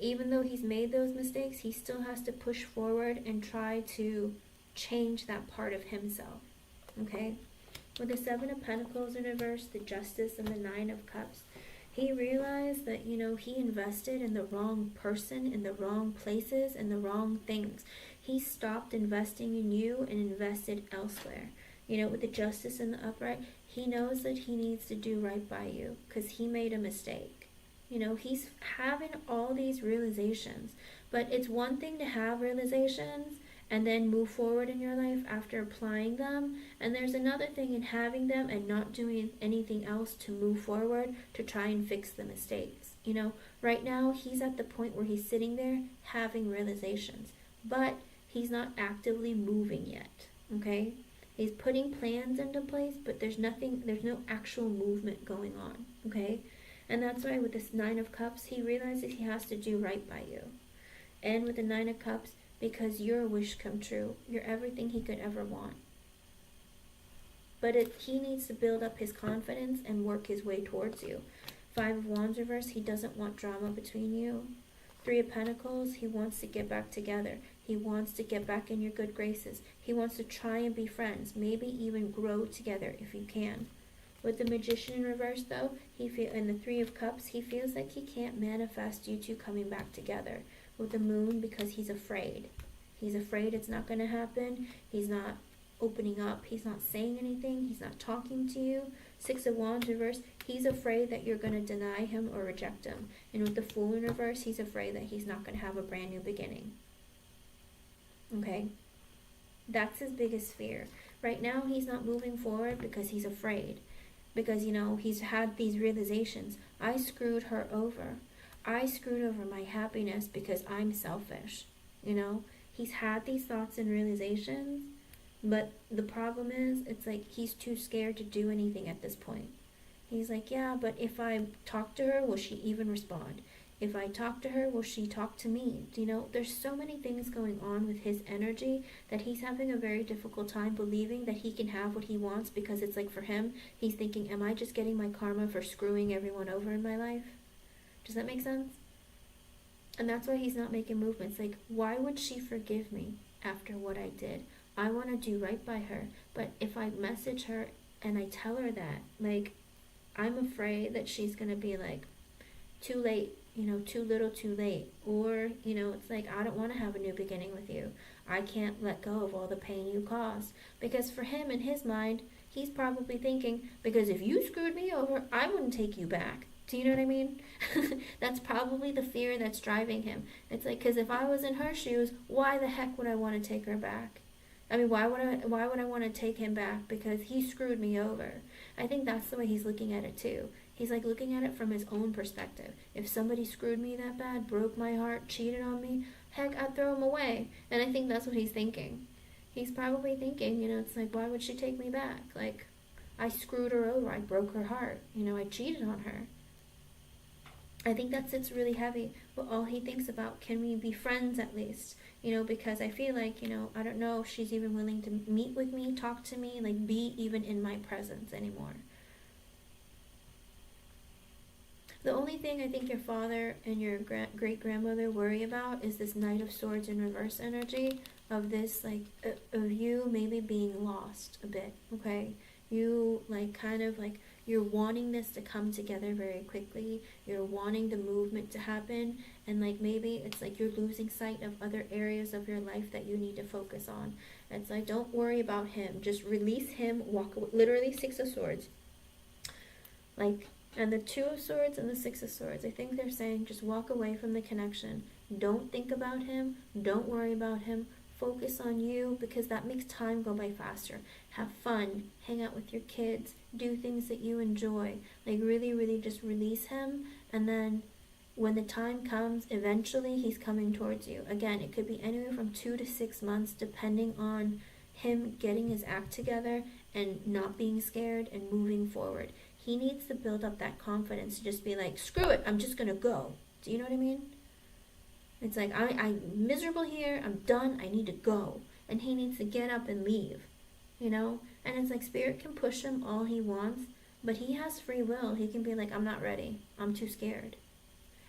Even though he's made those mistakes, he still has to push forward and try to change that part of himself, okay? With the Seven of Pentacles in reverse, the Justice, and the Nine of Cups, he realized that, he invested in the wrong person, in the wrong places, and the wrong things. He stopped investing in you and invested elsewhere. With the Justice in the upright, he knows that he needs to do right by you because he made a mistake. He's having all these realizations, but it's one thing to have realizations and then move forward in your life after applying them. And there's another thing in having them and not doing anything else to move forward to try and fix the mistakes. You know, right now he's at the point where he's sitting there having realizations, but he's not actively moving yet. Okay? He's putting plans into place, but there's no actual movement going on. Okay? And that's why with this Nine of Cups, he realizes he has to do right by you. And with the Nine of Cups, because you're a wish come true. You're everything he could ever want. But he needs to build up his confidence and work his way towards you. Five of Wands reverse, he doesn't want drama between you. Three of Pentacles, he wants to get back together. He wants to get back in your good graces. He wants to try and be friends, maybe even grow together if you can. With the Magician in reverse, though, and the Three of Cups, he feels like he can't manifest you two coming back together. With the Moon, because he's afraid. He's afraid it's not going to happen. He's not opening up. He's not saying anything. He's not talking to you. Six of Wands reverse, he's afraid that you're going to deny him or reject him. And with the Fool in reverse, he's afraid that he's not going to have a brand new beginning. Okay? That's his biggest fear. Right now, he's not moving forward because he's afraid. Because, you know, he's had these realizations. I screwed her over. I screwed over my happiness because I'm selfish. You know? He's had these thoughts and realizations. But the problem is, it's like he's too scared to do anything at this point. He's like, yeah, but if I talk to her, will she even respond? If I talk to her, will she talk to me? You know, there's so many things going on with his energy that he's having a very difficult time believing that he can have what he wants, because it's like for him, he's thinking, am I just getting my karma for screwing everyone over in my life? Does that make sense? And that's why he's not making movements. Like, why would she forgive me after what I did? I want to do right by her. But if I message her and I tell her that, like, I'm afraid that she's going to be like, too late, you know, too little too late. Or, you know, it's like, I don't want to have a new beginning with you. I can't let go of all the pain you caused. Because for him, in his mind, he's probably thinking, because if you screwed me over, I wouldn't take you back. Do you know what I mean? That's probably the fear that's driving him. It's like, because if I was in her shoes, why the heck would I want to take her back? I mean, why would I want to take him back? Because he screwed me over. I think that's the way he's looking at it too. He's like looking at it from his own perspective. If somebody screwed me that bad, broke my heart, cheated on me, heck, I'd throw him away. And I think that's what he's thinking. He's probably thinking, you know, it's like, why would she take me back? Like, I screwed her over. I broke her heart. You know, I cheated on her. I think that sits really heavy. But all he thinks about, can we be friends at least? You know, because I feel like, you know, I don't know if she's even willing to meet with me, talk to me, like be even in my presence anymore. The only thing I think your father and your great-grandmother worry about is this Knight of Swords in reverse energy of this, like, of you maybe being lost a bit, okay? You, like, kind of, like, you're wanting this to come together very quickly. You're wanting the movement to happen. And, like, maybe it's like you're losing sight of other areas of your life that you need to focus on. It's like, don't worry about him. Just release him. Walk away. Literally, Six of Swords. Like, and the Two of Swords and the Six of Swords. I think they're saying just walk away from the connection. Don't think about him. Don't worry about him. Focus on you, because that makes time go by faster. Have fun. Hang out with your kids. Do things that you enjoy. Like, really, really just release him. And then when the time comes, eventually he's coming towards you. Again, it could be anywhere from 2 to 6 months, depending on him getting his act together and not being scared and moving forward. He needs to build up that confidence to just be like, screw it, I'm just going to go. Do you know what I mean? It's like, I'm miserable here, I'm done, I need to go. And he needs to get up and leave, you know? And it's like, Spirit can push him all he wants, but he has free will. He can be like, I'm not ready, I'm too scared.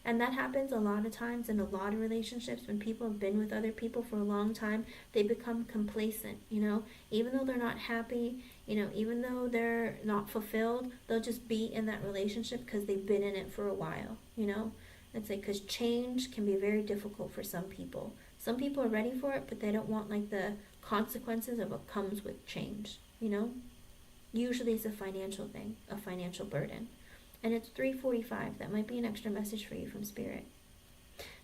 And that happens a lot of times in a lot of relationships. When people have been with other people for a long time, they become complacent, you know? Even though they're not happy, you know, even though they're not fulfilled, they'll just be in that relationship because they've been in it for a while, you know? It's like, because change can be very difficult for some people. Some people are ready for it, but they don't want, like, the consequences of what comes with change, you know? Usually it's a financial thing, a financial burden. And it's 3:45. That might be an extra message for you from Spirit.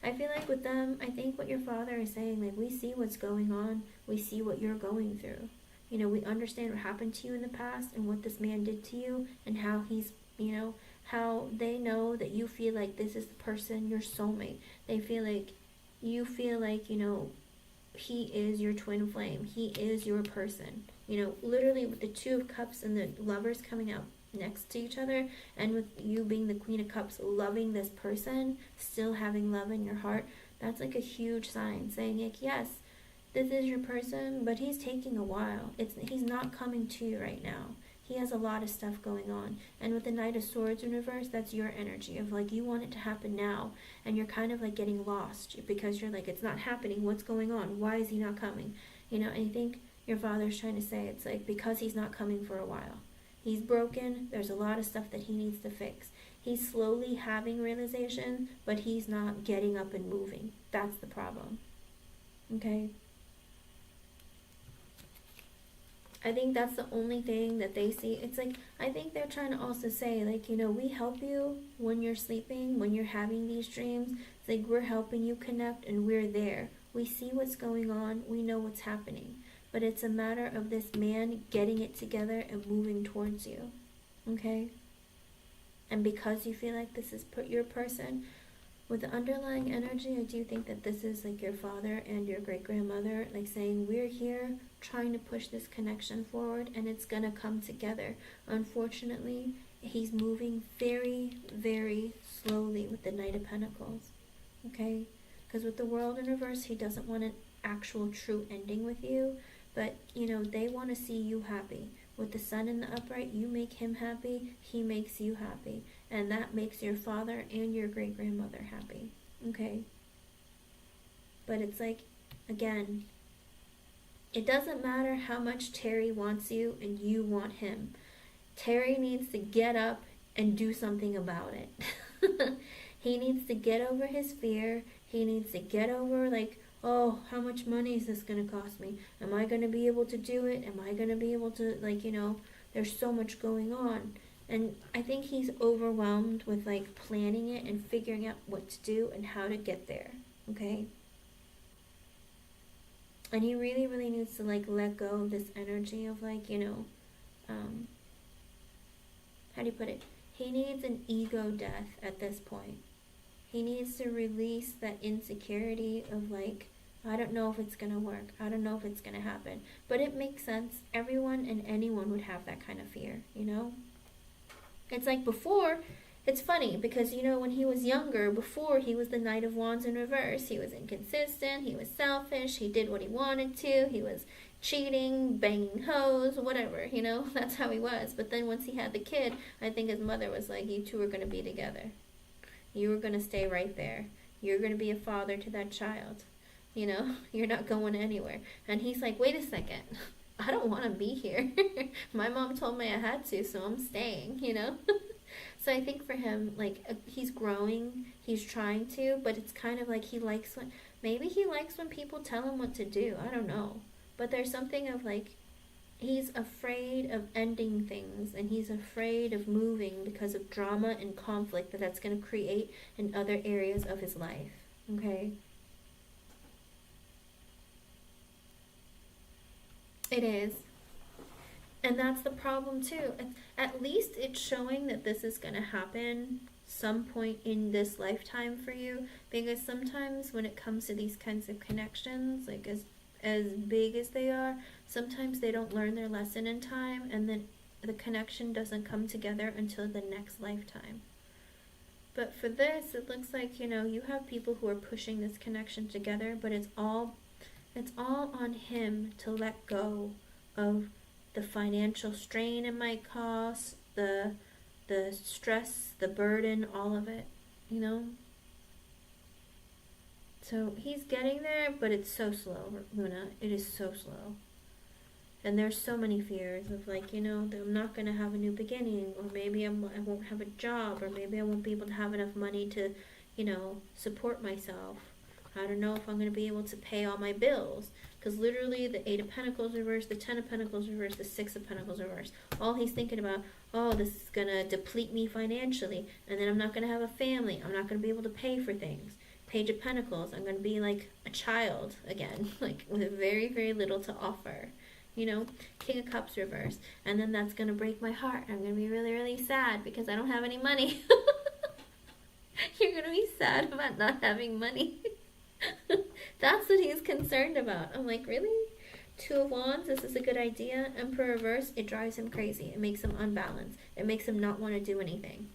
I feel like with them, I think what your father is saying, like, we see what's going on, we see what you're going through. You know, we understand what happened to you in the past and what this man did to you and how he's, you know, how they know that you feel like this is the person, your soulmate. They feel like, you feel like, you know, he is your twin flame. He is your person. You know, literally with the Two of Cups and the Lovers coming out next to each other, and with you being the Queen of Cups, loving this person, still having love in your heart, that's like a huge sign saying, like, yes, this is your person, but he's taking a while. He's not coming to you right now. He has a lot of stuff going on. And with the Knight of Swords in reverse, that's your energy of like, you want it to happen now, and you're kind of like getting lost because you're like, it's not happening. What's going on? Why is he not coming? You know, and I think your father's trying to say, it's like, because he's not coming for a while. He's broken. There's a lot of stuff that he needs to fix. He's slowly having realization, but he's not getting up and moving. That's the problem. Okay? I think that's the only thing that they see. It's like, I think they're trying to also say, like, you know, we help you when you're sleeping, when you're having these dreams. It's like, we're helping you connect and we're there. We see what's going on. We know what's happening. But it's a matter of this man getting it together and moving towards you. Okay? And because you feel like this is your person, with the underlying energy, I do think that this is like your father and your great-grandmother, like saying, we're here trying to push this connection forward and it's gonna come together. Unfortunately, he's moving very, very slowly with the Knight of Pentacles. Okay? Because with the World in reverse, he doesn't want an actual true ending with you. But, you know, they want to see you happy. With the Sun in the upright, you make him happy, he makes you happy. And that makes your father and your great-grandmother happy. Okay? But it's like, again, it doesn't matter how much Terry wants you and you want him. Terry needs to get up and do something about it. He needs to get over his fear. He needs to get over, like, oh, how much money is this going to cost me? Am I going to be able to do it? Am I going to be able to, like, you know, there's so much going on. And I think he's overwhelmed with, like, planning it and figuring out what to do and how to get there, okay? And he really, really needs to, like, let go of this energy of, like, you know, how do you put it? He needs an ego death at this point. He needs to release that insecurity of, like, I don't know if it's going to work. I don't know if it's going to happen. But it makes sense. Everyone and anyone would have that kind of fear, you know? It's like before, it's funny because, you know, when he was younger, before he was the Knight of Wands in reverse. He was inconsistent. He was selfish. He did what he wanted to. He was cheating, banging hoes, whatever, you know? That's how he was. But then once he had the kid, I think his mother was like, you two are going to be together. You were going to stay right there. You're going to be a father to that child. You know, you're not going anywhere. And he's like, wait a second. I don't want to be here. My mom told me I had to, so I'm staying, you know? So I think for him, like, he's growing. He's trying to, but it's kind of like maybe he likes when people tell him what to do. I don't know. But there's something of, like, he's afraid of ending things, and he's afraid of moving because of drama and conflict that's going to create in other areas of his life, okay? It is. And that's the problem too. At least it's showing that this is going to happen some point in this lifetime for you, because sometimes when it comes to these kinds of connections, like as big as they are, sometimes they don't learn their lesson in time, and then the connection doesn't come together until the next lifetime. But for this, it looks like, you know, you have people who are pushing this connection together, but it's all on him to let go of the financial strain it might cause, the stress, the burden, all of it, you know? So he's getting there, but it's so slow, Luna. It is so slow. And there's so many fears of, like, you know, that I'm not going to have a new beginning, or maybe I won't have a job, or maybe I won't be able to have enough money to, you know, support myself. I don't know if I'm going to be able to pay all my bills. Because literally the 8 of Pentacles reversed, the 10 of Pentacles reversed, the 6 of Pentacles reversed. All he's thinking about, oh, this is going to deplete me financially. And then I'm not going to have a family. I'm not going to be able to pay for things. Page of Pentacles, I'm going to be like a child again, like with very, very little to offer. You know, King of Cups reverse. And then that's going to break my heart. I'm going to be really, really sad because I don't have any money. You're going to be sad about not having money. That's what he's concerned about. I'm like, really? Two of Wands, this is a good idea. Emperor reverse, it drives him crazy. It makes him unbalanced. It makes him not want to do anything.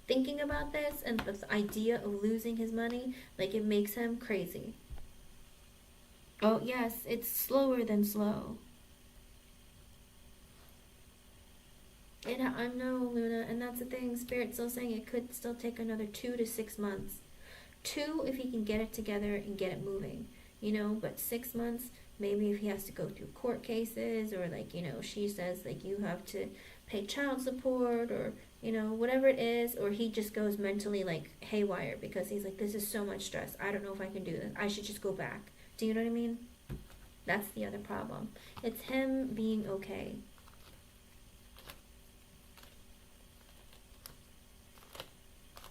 Thinking about this and the idea of losing his money, like, it makes him crazy. Oh, yes, it's slower than slow. And I know, Luna, and that's the thing. Spirit's still saying it could still take another 2 to 6 months. 2 if he can get it together and get it moving, you know, but 6 months, maybe if he has to go through court cases, or like, you know, she says like you have to pay child support, or, you know, whatever it is, or he just goes mentally like haywire because he's like, this is so much stress. I don't know if I can do this. I should just go back. Do you know what I mean? That's the other problem. It's him being okay.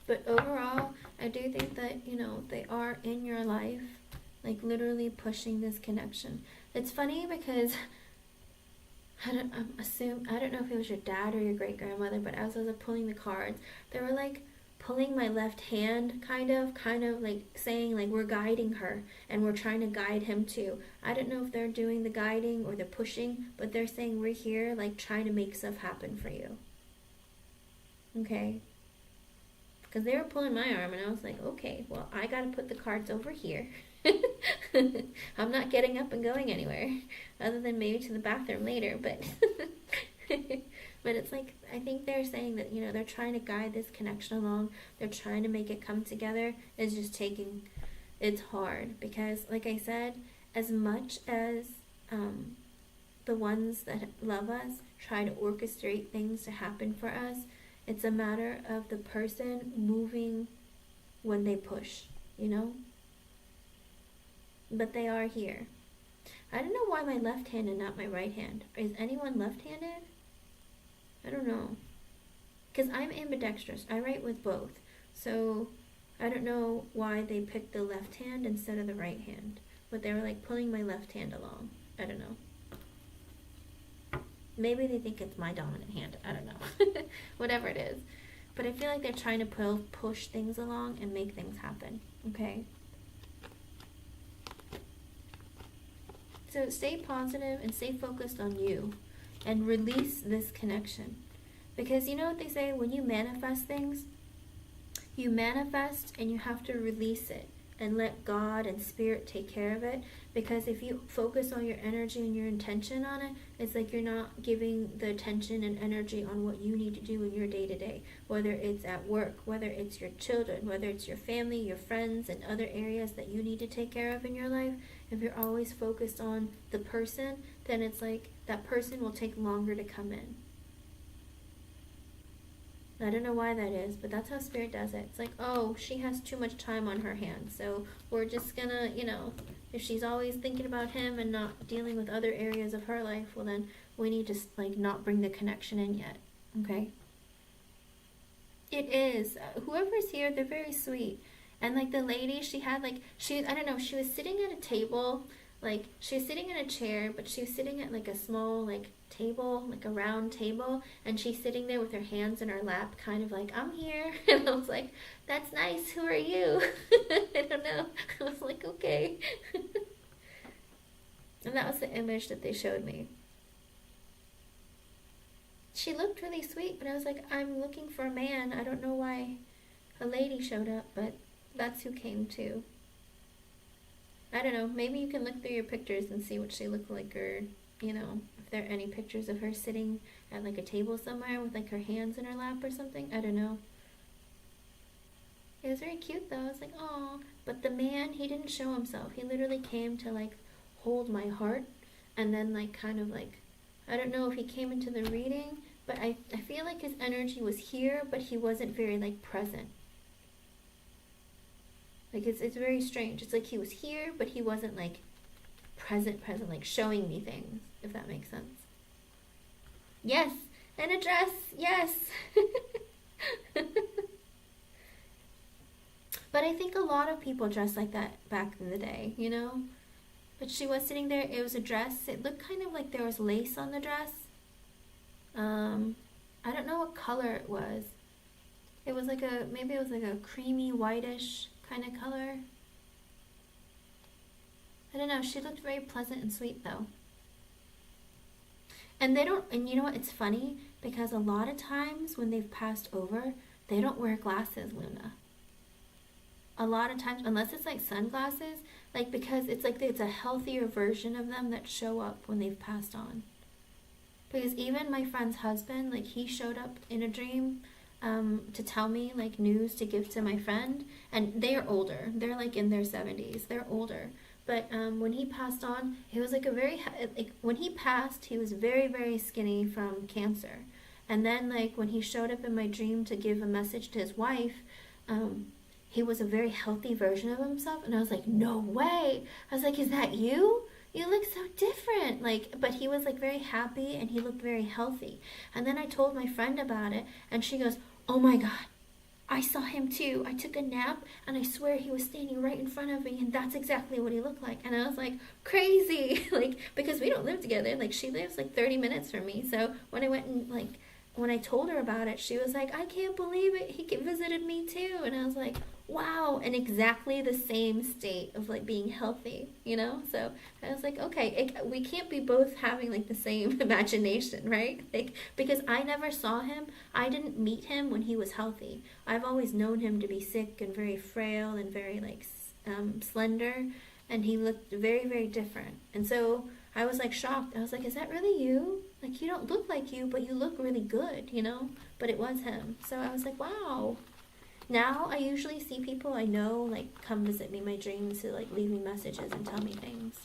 But overall, I do think that, you know, they are in your life, like literally pushing this connection. It's funny because I don't know if it was your dad or your great grandmother, but as I was pulling the cards, they were like pulling my left hand, kind of like saying like we're guiding her and we're trying to guide him too. I don't know if they're doing the guiding or the pushing, but they're saying we're here like trying to make stuff happen for you. Okay? Because they were pulling my arm and I was like, okay, well, I got to put the cards over here. I'm not getting up and going anywhere other than maybe to the bathroom later, but but it's like, I think they're saying that, you know, they're trying to guide this connection along. They're trying to make it come together. It's just it's hard because, like I said, as much as the ones that love us try to orchestrate things to happen for us, it's a matter of the person moving when they push, you know? But they are here. I don't know why my left hand and not my right hand. Is anyone left-handed? I don't know. Because I'm ambidextrous. I write with both. So I don't know why they picked the left hand instead of the right hand. But they were like pulling my left hand along. I don't know. Maybe they think it's my dominant hand. I don't know. Whatever it is. But I feel like they're trying to push things along and make things happen. Okay? So stay positive and stay focused on you. And release this connection. Because you know what they say? When you manifest things, you manifest and you have to release it. And let God and Spirit take care of it. Because if you focus all your energy and your intention on it, it's like you're not giving the attention and energy on what you need to do in your day-to-day. Whether it's at work, whether it's your children, whether it's your family, your friends, and other areas that you need to take care of in your life. If you're always focused on the person, then it's like that person will take longer to come in. I don't know why that is, but that's how Spirit does it. It's like, oh, she has too much time on her hands, so we're just gonna, you know, if she's always thinking about him and not dealing with other areas of her life, well then we need to, like, not bring the connection in yet, okay? It is. Whoever's here, they're very sweet. And, like, the lady, she had, like, I don't know, she was sitting at a table, like, she was sitting in a chair, but she was sitting at, like, a small, like, table, like a round table, and she's sitting there with her hands in her lap, kind of like, I'm here. And I was like, that's nice, who are you? I don't know. I was like, okay. And that was the image that they showed me. She looked really sweet, but I was like, I'm looking for a man. I don't know why a lady showed up, but that's who came too. I don't know, maybe you can look through your pictures and see what she looked like, or, you know, if there are any pictures of her sitting at like a table somewhere with like her hands in her lap or something. I don't know. It was very cute though. I was like, oh. But the man, he didn't show himself. He literally came to like hold my heart, and then like kind of like, I don't know if he came into the reading, but I feel like his energy was here, but he wasn't very like present. Like it's very strange. It's like he was here, but he wasn't like present, like showing me things, if that makes sense. Yes, and a dress, yes. But I think a lot of people dressed like that back in the day, you know? But she was sitting there. It was a dress. It looked kind of like there was lace on the dress. Um, I don't know what color it was. It was like maybe it was like a creamy whitish kind of color. I don't know. She looked very pleasant and sweet though. And you know what? It's funny because a lot of times when they've passed over, they don't wear glasses, Luna. A lot of times, unless it's like sunglasses, like because it's like it's a healthier version of them that show up when they've passed on. Because even my friend's husband, like he showed up in a dream to tell me like news to give to my friend, and they are older. They're like in their 70s. They're older. But when he passed on, he was like when he passed, he was very, very skinny from cancer. And then like when he showed up in my dream to give a message to his wife, he was a very healthy version of himself. And I was like, no way. I was like, is that you? You look so different. Like, but he was like very happy and he looked very healthy. And then I told my friend about it and she goes, oh my God, I saw him too. I took a nap and I swear he was standing right in front of me and that's exactly what he looked like. And I was like, crazy. Like, because we don't live together. Like, she lives like 30 minutes from me. So when I went and like, when I told her about it, she was like, I can't believe it. He visited me too. And I was like, wow. And exactly the same state of like being healthy, you know? So I was like, okay, we can't be both having like the same imagination, right? Like, because I never saw him. I didn't meet him when he was healthy. I've always known him to be sick and very frail and very like slender. And he looked very, very different. And so I was like shocked. I was like, is that really you? Like, you don't look like you, but you look really good, you know? But it was him. So I was like, wow. Now I usually see people I know, like, come visit me in my dreams to, like, leave me messages and tell me things.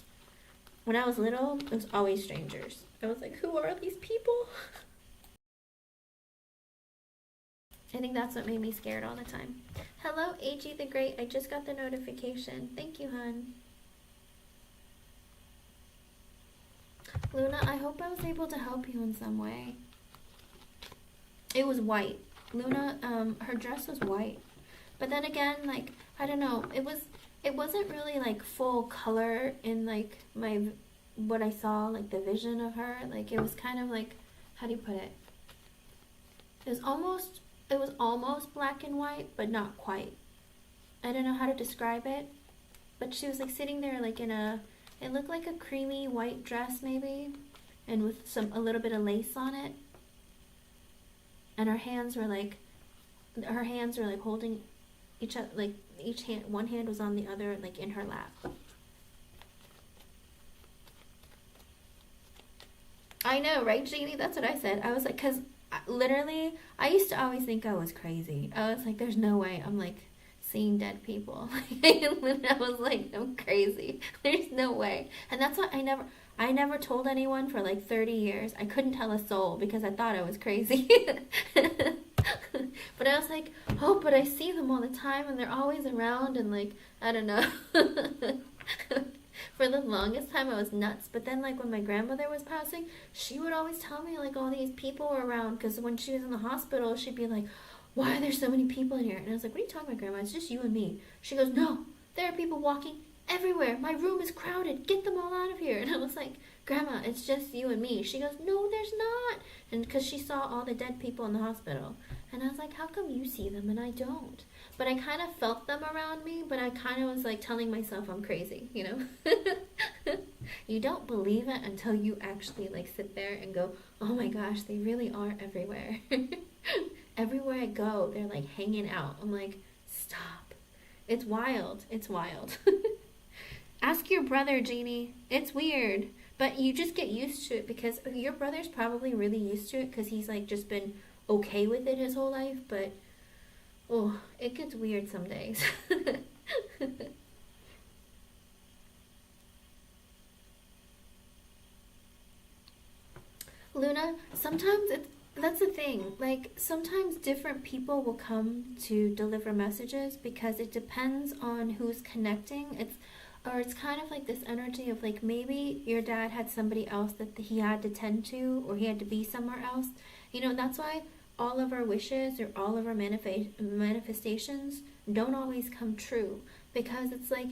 When I was little, it was always strangers. I was like, who are these people? I think that's what made me scared all the time. Hello, AG the Great. I just got the notification. Thank you, hon. Luna, I hope I was able to help you in some way. It was white. Luna, her dress was white. But then again, like, I don't know, it wasn't really like full color in like what I saw, like the vision of her. Like, it was kind of like, how do you put it? It was almost black and white, but not quite. I don't know how to describe it. But she was like sitting there like it looked like a creamy white dress maybe, and with a little bit of lace on it. And her hands were like holding each other, like each hand, one hand was on the other, like in her lap. I know, right, Jeannie? That's what I said. I was like, because literally, I used to always think I was crazy. I was like, there's no way I'm like seeing dead people. And I was like, I'm crazy. There's no way. And that's why I never told anyone for like 30 years. I couldn't tell a soul because I thought I was crazy. But I was like, oh, but I see them all the time and they're always around and like, I don't know. For the longest time I was nuts. But then like when my grandmother was passing, she would always tell me like all these people were around, because when she was in the hospital, she'd be like, why are there so many people in here? And I was like, what are you talking about, Grandma? It's just you and me. She goes, no, there are people walking everywhere. My room is crowded. Get them all out of here. And I was like, Grandma, it's just you and me. She goes, no, there's not. And because she saw all the dead people in the hospital. And I was like, how come you see them and I don't? But I kind of felt them around me, but I kind of was like telling myself I'm crazy, you know? You don't believe it until you actually like sit there and go, oh my gosh, they really are everywhere. Everywhere I go, they're like hanging out. I'm like, stop. It's wild. It's wild. Ask your brother, Jeannie. It's weird. But you just get used to it because your brother's probably really used to it because he's like just been okay with it his whole life. But, oh, it gets weird some days. Luna, sometimes that's the thing. Like, sometimes different people will come to deliver messages because it depends on who's connecting. It's kind of like this energy of like maybe your dad had somebody else that he had to tend to, or he had to be somewhere else. You know, that's why all of our wishes or all of our manifestations don't always come true, because it's like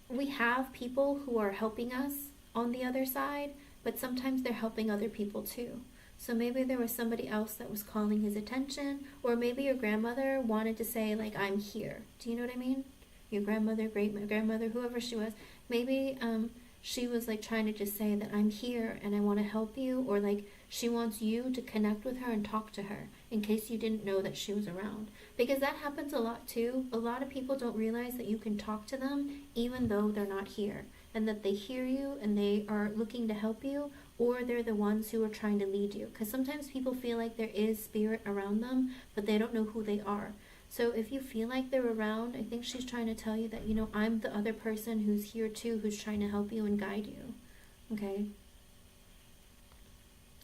we have people who are helping us on the other side, but sometimes they're helping other people too. So maybe there was somebody else that was calling his attention, or maybe your grandmother wanted to say, like, I'm here. Do you know what I mean? Your grandmother, great grandmother, whoever she was, maybe she was like trying to just say that I'm here and I want to help you, or like she wants you to connect with her and talk to her in case you didn't know that she was around. Because that happens a lot too. A lot of people don't realize that you can talk to them even though they're not here, and that they hear you and they are looking to help you, or they're the ones who are trying to lead you. Because sometimes people feel like there is spirit around them, but they don't know who they are. So if you feel like they're around, I think she's trying to tell you that, you know, I'm the other person who's here too, who's trying to help you and guide you. Okay?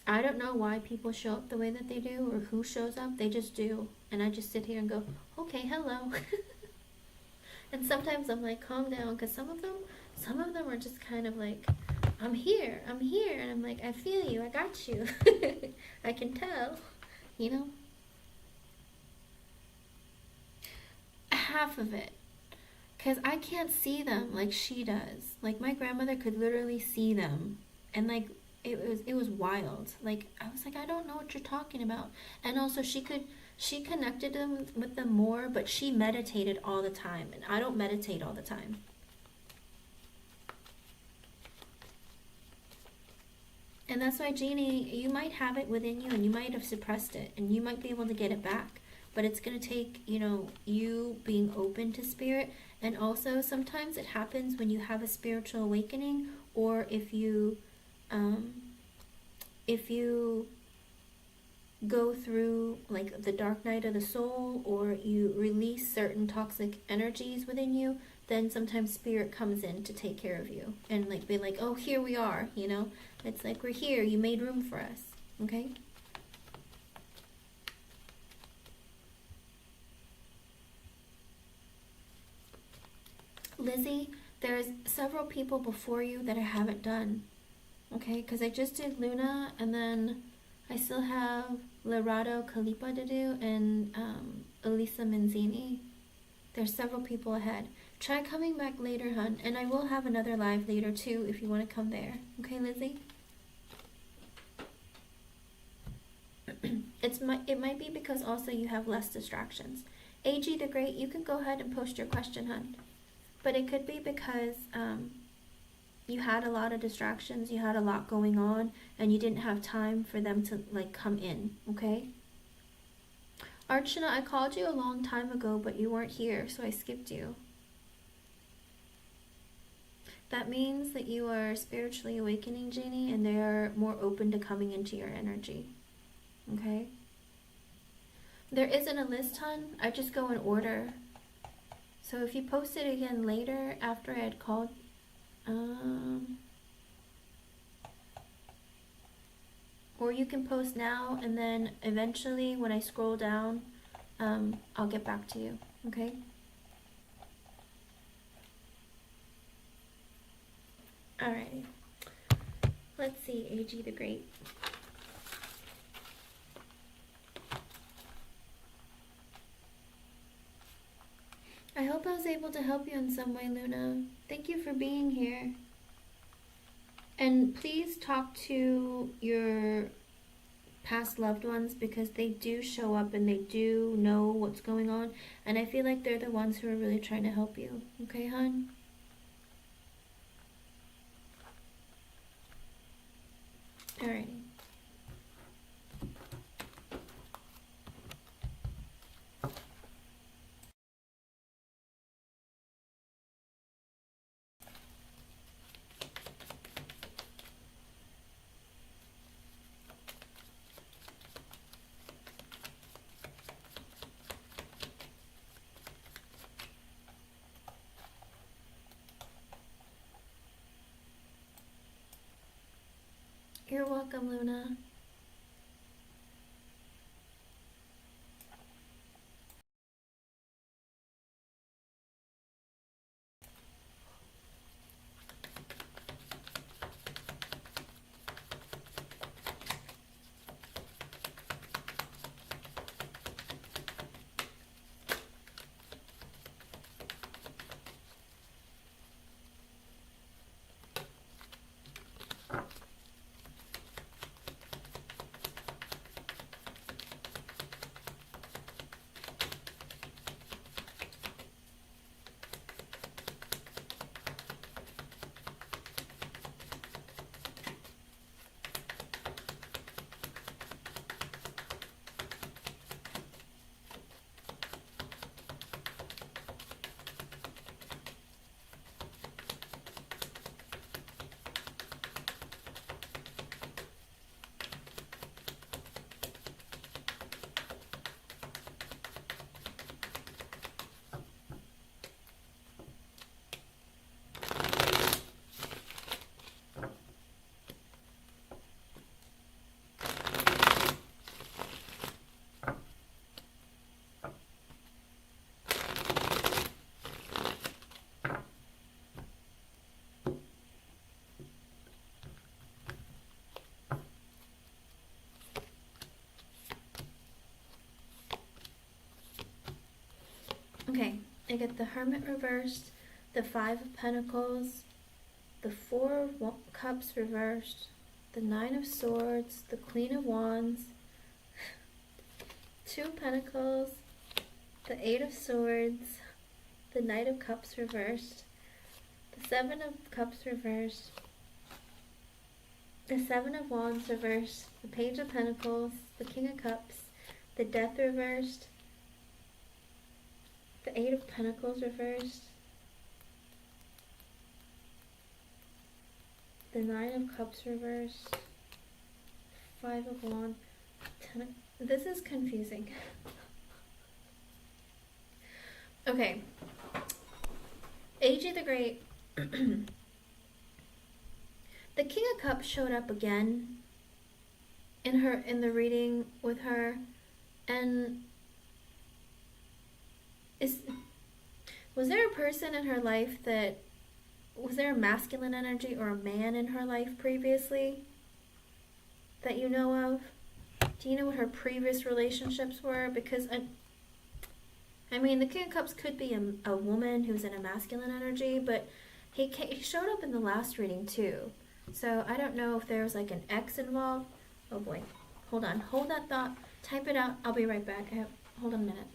I don't know why people show up the way that they do, or who shows up. They just do. And I just sit here and go, okay, hello. And sometimes I'm like, calm down, because some of them are just kind of like, I'm here. And I'm like, I feel you, I got you. I can tell, you know? Half of it. Because I can't see them like she does. Like, my grandmother could literally see them. And like, it was wild. Like, I was like, I don't know what you're talking about. And also she connected them with them more, but she meditated all the time, and I don't meditate all the time. And that's why, Jeannie, you might have it within you and you might have suppressed it, and you might be able to get it back. But it's going to take, you know, you being open to spirit. And also sometimes it happens when you have a spiritual awakening, or if you go through like the dark night of the soul, or you release certain toxic energies within you, then sometimes spirit comes in to take care of you and like be like, oh, here we are, you know. It's like, we're here, you made room for us. Okay? Lizzie, there's several people before you that I haven't done. Okay? Because I just did Luna, and then I still have Lorado Kalipa to do, and Elisa Menzini. There's several people ahead. Try coming back later, hun. And I will have another live later too if you want to come there. Okay, Lizzie? It might be because also you have less distractions. AG the Great, you can go ahead and post your question, hun. But it could be because you had a lot of distractions, you had a lot going on, and you didn't have time for them to like come in, okay? Archana, I called you a long time ago, but you weren't here, so I skipped you. That means that you are spiritually awakening, Jeannie, and they are more open to coming into your energy. Okay? There isn't a list, hun. I just go in order. So if you post it again later after I had called, or you can post now, and then eventually when I scroll down, I'll get back to you. Okay? Alrighty. Let's see, AG the Great. I hope I was able to help you in some way, Luna. Thank you for being here. And please talk to your past loved ones, because they do show up and they do know what's going on. And I feel like they're the ones who are really trying to help you. Okay, hon? Alrighty. You're welcome, Luna. Okay, I get the Hermit reversed, the Five of Pentacles, the Four of Cups reversed, the Nine of Swords, the Queen of Wands, Two of Pentacles, the Eight of Swords, the Knight of Cups reversed, the Seven of Cups reversed, the Seven of Wands reversed, the Page of Pentacles, the King of Cups, the Death reversed, the Eight of Pentacles reversed, the Nine of Cups reversed, Five of Wands, this is confusing. Okay. AG the Great. The King of Cups showed up again in the reading with her, and was there a person in her life was there a masculine energy or a man in her life previously that you know of? Do you know what her previous relationships were? Because I mean, the King of Cups could be a woman who's in a masculine energy, but he showed up in the last reading too. So I don't know if there was like an ex involved. Oh boy. Hold on. Hold that thought. Type it out. I'll be right back. Hold on a minute.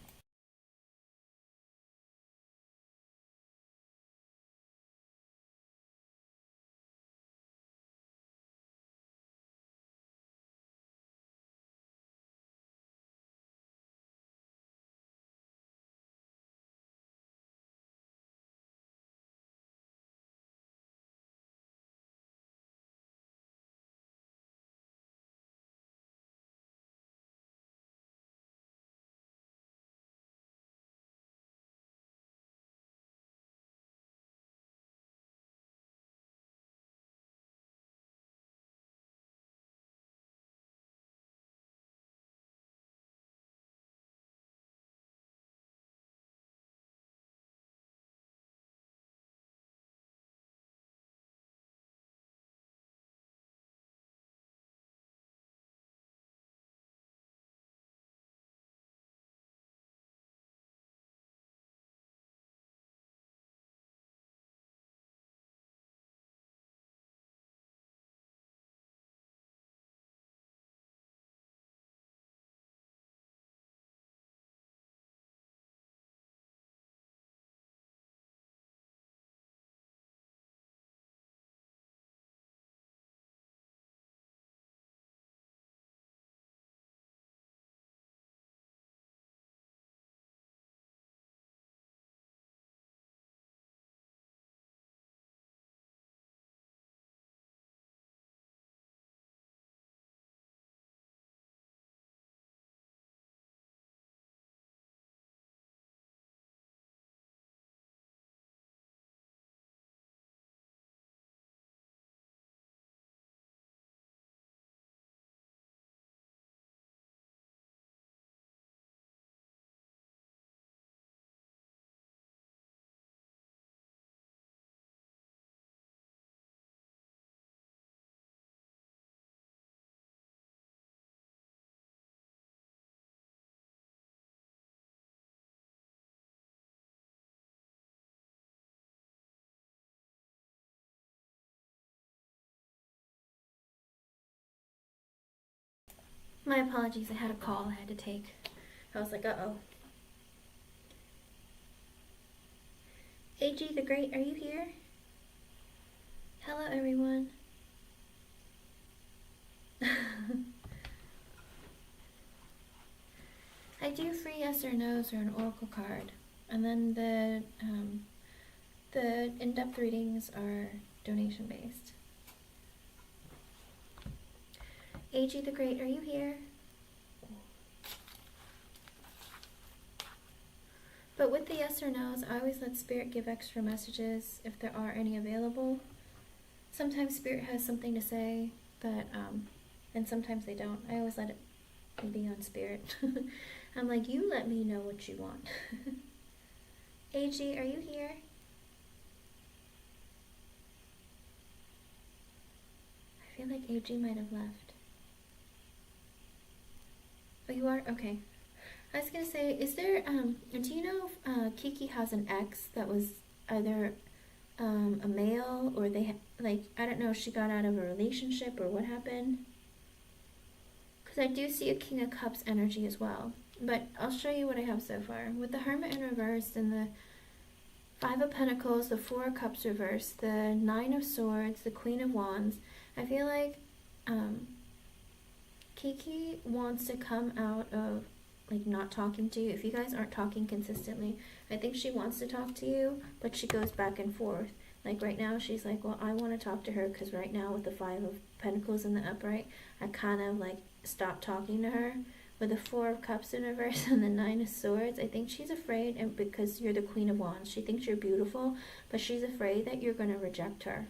My apologies. I had a call I had to take. I was like, uh-oh. AG the Great, are you here? Hello, everyone. I do 3 yes or no's or an oracle card, and then the in-depth readings are donation based. AG the Great, are you here? But with the yes or no's, I always let Spirit give extra messages if there are any available. Sometimes Spirit has something to say, but and sometimes they don't. I always let it be on Spirit. I'm like, you let me know what you want. AG, are you here? I feel like AG might have left. Oh, you are? Okay. I was gonna say, is there, do you know if Kiki has an ex that was either a male, or like, I don't know if she got out of a relationship or what happened? Because I do see a King of Cups energy as well. But I'll show you what I have so far. With the Hermit in reverse and the Five of Pentacles, the Four of Cups reverse, the Nine of Swords, the Queen of Wands, I feel like Kiki wants to come out of like not talking to you. If you guys aren't talking consistently, I think she wants to talk to you, but she goes back and forth. Like right now she's like, well, I want to talk to her because right now with the Five of Pentacles in the upright, I kind of like stopped talking to her. With the Four of Cups in reverse and the Nine of Swords, I think she's afraid, and because you're the Queen of Wands, she thinks you're beautiful, but she's afraid that you're going to reject her.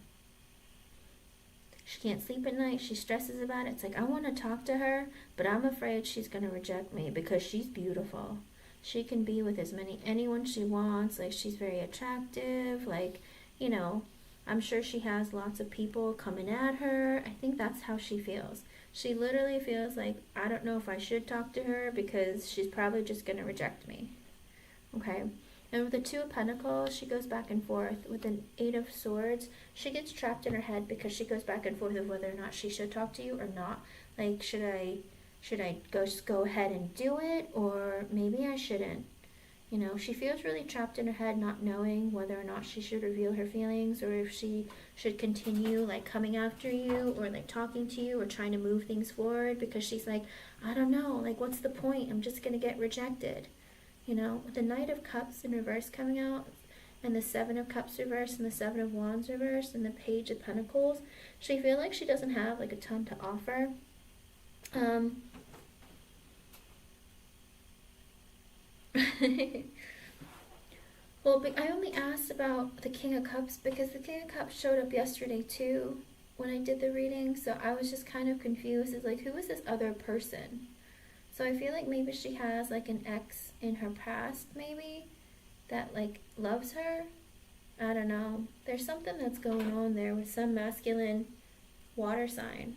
She can't sleep at night. She stresses about it. It's like, I want to talk to her, but I'm afraid she's going to reject me because she's beautiful. She can be with anyone she wants. Like, she's very attractive. Like, you know, I'm sure she has lots of people coming at her. I think that's how she feels. She literally feels like, I don't know if I should talk to her because she's probably just going to reject me. Okay? And with the Two of Pentacles, she goes back and forth. With the Eight of Swords, she gets trapped in her head because she goes back and forth of whether or not she should talk to you or not. Like, should I just go ahead and do it, or maybe I shouldn't? You know, she feels really trapped in her head, not knowing whether or not she should reveal her feelings, or if she should continue like coming after you, or like talking to you, or trying to move things forward, because she's like, I don't know, like, what's the point? I'm just gonna get rejected. You know, with the Knight of Cups in reverse coming out, and the Seven of Cups reverse, and the Seven of Wands reverse, and the Page of Pentacles, she feels like she doesn't have like a ton to offer. Well, I only asked about the King of Cups because the King of Cups showed up yesterday too when I did the reading, so I was just kind of confused. It's like, who is this other person? So I feel like maybe she has like an ex in her past, maybe, that like loves her. I don't know. There's something that's going on there with some masculine water sign,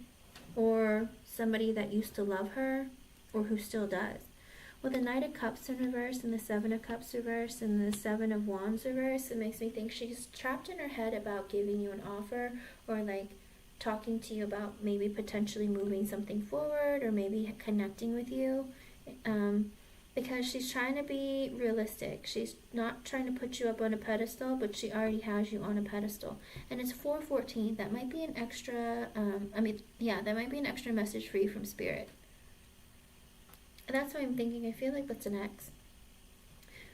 or somebody that used to love her, or who still does. With the Knight of Cups in reverse and the Seven of Cups reverse and the Seven of Wands reverse, it makes me think she's trapped in her head about giving you an offer, or like talking to you about maybe potentially moving something forward, or maybe connecting with you, because she's trying to be realistic. She's not trying to put you up on a pedestal, but she already has you on a pedestal. And it's 4:14. That might be an extra, that might be an extra message for you from Spirit. And that's why I'm thinking, I feel like that's an ex.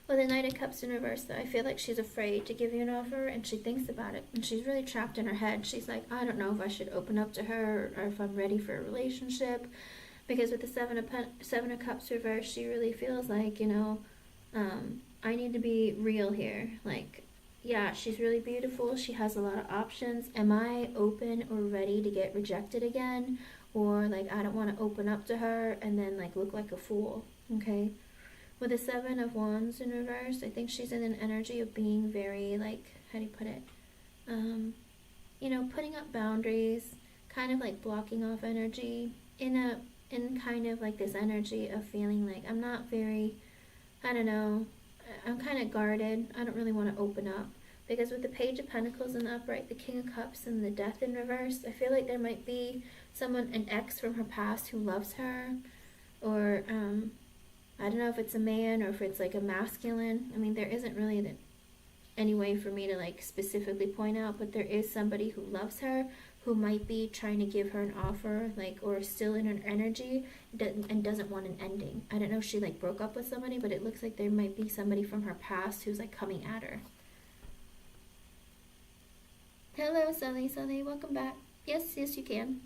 With the Knight of Cups in reverse, though, I feel like she's afraid to give you an offer, and she thinks about it, and she's really trapped in her head. She's like, I don't know if I should open up to her, or if I'm ready for a relationship, because with the Seven of Cups reverse, she really feels like, you know, I need to be real here. Like, yeah, she's really beautiful. She has a lot of options. Am I open or ready to get rejected again? Or like, I don't want to open up to her and then like look like a fool. Okay? With the Seven of Wands in reverse, I think she's in an energy of being very, like, how do you put it? You know, putting up boundaries, kind of like blocking off energy, in kind of like this energy of feeling like I'm not very, I don't know, I'm kind of guarded. I don't really want to open up. Because with the Page of Pentacles in the upright, the King of Cups, and the Death in reverse, I feel like there might be someone, an ex from her past, who loves her, or I don't know if it's a man or if it's like a masculine. I mean, there isn't really any way for me to like specifically point out, but there is somebody who loves her, who might be trying to give her an offer, like, or still in her energy, and doesn't want an ending. I don't know if she like broke up with somebody, but it looks like there might be somebody from her past who's like coming at her. Hello, Sully, welcome back. Yes, you can.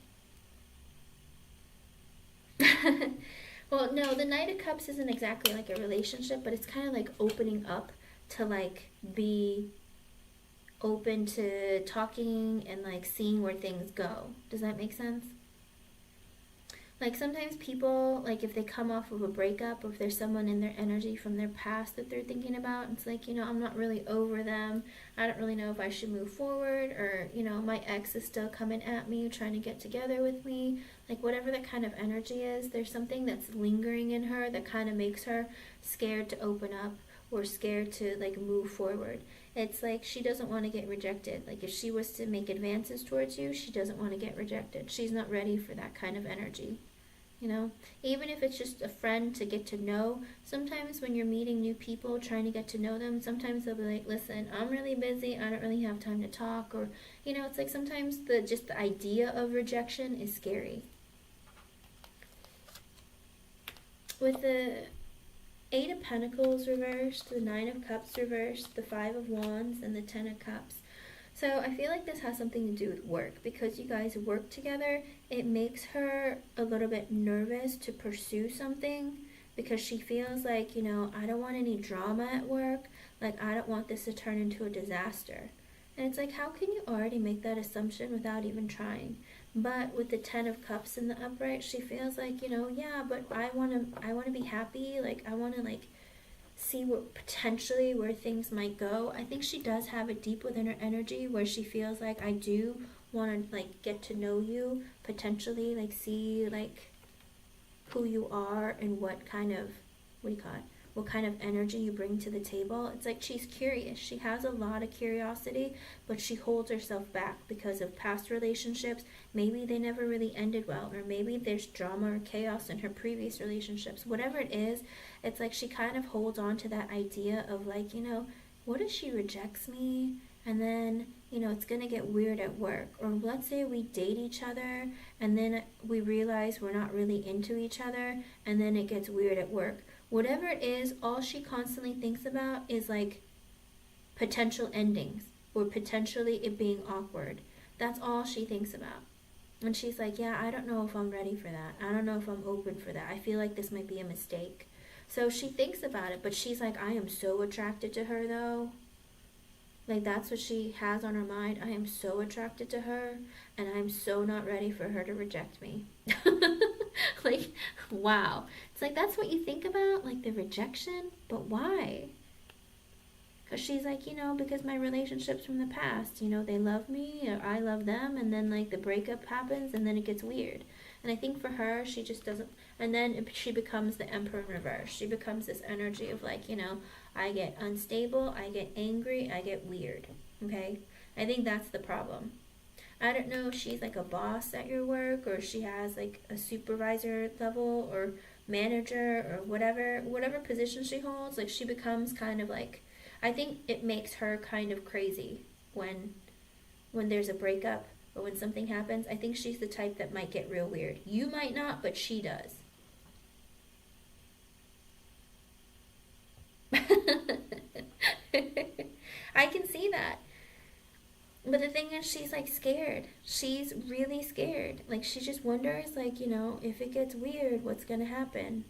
Well, no, the Knight of Cups isn't exactly like a relationship, but it's kind of like opening up to like be open to talking and like seeing where things go. Does that make sense? Like sometimes people, like if they come off of a breakup, or if there's someone in their energy from their past that they're thinking about, it's like, I'm not really over them. I don't really know if I should move forward, or, my ex is still coming at me, trying to get together with me. Like whatever that kind of energy is, there's something that's lingering in her that kind of makes her scared to open up, or scared to like move forward. It's like she doesn't want to get rejected. Like if she was to make advances towards you, she doesn't want to get rejected. She's not ready for that kind of energy. Even if it's just a friend to get to know. Sometimes when you're meeting new people, trying to get to know them, sometimes they'll be like, listen, I'm really busy, I don't really have time to talk. Or it's like sometimes the idea of rejection is scary. With the Eight of Pentacles reversed, the Nine of Cups reversed, the Five of Wands, and the Ten of Cups. So I feel like this has something to do with work. Because you guys work together, it makes her a little bit nervous to pursue something, because she feels like, I don't want any drama at work. Like, I don't want this to turn into a disaster. And it's like, how can you already make that assumption without even trying? But with the Ten of Cups in the upright, she feels like, yeah, but I want to be happy. Like, I want to, like, see what potentially where things might go. I think she does have it deep within her energy where she feels like, I do want to like get to know you, potentially like see like who you are and what kind of, what do you call it, what kind of energy you bring to the table. It's like she's curious. She has a lot of curiosity, but she holds herself back because of past relationships. Maybe they never really ended well, or maybe there's drama or chaos in her previous relationships. Whatever it is, it's like she kind of holds on to that idea of like, what if she rejects me? And then, it's going to get weird at work. Or let's say we date each other and then we realize we're not really into each other, and then it gets weird at work. Whatever it is, all she constantly thinks about is like potential endings, or potentially it being awkward. That's all she thinks about. And she's like, yeah, I don't know if I'm ready for that. I don't know if I'm open for that. I feel like this might be a mistake. So she thinks about it, but she's like, I am so attracted to her though. Like that's what she has on her mind. I am so attracted to her, and I'm so not ready for her to reject me. Like, wow. It's like that's what you think about, like the rejection, but why? Because she's like, because my relationships from the past, they love me or I love them, and then like the breakup happens and then it gets weird. And I think for her, she just doesn't, and then she becomes the Emperor in reverse. She becomes this energy of like, I get unstable, I get angry, I get weird. Okay? I think that's the problem. I don't know if she's like a boss at your work, or she has like a supervisor level or manager or whatever position she holds. Like she becomes kind of like, I think it makes her kind of crazy when there's a breakup or when something happens. I think she's the type that might get real weird. You might not, but she does. I can see that. But the thing is, she's like scared. She's really scared. Like she just wonders, like, if it gets weird, what's gonna happen?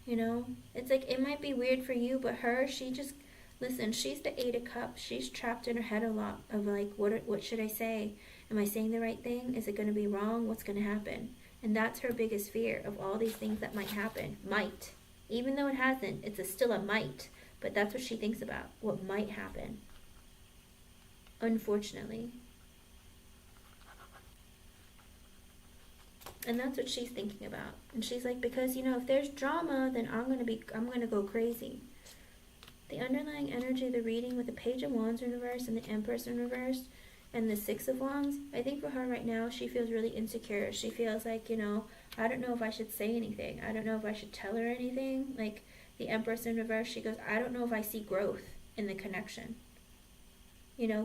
It's like it might be weird for you, but her, she just, listen, she's the Eight of Cups. She's trapped in her head a lot of like, what should I say? Am I saying the right thing? Is it gonna be wrong? What's gonna happen? And that's her biggest fear of all these things that might happen. Might. Even though it hasn't, still a might. But that's what she thinks about. What might happen. Unfortunately. And that's what she's thinking about. And she's like, because, if there's drama, then I'm going to go crazy. The underlying energy of the reading with the Page of Wands in reverse and the Empress in reverse and the Six of Wands, I think for her right now, she feels really insecure. She feels like, I don't know if I should say anything. I don't know if I should tell her anything. Like the Empress in reverse, she goes, I don't know if I see growth in the connection.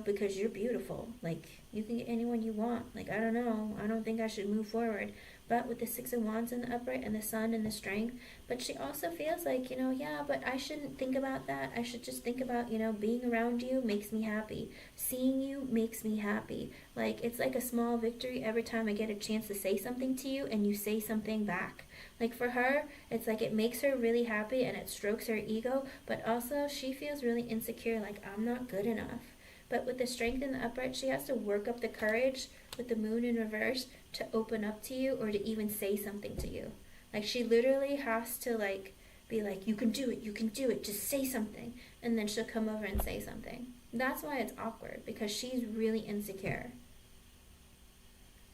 Because you're beautiful. Like, you can get anyone you want. Like, I don't know. I don't think I should move forward. But with the Six of Wands in the upright and the Sun and the Strength. But she also feels like, yeah, but I shouldn't think about that. I should just think about, being around you makes me happy. Seeing you makes me happy. Like, it's like a small victory every time I get a chance to say something to you and you say something back. Like for her, it's like it makes her really happy and it strokes her ego. But also, she feels really insecure. Like, I'm not good enough. But with the Strength in the upright, she has to work up the courage with the Moon in reverse to open up to you or to even say something to you. Like, she literally has to, like, be like, you can do it, just say something. And then she'll come over and say something. That's why it's awkward, because she's really insecure.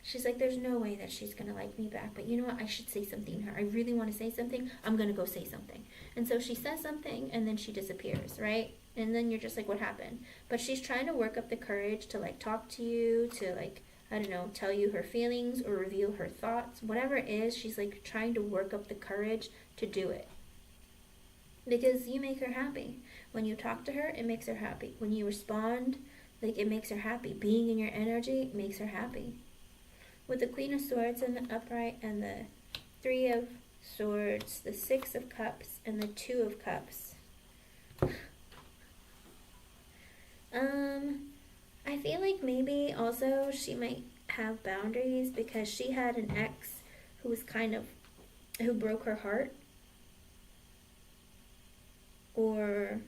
She's like, there's no way that she's going to like me back, but you know what, I should say something to her. I really want to say something. I'm going to go say something. And so she says something, and then she disappears, right? And then you're just like, what happened? But she's trying to work up the courage to, like, talk to you, to, like, I don't know, tell you her feelings or reveal her thoughts. Whatever it is, she's, like, trying to work up the courage to do it. Because you make her happy. When you talk to her, it makes her happy. When you respond, like, it makes her happy. Being in your energy makes her happy. With the Queen of Swords in the upright and the Three of Swords, the Six of Cups, and the Two of Cups. I feel like maybe also she might have boundaries because she had an ex who was who broke her heart. Or,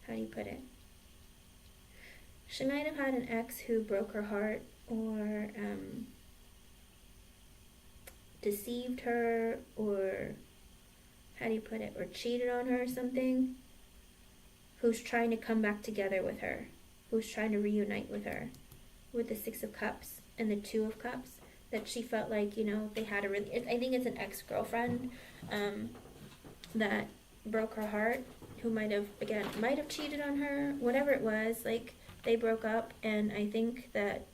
how do you put it? She might have had an ex who broke her heart, or deceived her, or how do you put it, or cheated on her or something, who's trying to come back together with her, who's trying to reunite with her, with the Six of Cups and the Two of Cups, that she felt like, you know, they had a really, I think it's an ex-girlfriend that broke her heart, who might have cheated on her, whatever it was, like, they broke up, and I think that,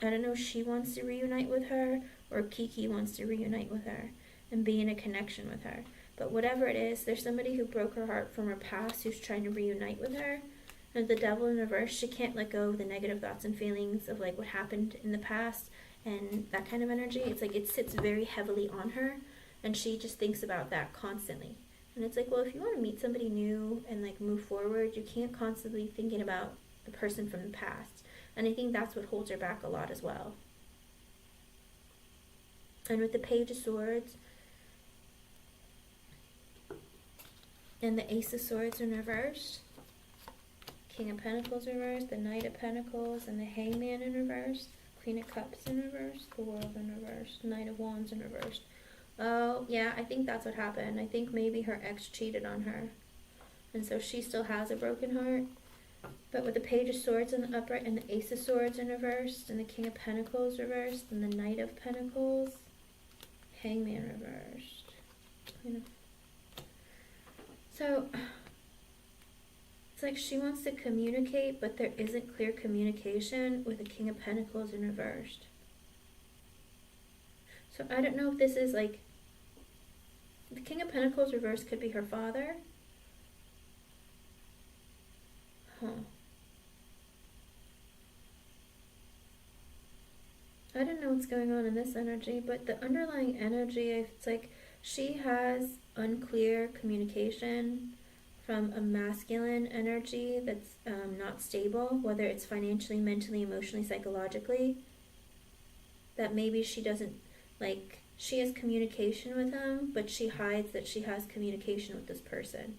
I don't know, she wants to reunite with her, or Kiki wants to reunite with her, and be in a connection with her. But whatever it is, there's somebody who broke her heart from her past who's trying to reunite with her. And the Devil in reverse, she can't let go of the negative thoughts and feelings of, like, what happened in the past and that kind of energy. It's like it sits very heavily on her, and she just thinks about that constantly. And it's like, well, if you want to meet somebody new and, like, move forward, you can't constantly thinking about the person from the past. And I think that's what holds her back a lot as well. And with the Page of Swords and the Ace of Swords in reverse, King of Pentacles reversed, the Knight of Pentacles, and the Hangman in reverse, Queen of Cups in reverse, the World in reverse, Knight of Wands in reverse. Oh, yeah, I think that's what happened. I think maybe her ex cheated on her, and so she still has a broken heart. But with the Page of Swords in the upright and the Ace of Swords in reverse, and the King of Pentacles reversed, and the Knight of Pentacles, Hangman reversed. So it's like she wants to communicate, but there isn't clear communication with the King of Pentacles in reversed. So I don't know if this is, like, the King of Pentacles reversed could be her father. I don't know what's going on in this energy, but the underlying energy, it's like she has unclear communication from a masculine energy that's not stable, whether it's financially, mentally, emotionally, psychologically, that maybe she doesn't, like, she has communication with him, but she hides that she has communication with this person.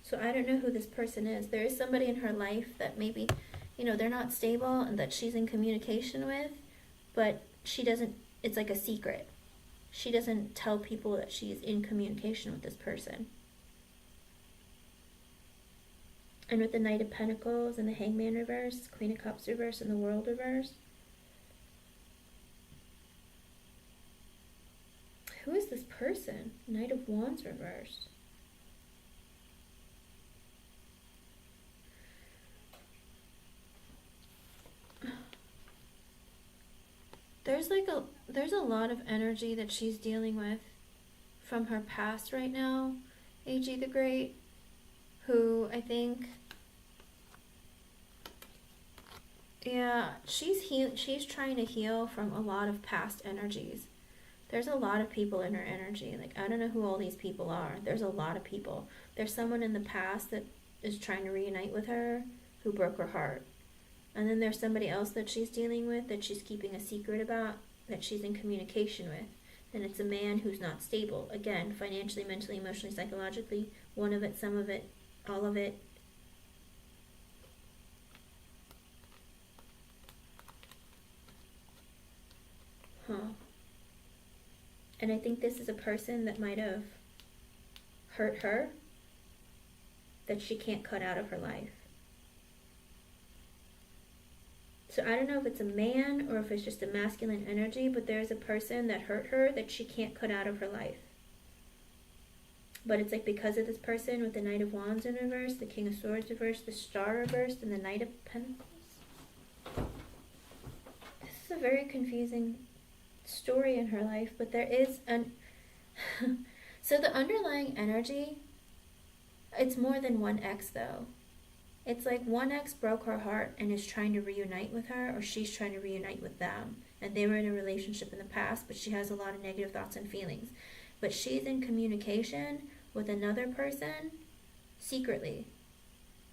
So I don't know who this person is. There is somebody in her life that maybe, you know, they're not stable and that she's in communication with, but she doesn't, it's like a secret. She doesn't tell people that she's in communication with this person. And with the Knight of Pentacles and the Hangman reverse, Queen of Cups reverse, and the World reverse. Who is this person? Knight of Wands reversed. There's a lot of energy that she's dealing with from her past right now, A.G. the Great, who I think, yeah, she's trying to heal from a lot of past energies. There's a lot of people in her energy. Like, I don't know who all these people are. There's a lot of people. There's someone in the past that is trying to reunite with her who broke her heart. And then there's somebody else that she's dealing with that she's keeping a secret about, that she's in communication with. And it's a man who's not stable. Again, financially, mentally, emotionally, psychologically. One of it, some of it, all of it. Huh. And I think this is a person that might have hurt her, that she can't cut out of her life. So I don't know if it's a man or if it's just a masculine energy, but there's a person that hurt her that she can't cut out of her life. But it's like because of this person with the Knight of Wands in reverse, the King of Swords reversed, the Star reversed, and the Knight of Pentacles. This is a very confusing story in her life, but there is an... So the underlying energy, it's more than one ex though. It's like one ex broke her heart and is trying to reunite with her, or she's trying to reunite with them. And they were in a relationship in the past, but she has a lot of negative thoughts and feelings. But she's in communication with another person, secretly,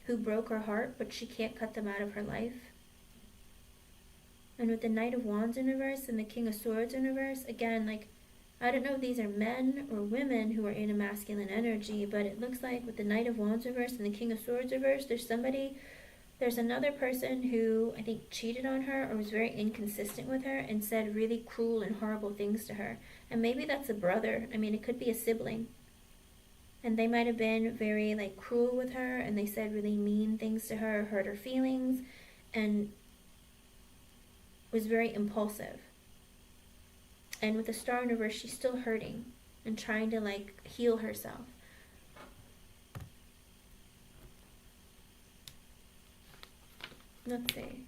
who broke her heart, but she can't cut them out of her life. And with the Knight of Wands in reverse and the King of Swords in reverse, again, like, I don't know if these are men or women who are in a masculine energy, but it looks like with the Knight of Wands reverse and the King of Swords reverse, there's another person who I think cheated on her or was very inconsistent with her and said really cruel and horrible things to her. And maybe that's a brother. I mean, it could be a sibling. And they might have been very like cruel with her, and they said really mean things to her, hurt her feelings, and was very impulsive. And with the Star in reverse, she's still hurting and trying to like heal herself. Let's see.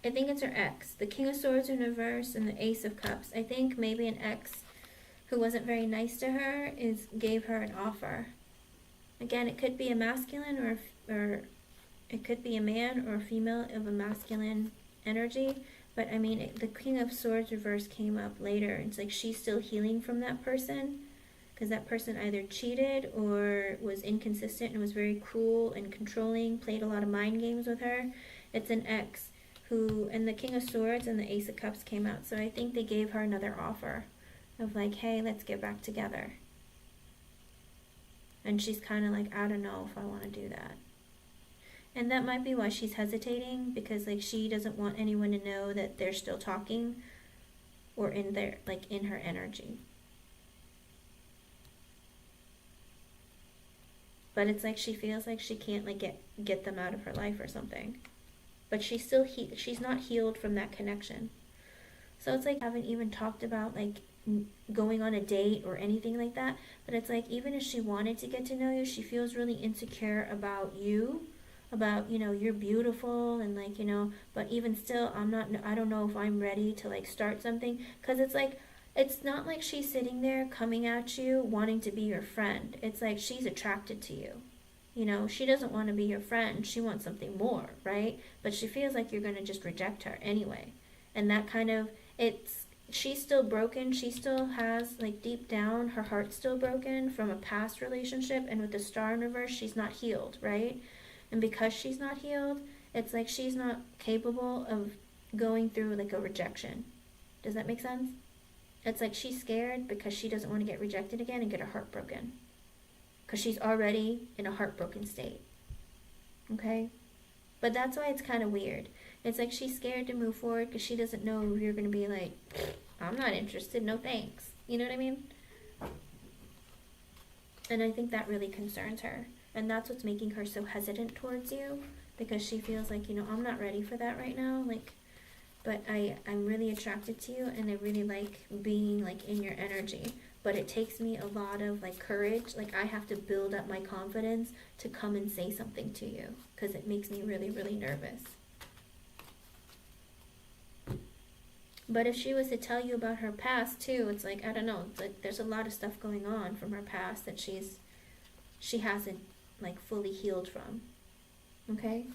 I think it's her ex. The King of Swords in reverse and the Ace of Cups. I think maybe an ex who wasn't very nice to her gave her an offer. Again, it could be a masculine or it could be a man or a female of a masculine energy. But I mean, the King of Swords reverse came up later. It's like she's still healing from that person, because that person either cheated or was inconsistent and was very cruel and controlling, played a lot of mind games with her. It's an ex who, and the King of Swords and the Ace of Cups came out. So I think they gave her another offer of like, hey, let's get back together. And she's kind of like, I don't know if I want to do that. And that might be why she's hesitating, because like she doesn't want anyone to know that they're still talking or in their, like in her energy. But it's like she feels like she can't like get them out of her life or something. But she's still she's not healed from that connection. So it's like, I haven't even talked about like going on a date or anything like that. But it's like, even if she wanted to get to know you, she feels really insecure about you, about, you know, you're beautiful and like, you know, but even still, I don't know if I'm ready to like start something. Because it's like, it's not like she's sitting there coming at you wanting to be your friend. It's like she's attracted to you. You know, she doesn't want to be your friend. She wants something more, right? But she feels like you're going to just reject her anyway. And that kind of, she's still broken. She still has, like, deep down, her heart's still broken from a past relationship. And with the Star in reverse, she's not healed, right? And because she's not healed, it's like she's not capable of going through, like, a rejection. Does that make sense? It's like she's scared because she doesn't want to get rejected again and get her heart broken. Because she's already in a heartbroken state. Okay? But that's why it's kind of weird. It's like she's scared to move forward because she doesn't know if you're going to be like, I'm not interested, no thanks. You know what I mean? And I think that really concerns her. And that's what's making her so hesitant towards you, because she feels like, I'm not ready for that right now. Like, but I'm really attracted to you, and I really like being like in your energy. But it takes me a lot of like courage. Like, I have to build up my confidence to come and say something to you, because it makes me really, really nervous. But if she was to tell you about her past too, it's like, I don't know, it's like there's a lot of stuff going on from her past that she hasn't like fully healed from. Okay?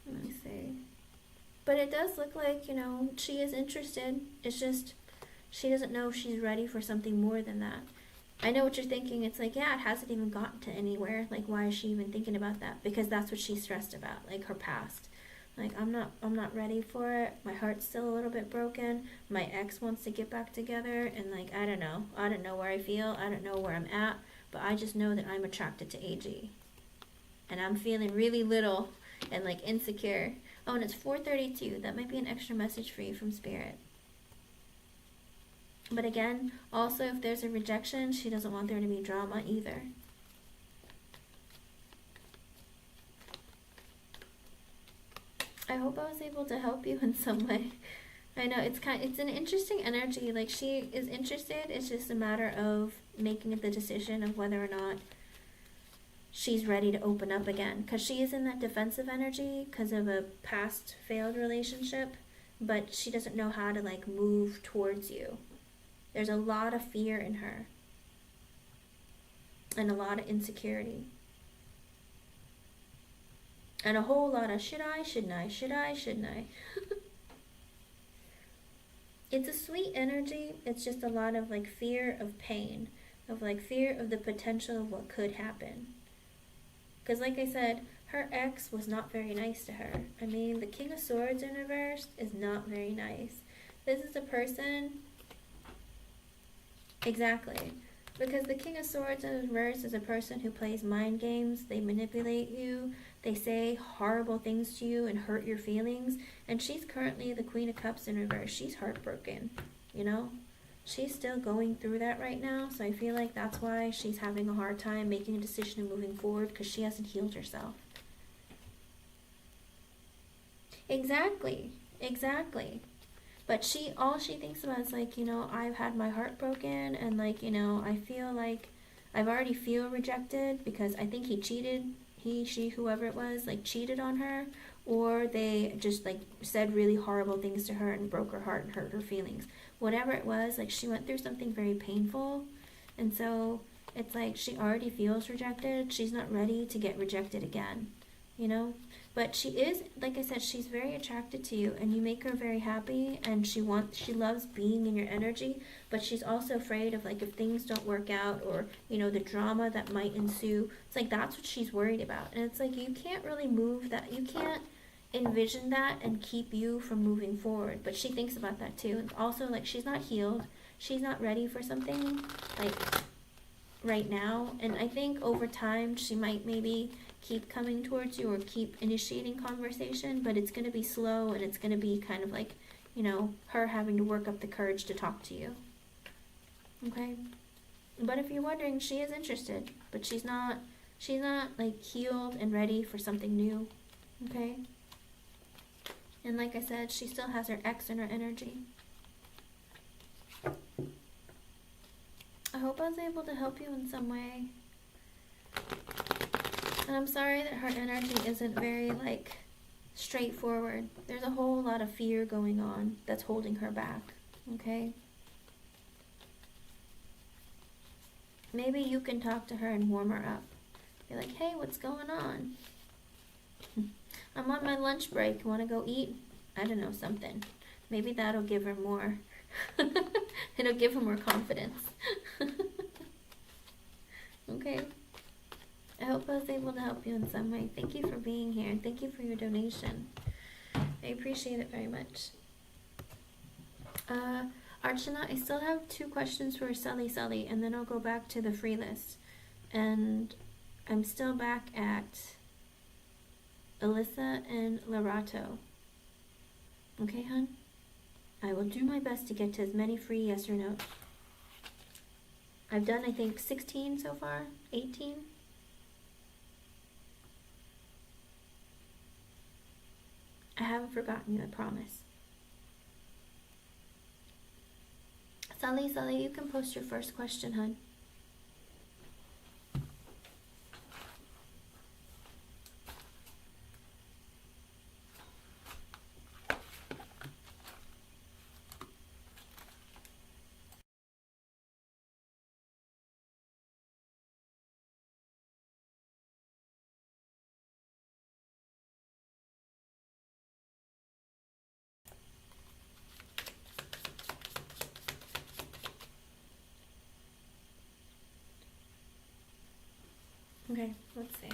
Let me see. But it does look like, she is interested. It's just she doesn't know if she's ready for something more than that. I know what you're thinking. It's like, yeah, it hasn't even gotten to anywhere. Like, why is she even thinking about that? Because that's what she's stressed about, like her past. Like, I'm not ready for it. My heart's still a little bit broken. My ex wants to get back together, and like, I don't know. I don't know where I feel. I don't know where I'm at. But I just know that I'm attracted to AG. And I'm feeling really little and like insecure. Oh, and it's 4:32. That might be an extra message for you from Spirit. But again, also if there's a rejection, she doesn't want there to be drama either. I hope I was able to help you in some way. I know it's an interesting energy. Like, she is interested. It's just a matter of making the decision of whether or not she's ready to open up again, because she is in that defensive energy because of a past failed relationship, but she doesn't know how to like move towards you. There's a lot of fear in her and a lot of insecurity and a whole lot of shouldn't I. It's a sweet energy. It's just a lot of like fear of pain, of like fear of the potential of what could happen. Because like I said, her ex was not very nice to her. I mean, the King of Swords in reverse is not very nice. This is a person... Exactly. Because the King of Swords in reverse is a person who plays mind games. They manipulate you. They say horrible things to you and hurt your feelings. And she's currently the Queen of Cups in reverse. She's heartbroken, She's still going through that right now. So I feel like that's why she's having a hard time making a decision and moving forward, because she hasn't healed herself. Exactly. But all she thinks about is like, I've had my heart broken, and like, I feel like I've already feel rejected because I think he cheated. He, she, whoever it was, like cheated on her, or they just like said really horrible things to her and broke her heart and hurt her feelings. Whatever it was, like she went through something very painful, and so it's like she already feels rejected. She's not ready to get rejected again, But she is, like I said, she's very attracted to you, and you make her very happy, and she loves being in your energy, but she's also afraid of like if things don't work out, or the drama that might ensue. It's like that's what she's worried about. And it's like you can't really move that. You can't envision that and keep you from moving forward. But she thinks about that too. And also, like, she's not healed. She's not ready for something like right now. And I think over time she might maybe keep coming towards you or keep initiating conversation, but it's going to be slow, and it's going to be kind of like, her having to work up the courage to talk to you. Okay? But if you're wondering, she is interested, but she's not like healed and ready for something new. Okay? And like I said, she still has her ex in her energy. I hope I was able to help you in some way. And I'm sorry that her energy isn't very, like, straightforward. There's a whole lot of fear going on that's holding her back, okay? Maybe you can talk to her and warm her up. Be like, hey, what's going on? I'm on my lunch break. Want to go eat? I don't know, something. Maybe that'll give her more. It'll give her more confidence. Okay? I hope I was able to help you in some way. Thank you for being here. Thank you for your donation. I appreciate it very much. Archana, I still have 2 questions for Sully, and then I'll go back to the free list. And I'm still back at Alyssa and Larato. Okay, hon? I will do my best to get to as many free yes or no. I've done, I think, 16 so far, 18. I haven't forgotten you, I promise. Sully, you can post your first question, hun. Okay, let's see.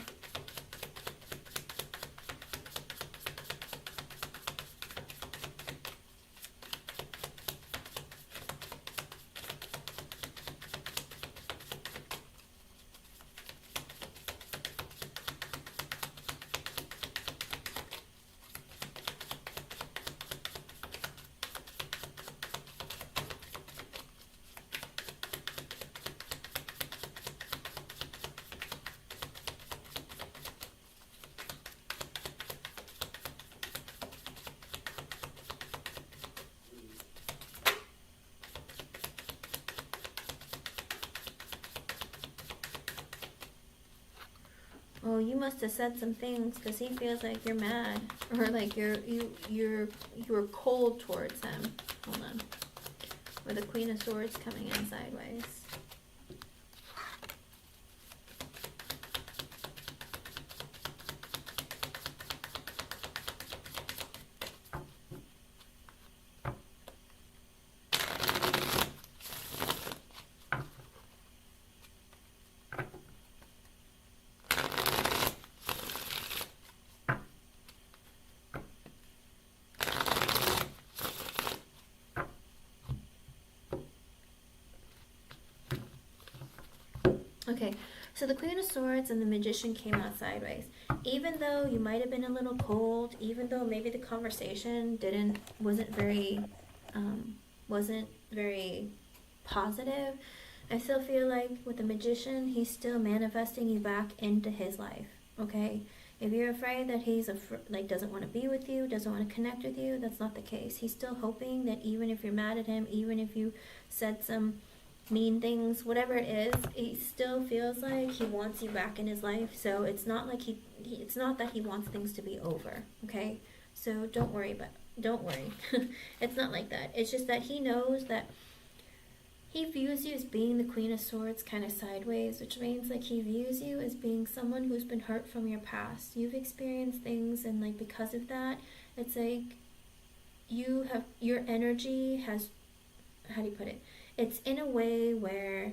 Oh, you must have said some things because he feels like you're mad or like you're cold towards him. Hold on. With the Queen of Swords coming in sideways. Okay, so the Queen of Swords and the Magician came out sideways. Even though you might have been a little cold, even though maybe the conversation wasn't very positive, I still feel like with the Magician, he's still manifesting you back into his life. Okay, if you're afraid that he's doesn't want to be with you, doesn't want to connect with you, that's not the case. He's still hoping that even if you're mad at him, even if you said some mean things, whatever it is, he still feels like he wants you back in his life. So it's not like it's not that he wants things to be over, okay? So don't worry. It's not like that. It's just that he knows that he views you as being the Queen of Swords kind of sideways, which means like he views you as being someone who's been hurt from your past. You've experienced things, and like because of that, it's like your energy has, how do you put it? It's in a way where,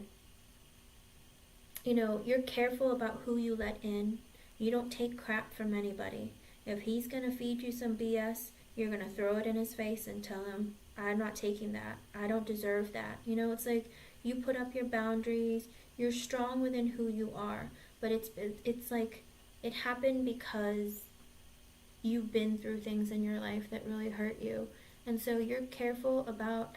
you're careful about who you let in. You don't take crap from anybody. If he's going to feed you some BS, you're going to throw it in his face and tell him, I'm not taking that. I don't deserve that. It's like you put up your boundaries. You're strong within who you are. But it's like it happened because you've been through things in your life that really hurt you. And so you're careful about,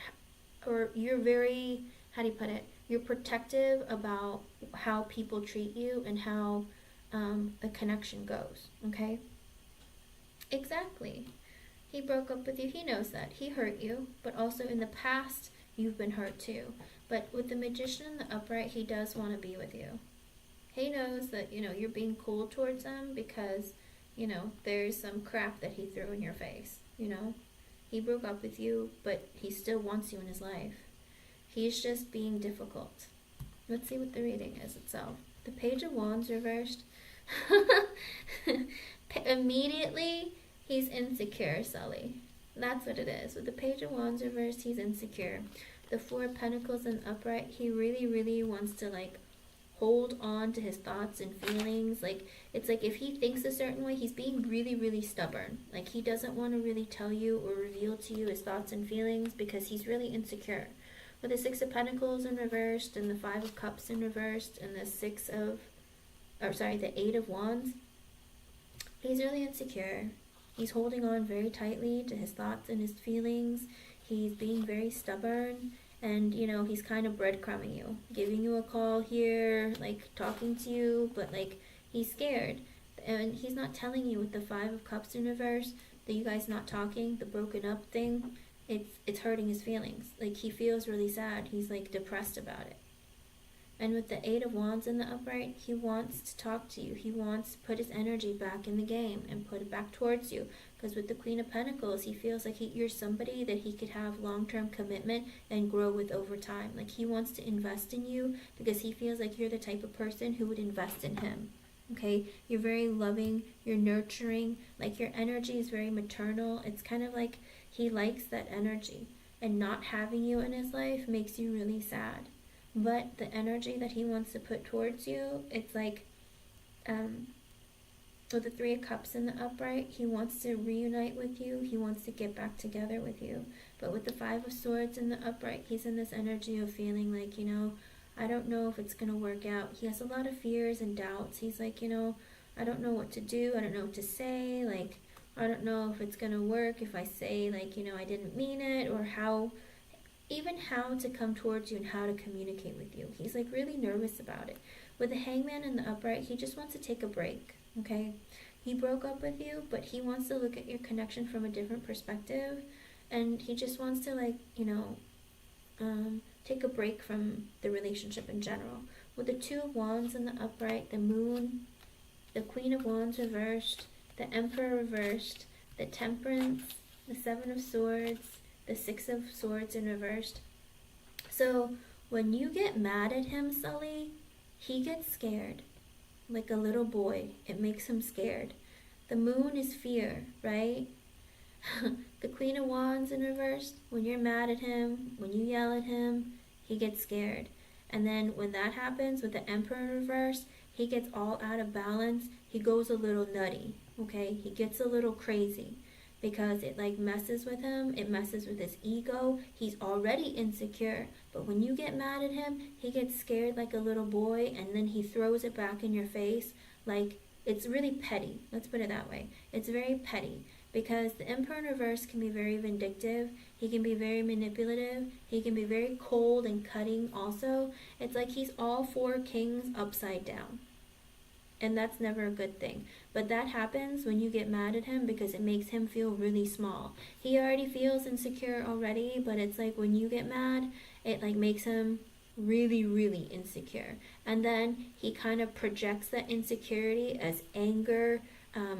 or you're very, how do you put it? You're protective about how people treat you and how the connection goes, okay? Exactly. He broke up with you. He knows that. He hurt you. But also in the past, you've been hurt too. But with the Magician in the upright, he does want to be with you. He knows that, you're being cool towards him because, there's some crap that he threw in your face, He broke up with you, but he still wants you in his life. He's just being difficult. Let's see what the reading is itself. The Page of Wands reversed. Immediately, he's insecure, Sully. That's what it is. With the Page of Wands reversed, he's insecure. The Four of Pentacles in upright, he really, really wants to, hold on to his thoughts and feelings. It's like if he thinks a certain way, he's being really, really stubborn. He doesn't want to really tell you or reveal to you his thoughts and feelings because he's really insecure. With the Six of Pentacles in reversed and the Five of Cups in reversed and the Eight of Wands, he's really insecure. He's holding on very tightly to his thoughts and his feelings. he's being very stubborn, and you know, he's kind of breadcrumbing you, giving you a call here, like talking to you, but like he's scared. And he's not telling you with the Five of Cups in reverse that you guys not talking, the broken up thing, it's hurting his feelings. Like he feels really sad. He's like depressed about it. And with the Eight of Wands in the upright, he wants to talk to you. He wants to put his energy back in the game and put it back towards you. Because with the Queen of Pentacles, he feels like you're somebody that he could have long-term commitment and grow with over time. Like he wants to invest in you because he feels like you're the type of person who would invest in him. Okay, you're very loving, you're nurturing, like your energy is very maternal. It's kind of like he likes that energy, and not having you in his life makes you really sad. But the energy that he wants to put towards you, it's like, with the Three of Cups in the upright, he wants to reunite with you, he wants to get back together with you. But with the Five of Swords in the upright, he's in this energy of feeling like, you know, I don't know if it's going to work out. He has a lot of fears and doubts. He's like, you know, I don't know what to do. I don't know what to say. Like, I don't know if it's going to work if I say, like, you know, I didn't mean it, or how to come towards you and how to communicate with you. He's like really nervous about it. With the Hangman in the upright, he just wants to take a break, okay? He broke up with you, but he wants to look at your connection from a different perspective, and he just wants to, like, you know, take a break from the relationship in general. With the Two of Wands in the upright, the Moon, the Queen of Wands reversed, the Emperor reversed, the Temperance, the Seven of Swords, the Six of Swords in reversed. So when you get mad at him, Sully, he gets scared. Like a little boy. It makes him scared. The Moon is fear, right? The Queen of Wands in reverse, when you're mad at him, when you yell at him, he gets scared. And then when that happens with the Emperor in reverse, he gets all out of balance. He goes a little nutty, okay? He gets a little crazy because it like messes with him. It messes with his ego. He's already insecure. But when you get mad at him, he gets scared like a little boy, and then he throws it back in your face. Like, it's really petty. Let's put it that way. It's very petty. Because the Emperor in reverse can be very vindictive. He can be very manipulative. He can be very cold and cutting also. It's like he's all four kings upside down. And that's never a good thing. But that happens when you get mad at him because it makes him feel really small. He already feels insecure already, but it's like when you get mad, it like makes him really, really insecure. And then he kind of projects that insecurity as anger,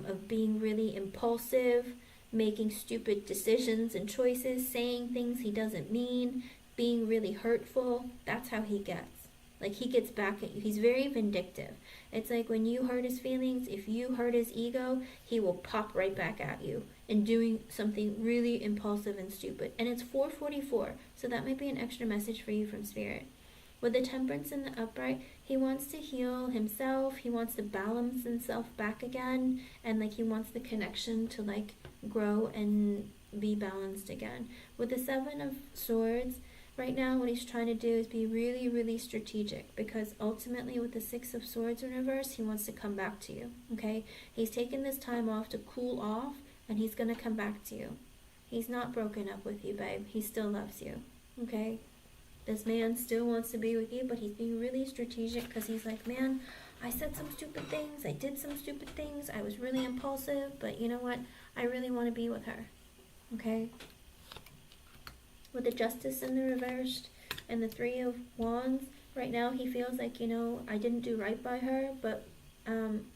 of being really impulsive, making stupid decisions and choices, saying things he doesn't mean, being really hurtful. That's how he gets. Like, he gets back at you. He's very vindictive. It's like when you hurt his feelings, if you hurt his ego, he will pop right back at you and doing something really impulsive and stupid. And it's 4:44, so that might be an extra message for you from Spirit. With the Temperance in the upright, he wants to heal himself. He wants to balance himself back again. And like he wants the connection to like grow and be balanced again. With the Seven of Swords, right now what he's trying to do is be really, really strategic. Because ultimately with the Six of Swords in reverse, he wants to come back to you. Okay? He's taken this time off to cool off. And he's going to come back to you. He's not broken up with you, babe. He still loves you. Okay? This man still wants to be with you, but he's being really strategic because he's like, man, I said some stupid things. I did some stupid things. I was really impulsive, but you know what? I really want to be with her. Okay? With the Justice in the reversed and the Three of Wands, right now he feels like, you know, I didn't do right by her, but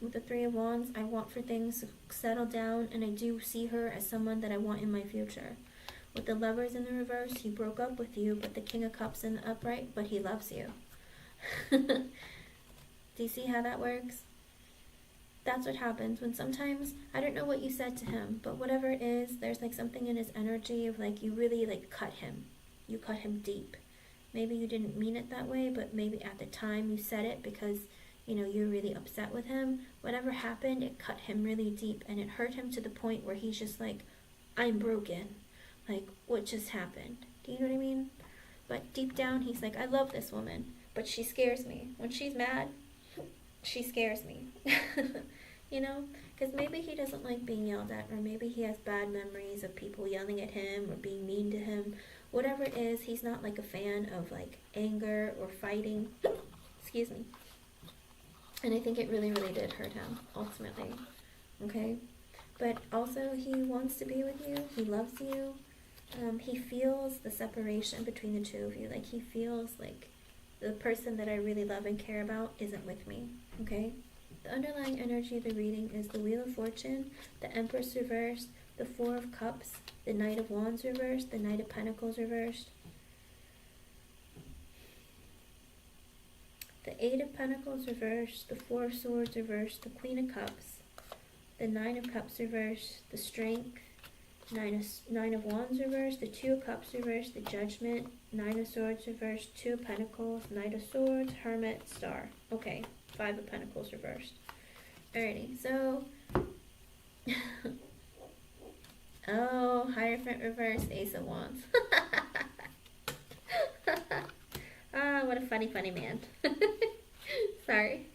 with the Three of Wands, I want for things to settle down, and I do see her as someone that I want in my future. With the Lovers in the reverse, he broke up with you, but the King of Cups in the upright, but he loves you. Do you see how that works? That's what happens when sometimes, I don't know what you said to him, but whatever it is, there's like something in his energy of like you really like cut him. You cut him deep. Maybe you didn't mean it that way, but maybe at the time you said it because, you know, you're really upset with him. Whatever happened, it cut him really deep, and it hurt him to the point where he's just like, I'm broken. Like, what just happened? Do you know what I mean? But deep down, he's like, I love this woman, but she scares me. When she's mad, she scares me. you know? Because maybe he doesn't like being yelled at, or maybe he has bad memories of people yelling at him or being mean to him. Whatever it is, he's not like a fan of like anger or fighting. Excuse me. And I think it really, really did hurt him, ultimately. Okay? But also, he wants to be with you. He loves you. He feels the separation between the two of you. Like, he feels like the person that I really love and care about isn't with me. Okay? The underlying energy of the reading is the Wheel of Fortune, the Empress reversed, the Four of Cups, the Knight of Wands reversed, the Knight of Pentacles reversed, the Eight of Pentacles reversed, the Four of Swords reversed, the Queen of Cups, the Nine of Cups reversed, the Strength, Nine of Wands reversed, the Two of Cups reversed, the Judgment, Nine of Swords reversed, Two of Pentacles, Knight of Swords, Hermit, Star. Okay, Five of Pentacles reversed. Alrighty, so... oh, Hierophant reversed, Ace of Wands. Ah, what a funny, funny man. Sorry.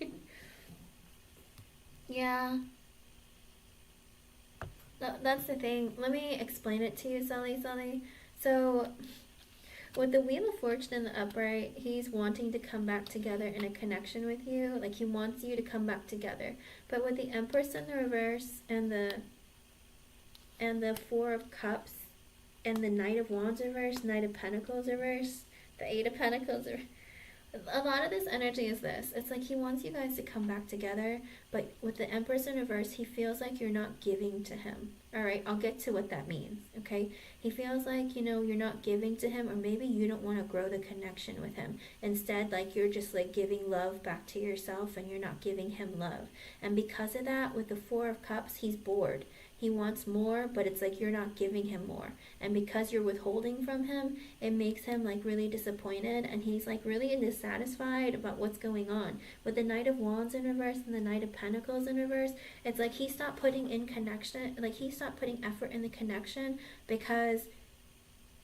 Yeah. That's the thing. Let me explain it to you, Sully. So, with the Wheel of Fortune in the upright, he's wanting to come back together in a connection with you. Like, he wants you to come back together. But with the Empress in the reverse and the Four of Cups and the Knight of Wands reverse, Knight of Pentacles reverse, the Eight of Pentacles reverse, a lot of this energy is this. It's like he wants you guys to come back together, but with the Empress in reverse, he feels like you're not giving to him. Alright, I'll get to what that means, okay? He feels like, you know, you're not giving to him, or maybe you don't want to grow the connection with him. Instead, like, you're just like giving love back to yourself and you're not giving him love. And because of that, with the Four of Cups, he's bored. He wants more, but it's like you're not giving him more. And because you're withholding from him, it makes him like really disappointed, and he's like really dissatisfied about what's going on. With the Knight of Wands in reverse and the Knight of Pentacles in reverse, it's like he stopped putting in connection, like he stopped putting effort in the connection because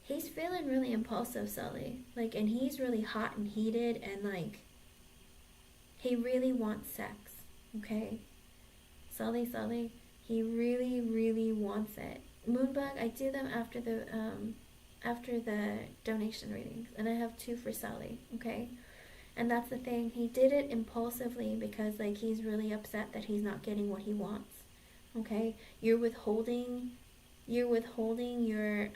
he's feeling really impulsive, Sully. Like, and he's really hot and heated, and like he really wants sex, okay? Sully. He really, really wants it. Moonbug, I do them after the donation readings, and I have 2 for Sully, okay? And that's the thing. He did it impulsively because like he's really upset that he's not getting what he wants, okay? You're withholding your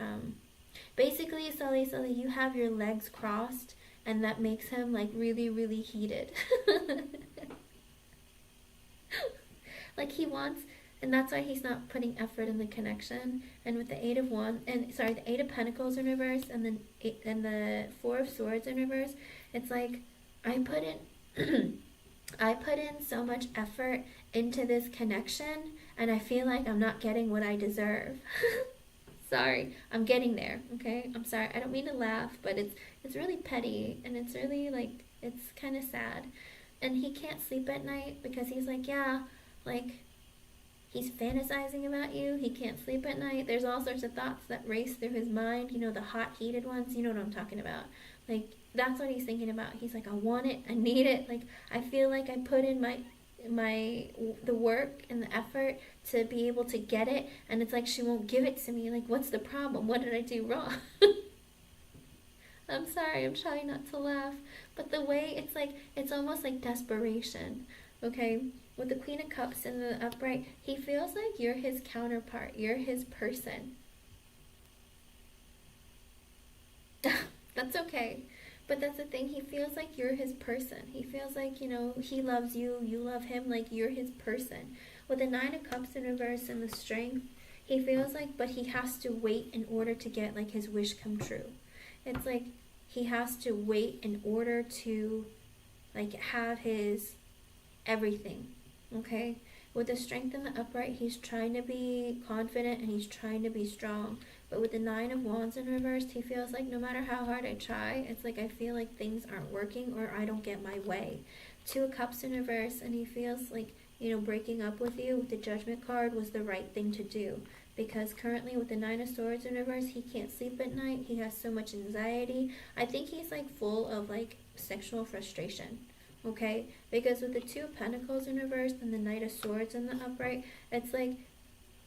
basically, Sully, you have your legs crossed, and that makes him like really, really heated. Like he wants. And that's why he's not putting effort in the connection. And with the Eight of Wands, the Eight of Pentacles in reverse, and the Four of Swords in reverse, it's like I put in so much effort into this connection, and I feel like I'm not getting what I deserve. Sorry, I'm getting there. Okay, I'm sorry. I don't mean to laugh, but it's really petty, and it's really like it's kind of sad. And he can't sleep at night because he's like, yeah, like. He's fantasizing about you. He can't sleep at night. There's all sorts of thoughts that race through his mind. You know, the hot, heated ones. You know what I'm talking about. Like, that's what he's thinking about. He's like, I want it. I need it. Like, I feel like I put in the work and the effort to be able to get it. And it's like she won't give it to me. Like, what's the problem? What did I do wrong? I'm sorry. I'm trying not to laugh. But the way it's almost like desperation. Okay? With the Queen of Cups in the upright, he feels like you're his counterpart. You're his person. That's okay. But that's the thing. He feels like you're his person. He feels like, you know, he loves you. You love him. Like, you're his person. With the Nine of Cups in reverse and the Strength, he feels like, but he has to wait in order to get, like, his wish come true. It's like he has to wait in order to, like, have his everything. Okay, with the Strength in the upright, he's trying to be confident and he's trying to be strong. But with the Nine of Wands in reverse, he feels like no matter how hard I try, it's like I feel like things aren't working or I don't get my way. Two of Cups in reverse, and he feels like, you know, breaking up with you with the Judgment card was the right thing to do. Because currently with the Nine of Swords in reverse, he can't sleep at night. He has so much anxiety. I think he's like full of like sexual frustration. okay? Because with the Two of Pentacles in reverse and the Knight of Swords in the upright, it's like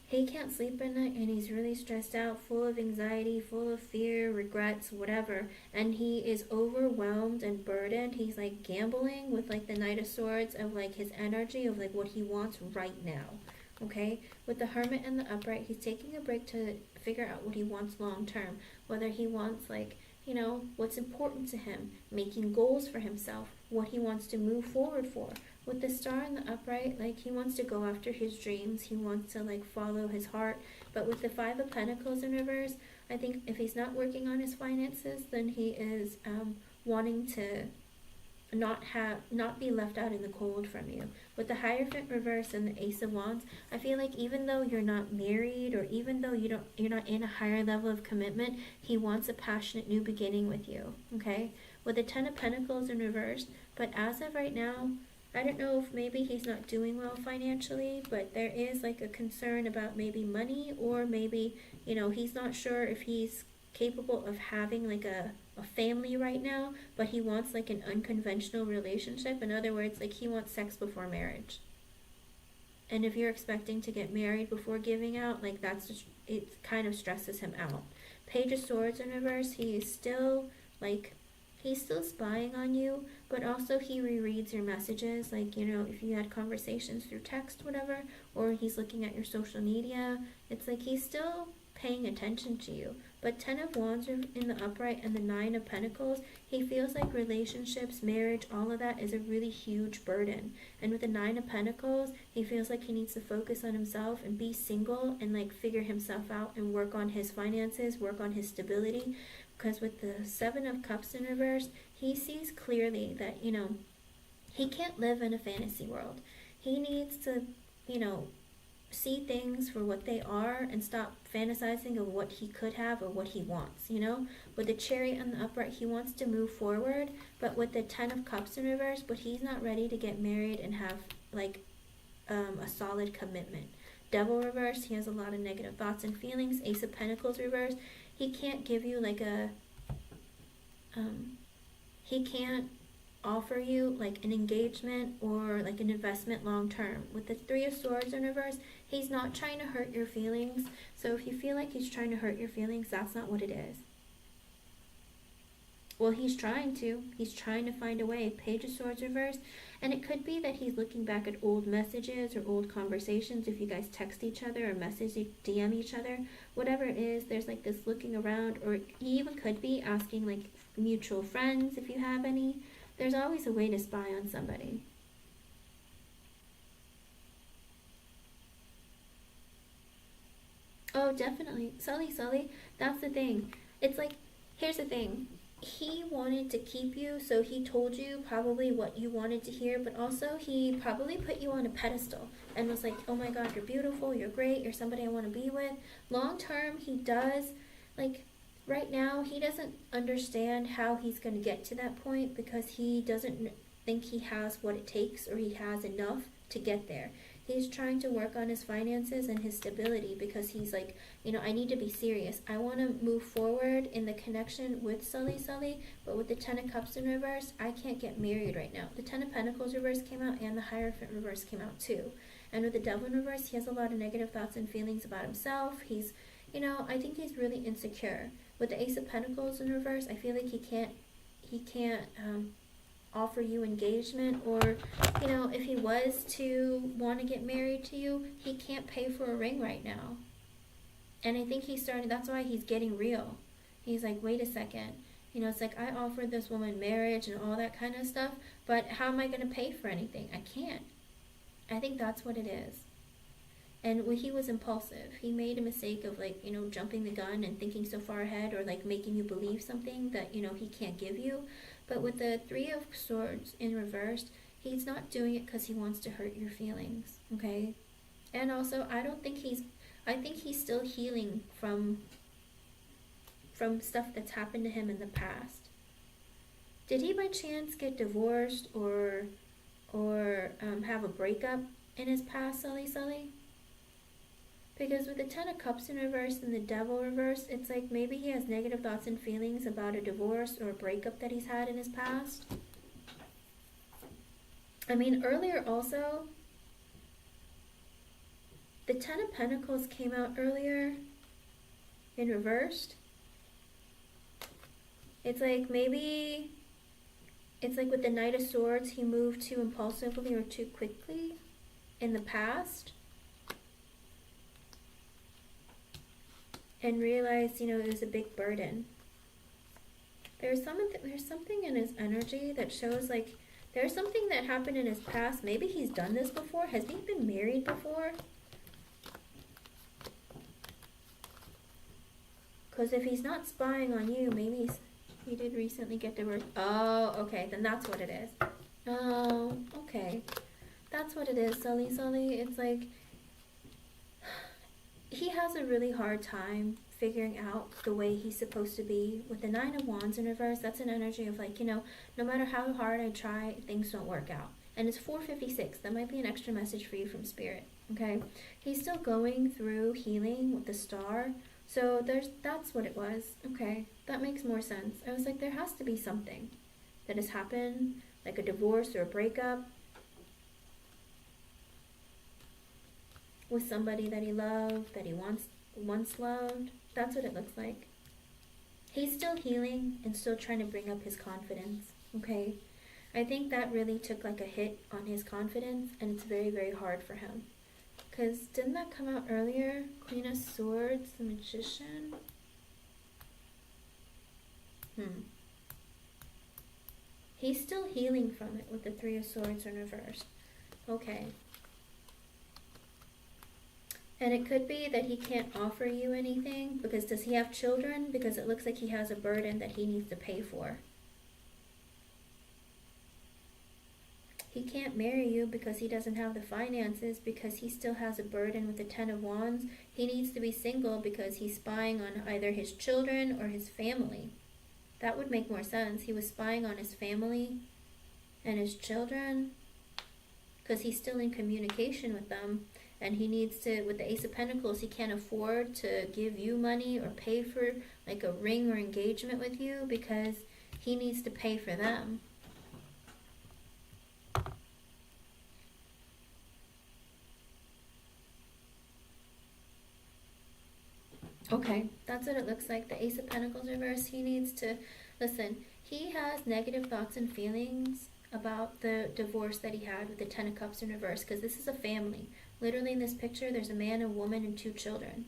he can't sleep at night and he's really stressed out, full of anxiety, full of fear, regrets, whatever. And he is overwhelmed and burdened. He's like gambling with like the Knight of Swords of like his energy of like what he wants right now. Okay? With the Hermit and the upright, he's taking a break to figure out what he wants long term. Whether he wants like, you know, what's important to him, making goals for himself, what he wants to move forward for. With the Star in the upright, like he wants to go after his dreams, he wants to like follow his heart. But with the Five of Pentacles in reverse, I think if he's not working on his finances, then he is wanting to not be left out in the cold from you. With the Hierophant reverse and the Ace of Wands, I feel like even though you're not married or even though you're not in a higher level of commitment, he wants a passionate new beginning with you. Okay? With the Ten of Pentacles in reverse, but as of right now, I don't know if maybe he's not doing well financially, but there is like a concern about maybe money, or maybe, you know, he's not sure if he's capable of having like a family right now, but he wants like an unconventional relationship. In other words, like he wants sex before marriage. And if you're expecting to get married before giving out, like that's just, it kind of stresses him out. Page of Swords in reverse, he's still spying on you, but also he rereads your messages, like, you know, if you had conversations through text, whatever, or he's looking at your social media, it's like he's still paying attention to you. But Ten of Wands in the upright and the Nine of Pentacles, he feels like relationships, marriage, all of that is a really huge burden. And with the Nine of Pentacles, he feels like he needs to focus on himself and be single and like figure himself out and work on his finances, work on his stability. Because with the Seven of Cups in reverse, he sees clearly that, you know, he can't live in a fantasy world. He needs to, you know, see things for what they are and stop fantasizing of what he could have or what he wants, you know? With the Chariot on the upright, he wants to move forward, but with the Ten of Cups in reverse, but he's not ready to get married and have like a solid commitment. Devil reverse, he has a lot of negative thoughts and feelings. Ace of Pentacles reverse, he can't give you like a he can't offer you like an engagement or like an investment long term. With the Three of Swords in reverse, he's not trying to hurt your feelings. So if you feel like he's trying to hurt your feelings, that's not what it is. Well, he's trying to find a way. Page of Swords reverse, and it could be that he's looking back at old messages or old conversations. If you guys text each other or DM each other, whatever it is, there's like this looking around, or he even could be asking like mutual friends if you have any. There's always a way to spy on somebody. Oh, definitely. Sully, that's the thing. It's like, here's the thing. He wanted to keep you, so he told you probably what you wanted to hear, but also he probably put you on a pedestal and was like, oh my god, you're beautiful, you're great, you're somebody I want to be with. Long term, he does, like, right now, he doesn't understand how he's going to get to that point because he doesn't think he has what it takes or he has enough to get there. He's trying to work on his finances and his stability because he's like, you know, I need to be serious. I want to move forward in the connection with Sully, but with the Ten of Cups in reverse, I can't get married right now. The Ten of Pentacles reverse came out and the Hierophant reverse came out too. And with the Devil in reverse, he has a lot of negative thoughts and feelings about himself. He's, you know, I think he's really insecure. With the Ace of Pentacles in reverse, I feel like he can't offer you engagement, or, you know, if he was to want to get married to you, he can't pay for a ring right now. And I think that's why he's getting real. He's like, wait a second. You know, it's like, I offered this woman marriage and all that kind of stuff, but how am I going to pay for anything? I can't. I think that's what it is. And he was impulsive. He made a mistake of like, you know, jumping the gun and thinking so far ahead, or like making you believe something that, you know, he can't give you. But with the Three of Swords in reverse, he's not doing it because he wants to hurt your feelings, okay? And also, I think he's still healing from stuff that's happened to him in the past. Did he by chance get divorced or have a breakup in his past, Sully? Because with the Ten of Cups in reverse and the Devil reverse, it's like maybe he has negative thoughts and feelings about a divorce or a breakup that he's had in his past. I mean, earlier also, the Ten of Pentacles came out earlier in reversed. It's like maybe, it's like with the Knight of Swords, he moved too impulsively or too quickly in the past. And realized, it was a big burden. There's something in his energy that shows like there's something that happened in his past. Maybe he's done this before. Has he been married before? Because if he's not spying on you, maybe he did recently get divorced. Oh, okay, then that's what it is. Oh, okay. That's what it is, Sully. It's like he has a really hard time figuring out the way he's supposed to be. With the Nine of Wands in reverse, that's an energy of like, no matter how hard I try, things don't work out. And it's 4:56. That might be an extra message for you from Spirit, okay? He's still going through healing with the Star. So that's what it was. Okay, that makes more sense. I was like, there has to be something that has happened, like a divorce or a breakup with somebody that he loved, that he once loved. That's what it looks like. He's still healing and still trying to bring up his confidence, okay? I think that really took like a hit on his confidence, and it's very, very hard for him. Because didn't that come out earlier? Queen of Swords, the Magician. He's still healing from it with the Three of Swords in reverse. Okay. And it could be that he can't offer you anything because does he have children? Because it looks like he has a burden that he needs to pay for. He can't marry you because he doesn't have the finances, because he still has a burden with the Ten of Wands. He needs to be single because he's spying on either his children or his family. That would make more sense. He was spying on his family and his children because he's still in communication with them. And he needs to, with the Ace of Pentacles, he can't afford to give you money or pay for like a ring or engagement with you because he needs to pay for them. Okay, that's what it looks like. The Ace of Pentacles reverse, he needs to, listen, he has negative thoughts and feelings about the divorce that he had with the Ten of Cups in reverse, because this is a family. Literally in this picture, there's a man, a woman, and 2 children.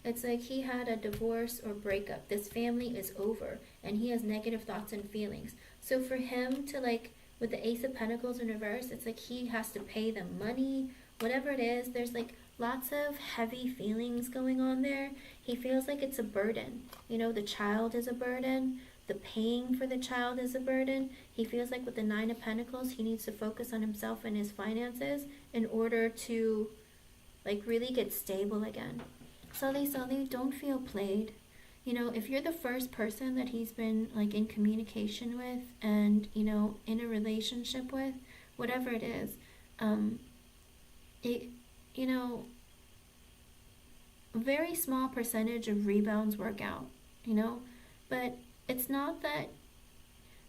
It's like he had a divorce or breakup. This family is over, and he has negative thoughts and feelings. So for him to like, with the Ace of Pentacles in reverse, it's like he has to pay them money, whatever it is. There's like lots of heavy feelings going on there. He feels like it's a burden. The child is a burden. The paying for the child is a burden. He feels like with the Nine of Pentacles, he needs to focus on himself and his finances in order to like really get stable again. Sully, don't feel played. If you're the first person that he's been like in communication with and, in a relationship with, whatever it is, a very small percentage of rebounds work out, but it's not that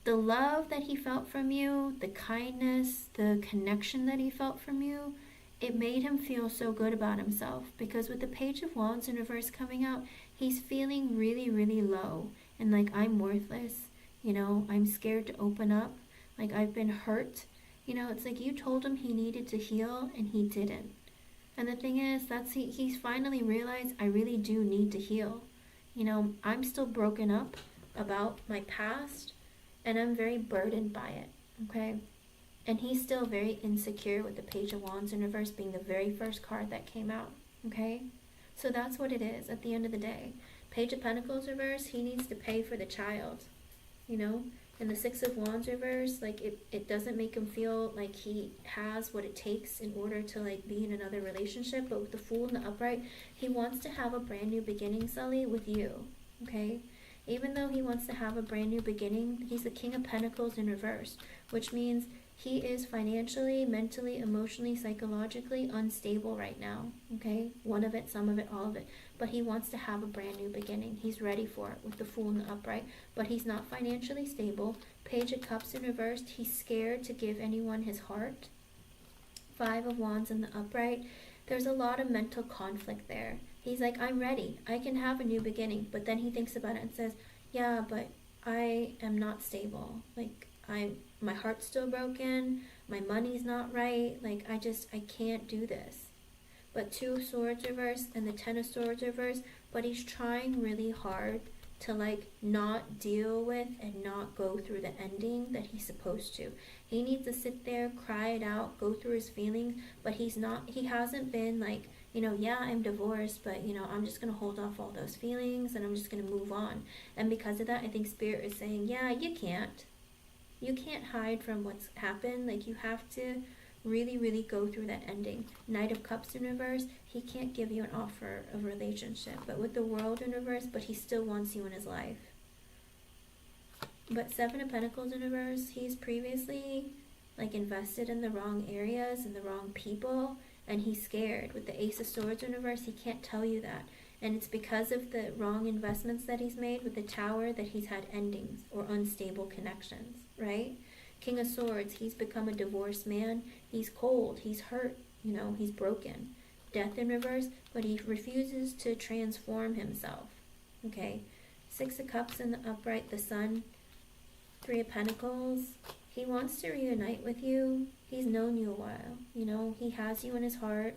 the love that he felt from you, the kindness, the connection that he felt from you, it made him feel so good about himself. Because with the Page of Wands in reverse coming out, he's feeling really, really low. And like, I'm worthless. I'm scared to open up. Like, I've been hurt. It's like you told him he needed to heal and he didn't. And the thing is, he's finally realized, I really do need to heal. I'm still broken up about my past, and I'm very burdened by it, okay? And he's still very insecure with the Page of Wands in reverse being the very first card that came out, okay? So that's what it is at the end of the day. Page of Pentacles reverse, he needs to pay for the child, And the Six of Wands reverse, like it doesn't make him feel like he has what it takes in order to like be in another relationship. But with the Fool and the Upright, he wants to have a brand new beginning, Sully, with you, okay? Even though he wants to have a brand new beginning, he's the King of Pentacles in reverse, which means He is financially, mentally, emotionally, psychologically unstable right now, okay? One of it, some of it, all of it. But he wants to have a brand new beginning. He's ready for it with the Fool in the upright. But he's not financially stable. Page of Cups in reversed. He's scared to give anyone his heart. Five of Wands in the upright. There's a lot of mental conflict there. He's like, I'm ready. I can have a new beginning. But then he thinks about it and says, yeah, but I am not stable. Like, my heart's still broken, my money's not right, like I can't do this. But Two of Swords reverse and the Ten of Swords reverse, but he's trying really hard to like not deal with and not go through the ending that he's supposed to. He needs to sit there, cry it out, go through his feelings, but he hasn't been like, yeah, I'm divorced, but I'm just going to hold off all those feelings and I'm just going to move on. And because of that, I think Spirit is saying, yeah, you can't hide from what's happened. Like, you have to really, really go through that ending. Knight of Cups in reverse, he can't give you an offer of relationship. But with the World in reverse, but he still wants you in his life. But Seven of Pentacles in reverse, he's previously like invested in the wrong areas and the wrong people, and he's scared. With the Ace of Swords in reverse, he can't tell you that. And it's because of the wrong investments that he's made with the Tower that he's had endings or unstable connections, right? King of Swords, he's become a divorced man. He's cold, he's hurt, he's broken. Death in reverse, but he refuses to transform himself, okay? Six of Cups in the upright, the Sun. Three of Pentacles, he wants to reunite with you. He's known you a while, he has you in his heart.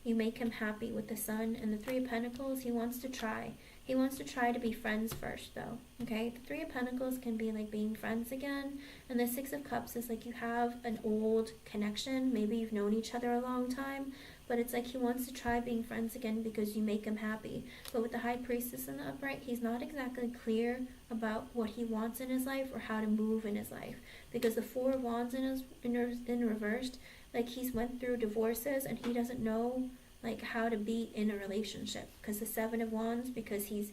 You make him happy with the Sun. And the Three of Pentacles, he wants to try. He wants to try to be friends first, though. Okay? The Three of Pentacles can be like being friends again. And the Six of Cups is like you have an old connection. Maybe you've known each other a long time. But it's like he wants to try being friends again because you make him happy. But with the High Priestess in the upright, he's not exactly clear about what he wants in his life or how to move in his life. Because the Four of Wands in reversed, like he's went through divorces and he doesn't know like how to be in a relationship. Because the Seven of Wands, because he's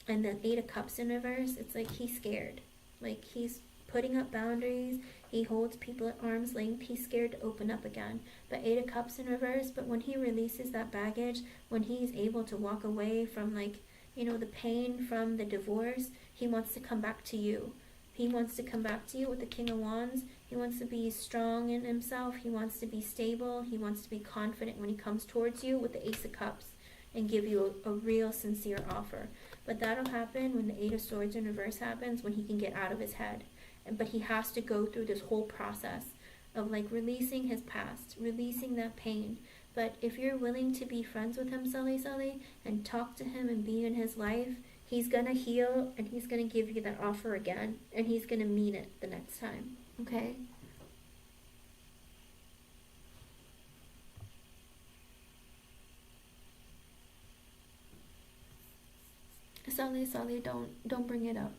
and the Eight of Cups in reverse, it's like he's scared. Like he's putting up boundaries. He holds people at arm's length. He's scared to open up again. But Eight of Cups in reverse, but when he releases that baggage, when he's able to walk away from like, the pain from the divorce, he wants to come back to you. He wants to come back to you with the King of Wands. He wants to be strong in himself. He wants to be stable. He wants to be confident when he comes towards you with the Ace of Cups and give you a real sincere offer. But that'll happen when the Eight of Swords in reverse happens, when he can get out of his head. But he has to go through this whole process of like releasing his past, releasing that pain. But if you're willing to be friends with him, Sully, and talk to him and be in his life, he's going to heal and he's going to give you that offer again. And he's going to mean it the next time. Okay? Sully, don't bring it up.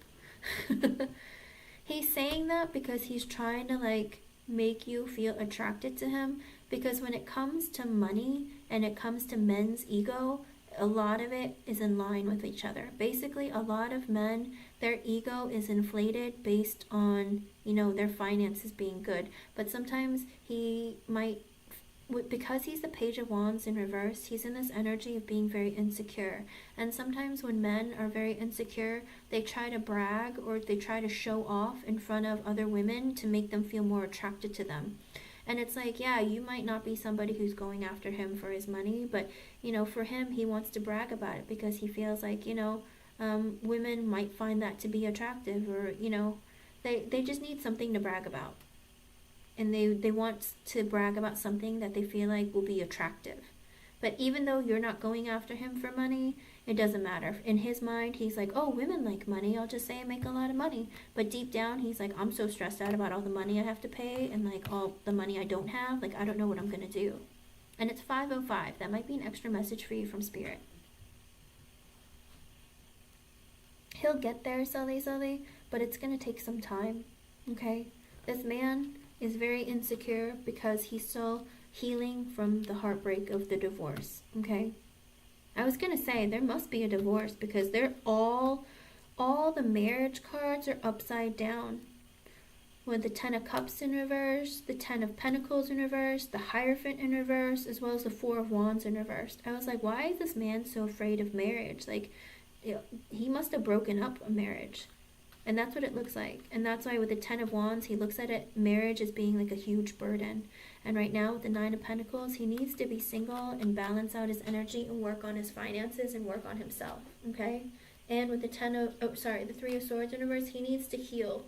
He's saying that because he's trying to like make you feel attracted to him. Because when it comes to money and it comes to men's ego, a lot of it is in line with each other. Basically, a lot of men, their ego is inflated based on, their finances being good. But sometimes he might, because he's the Page of Wands in reverse, he's in this energy of being very insecure. And sometimes when men are very insecure, they try to brag or they try to show off in front of other women to make them feel more attracted to them. And it's like, yeah, you might not be somebody who's going after him for his money, but, for him, he wants to brag about it because he feels like, women might find that to be attractive, or, they just need something to brag about. And they want to brag about something that they feel like will be attractive. But even though you're not going after him for money, it doesn't matter. In his mind, he's like, oh, women like money. I'll just say I make a lot of money. But deep down, he's like, I'm so stressed out about all the money I have to pay and like all the money I don't have. Like, I don't know what I'm going to do. And it's 5:05. That might be an extra message for you from Spirit. He'll get there, Sully, but it's going to take some time. Okay? This man is very insecure because he's still healing from the heartbreak of the divorce. Okay? I was going to say, there must be a divorce because they're all the marriage cards are upside down. with the Ten of Cups in reverse, the Ten of Pentacles in reverse, the Hierophant in reverse, as well as the Four of Wands in reverse. I was like, why is this man so afraid of marriage? Like, he must have broken up a marriage. And that's what it looks like. And that's why with the Ten of Wands, he looks at it, marriage as being like a huge burden. And right now with the Nine of Pentacles, he needs to be single and balance out his energy and work on his finances and work on himself, okay? And with the the Three of Swords in reverse, he needs to heal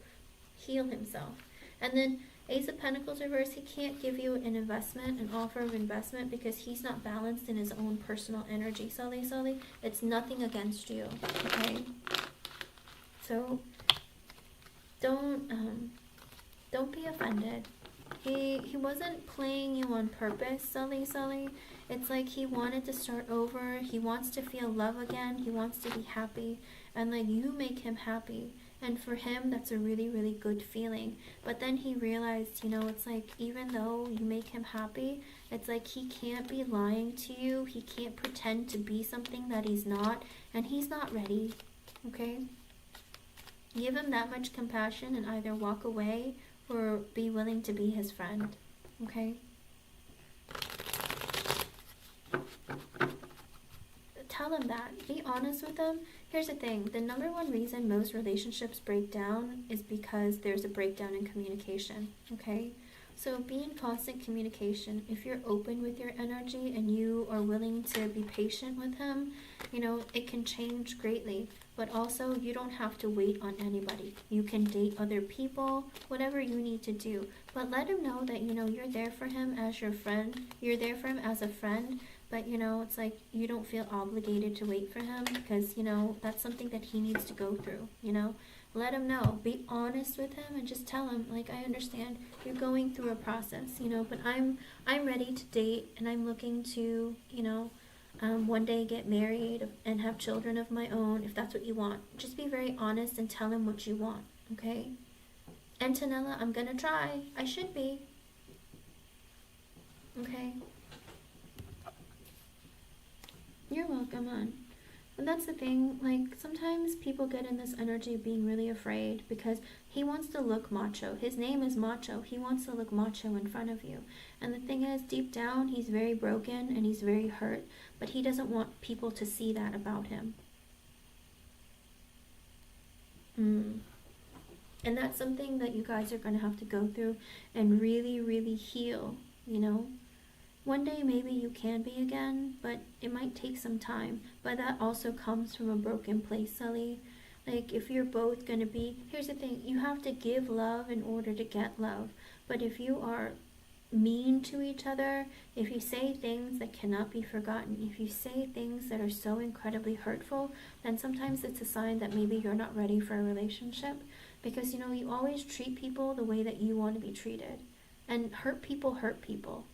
himself. And then Ace of Pentacles reverse, he can't give you an offer of investment, because he's not balanced in his own personal energy. Sully, it's nothing against you, okay? So don't be offended. He wasn't playing you on purpose, Sully. It's like he wanted to start over. He wants to feel love again. He wants to be happy. And like, you make him happy. And for him, that's a really, really good feeling. But then he realized, it's like, even though you make him happy, it's like he can't be lying to you. He can't pretend to be something that he's not. And he's not ready, okay? Give him that much compassion and either walk away or be willing to be his friend, okay? Tell him that. Be honest with him. Here's the thing. The number one reason most relationships break down is because there's a breakdown in communication, okay? So be in constant communication. If you're open with your energy and you are willing to be patient with him, it can change greatly. But also, you don't have to wait on anybody. You can date other people, whatever you need to do. But let him know that, you're there for him as your friend. You're there for him as a friend. But, it's like you don't feel obligated to wait for him, because, that's something that he needs to go through, Let him know. Be honest with him and just tell him, like, I understand you're going through a process, but I'm ready to date, and I'm looking to, one day get married and have children of my own, if that's what you want. Just be very honest and tell him what you want, okay? Antonella, I'm gonna try. I should be. Okay? You're welcome, hon. And that's the thing, like, sometimes people get in this energy of being really afraid because he wants to look macho. His name is Macho. He wants to look macho in front of you. And the thing is, deep down, he's very broken and he's very hurt, but he doesn't want people to see that about him. And that's something that you guys are going to have to go through and really, really heal, One day maybe you can be again, but it might take some time. But that also comes from a broken place, Sully. Like, if you're both going to be... Here's the thing. You have to give love in order to get love. But if you are mean to each other, if you say things that cannot be forgotten, if you say things that are so incredibly hurtful, then sometimes it's a sign that maybe you're not ready for a relationship. Because, you always treat people the way that you want to be treated. And hurt people hurt people.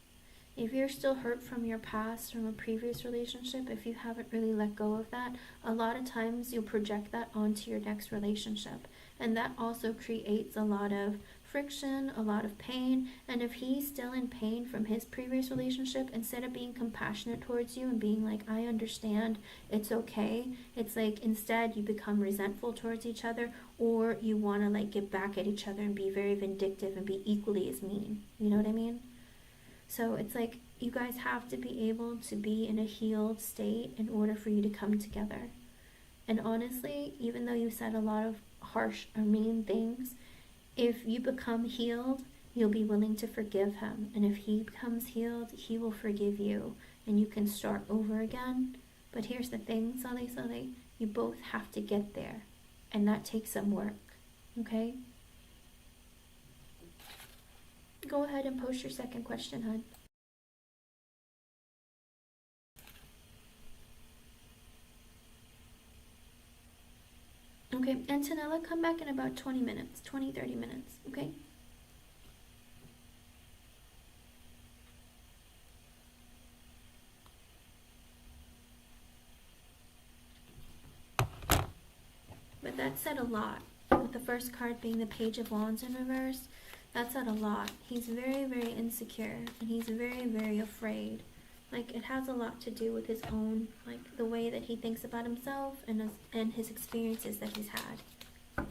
If you're still hurt from your past, from a previous relationship, if you haven't really let go of that, a lot of times you'll project that onto your next relationship. And that also creates a lot of friction, a lot of pain. And if he's still in pain from his previous relationship, instead of being compassionate towards you and being like, I understand, it's okay, it's like instead you become resentful towards each other, or you want to like get back at each other and be very vindictive and be equally as mean. You know what I mean? So it's like you guys have to be able to be in a healed state in order for you to come together. And honestly, even though you said a lot of harsh or mean things, if you become healed, you'll be willing to forgive him. And if he becomes healed, he will forgive you. And you can start over again. But here's the thing, Sully, you both have to get there. And that takes some work. Okay? Go ahead and post your second question, hon. Okay, Antonella, come back in about 20 minutes, 30 minutes, okay? But that said a lot. With the first card being the Page of Wands in reverse, that said a lot. He's very, very insecure, and he's very, very afraid. Like, it has a lot to do with his own, like, the way that he thinks about himself and his experiences that he's had.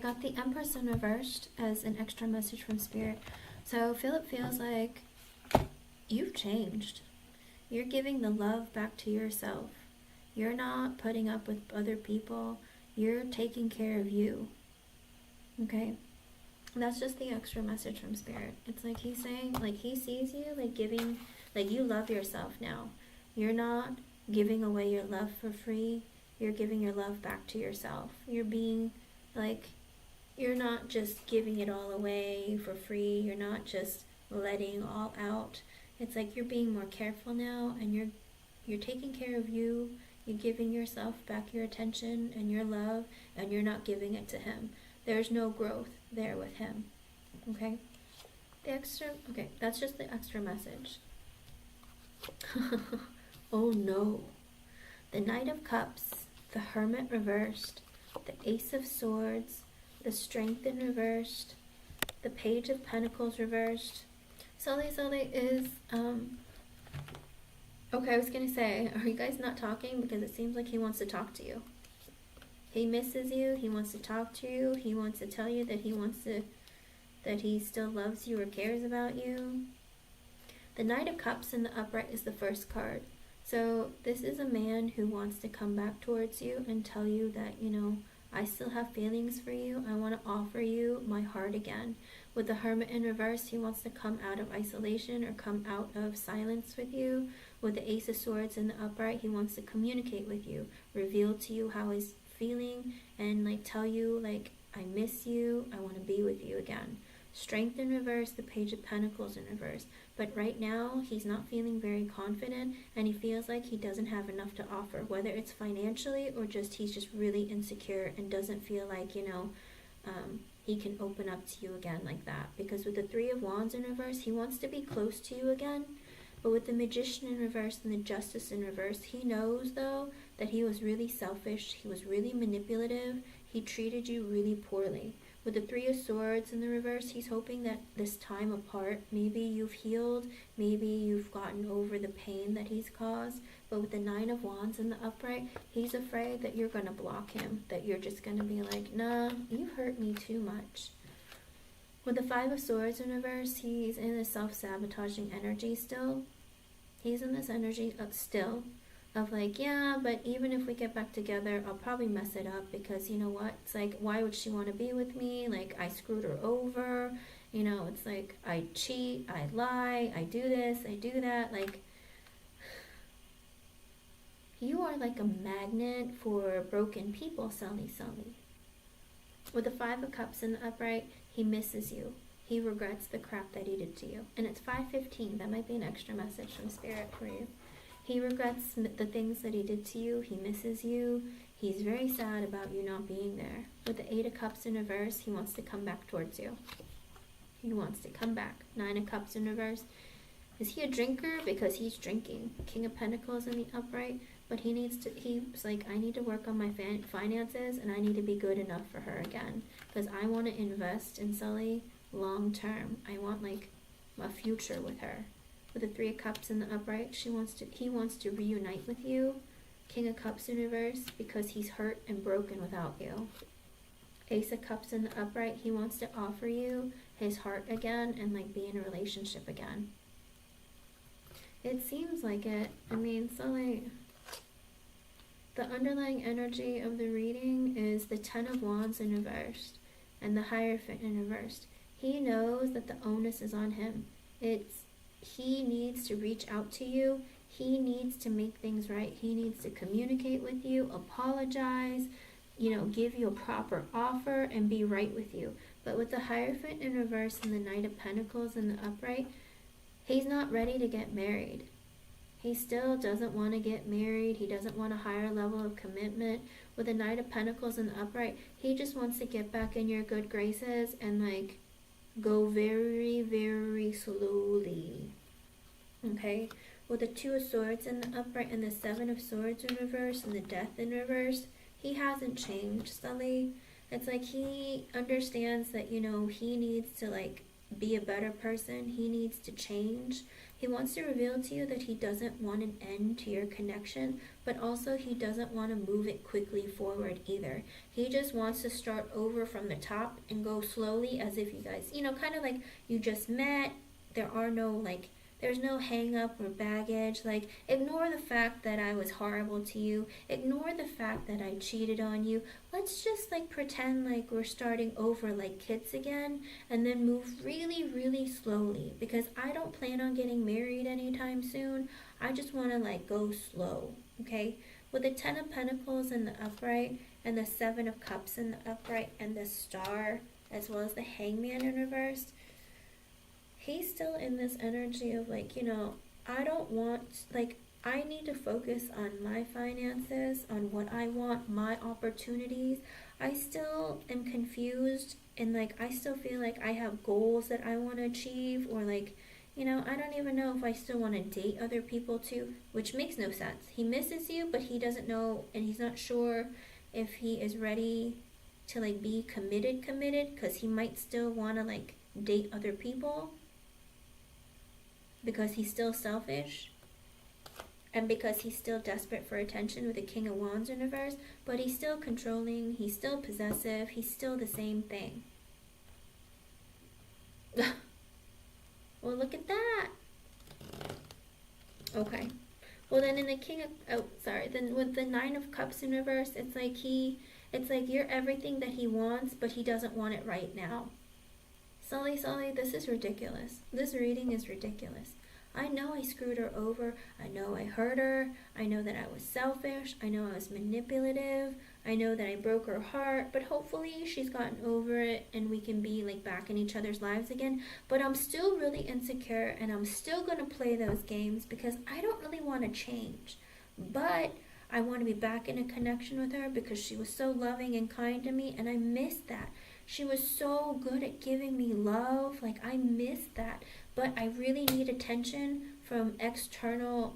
got the Empress in reversed as an extra message from Spirit. So Philip feels like you've changed. You're giving the love back to yourself. You're not putting up with other people. You're taking care of you. Okay? That's just the extra message from Spirit. It's like he's saying, like he sees you, like giving, like you love yourself now. You're not giving away your love for free. You're giving your love back to yourself. You're being like, you're not just giving it all away for free. You're not just letting all out. It's like you're being more careful now, and you're taking care of you. You're giving yourself back your attention and your love, and you're not giving it to him. There's no growth there with him. Okay? Okay, that's just the extra message. Oh no. The Knight of Cups, the Hermit reversed, the Ace of Swords, the Strength in reversed, the Page of Pentacles reversed. Sully is, okay, I was gonna say, are you guys not talking? Because it seems like he wants to talk to you. He misses you, he wants to talk to you, he wants to tell you that he still loves you or cares about you. The Knight of Cups in the upright is the first card. So this is a man who wants to come back towards you and tell you that, you know, I still have feelings for you. I want to offer you my heart again. With the Hermit in reverse, he wants to come out of isolation or come out of silence with you. With the Ace of Swords in the upright, he wants to communicate with you, reveal to you how he's feeling, and like tell you like, I miss you, I want to be with you again. Strength in reverse, the Page of Pentacles in reverse. But right now, he's not feeling very confident, and he feels like he doesn't have enough to offer, whether it's financially or just he's just really insecure and doesn't feel like, you know, he can open up to you again like that. Because with the Three of Wands in reverse, he wants to be close to you again. But with the Magician in reverse and the Justice in reverse, he knows, though, that he was really selfish, he was really manipulative, he treated you really poorly. With the Three of Swords in the reverse, he's hoping that this time apart, maybe you've healed, maybe you've gotten over the pain that he's caused. But with the Nine of Wands in the upright, he's afraid that you're going to block him, that you're just going to be like, nah, you hurt me too much. With the Five of Swords in reverse, he's in a self-sabotaging energy still. He's in this energy still of like, yeah, but even if we get back together, I'll probably mess it up because, you know what, it's like, why would she want to be with me? Like, I screwed her over, you know, it's like, I cheat, I lie, I do this, I do that, like, you are like a magnet for broken people, Sully. With the Five of Cups in the upright, he misses you. He regrets the crap that he did to you. And it's 5:15, that might be an extra message from Spirit for you. He regrets the things that he did to you. He misses you. He's very sad about you not being there. With the Eight of Cups in reverse, he wants to come back towards you. He wants to come back. Nine of Cups in reverse. Is he a drinker? Because he's drinking. King of Pentacles in the upright. But he's like, I need to work on my finances, and I need to be good enough for her again. Because I want to invest in Sully long term. I want like a future with her. With the Three of Cups in the upright, he wants to reunite with you. King of Cups in reverse, because he's hurt and broken without you. Ace of Cups in the upright, he wants to offer you his heart again and like be in a relationship again. It seems like it. I mean, so like, the underlying energy of the reading is the Ten of Wands in reverse and the Hierophant in reverse. He knows that the onus is on him. He needs to reach out to you. He needs to make things right. He needs to communicate with you, apologize, you know, give you a proper offer and be right with you. But with the Hierophant in reverse and the Knight of Pentacles in the upright, he's not ready to get married. He still doesn't want to get married. He doesn't want a higher level of commitment. With the Knight of Pentacles in the upright, he just wants to get back in your good graces and like go very, very slowly. Okay? With the Two of Swords in the upright and the Seven of Swords in reverse and the Death in reverse, he hasn't changed, Sully. It's like he understands that, you know, he needs to like be a better person. He needs to change. He wants to reveal to you that he doesn't want an end to your connection, but also he doesn't want to move it quickly forward either. He just wants to start over from the top and go slowly, as if you guys, kind of like you just met. There are no there's no hang up or baggage. Like, ignore the fact that I was horrible to you. Ignore the fact that I cheated on you. Let's just pretend like we're starting over like kids again, and then move really, really slowly, because I don't plan on getting married anytime soon. I just want to go slow, okay? With the 10 of Pentacles in the upright, and the 7 of Cups in the upright, and the Star, as well as the Hangman in reverse, he's still in this energy of I don't want, I need to focus on my finances, on what I want, my opportunities. I still am confused, and I still feel like I have goals that I want to achieve, or I don't even know if I still want to date other people too, which makes no sense. He misses you, but he doesn't know, and he's not sure if he is ready to be committed, because he might still want to date other people, because he's still selfish, and because he's still desperate for attention with the King of Wands in reverse, but he's still controlling, he's still possessive, he's still the same thing. Well, look at that. Okay. Well, then in the then with the 9 of Cups in reverse, it's like you're everything that he wants, but he doesn't want it right now. Sully, this is ridiculous. This reading is ridiculous. I know I screwed her over. I know I hurt her. I know that I was selfish. I know I was manipulative. I know that I broke her heart. But hopefully she's gotten over it and we can be back in each other's lives again. But I'm still really insecure, and I'm still going to play those games because I don't really want to change. But I want to be back in a connection with her because she was so loving and kind to me, and I miss that. She was so good at giving me love. I miss that. But I really need attention from external,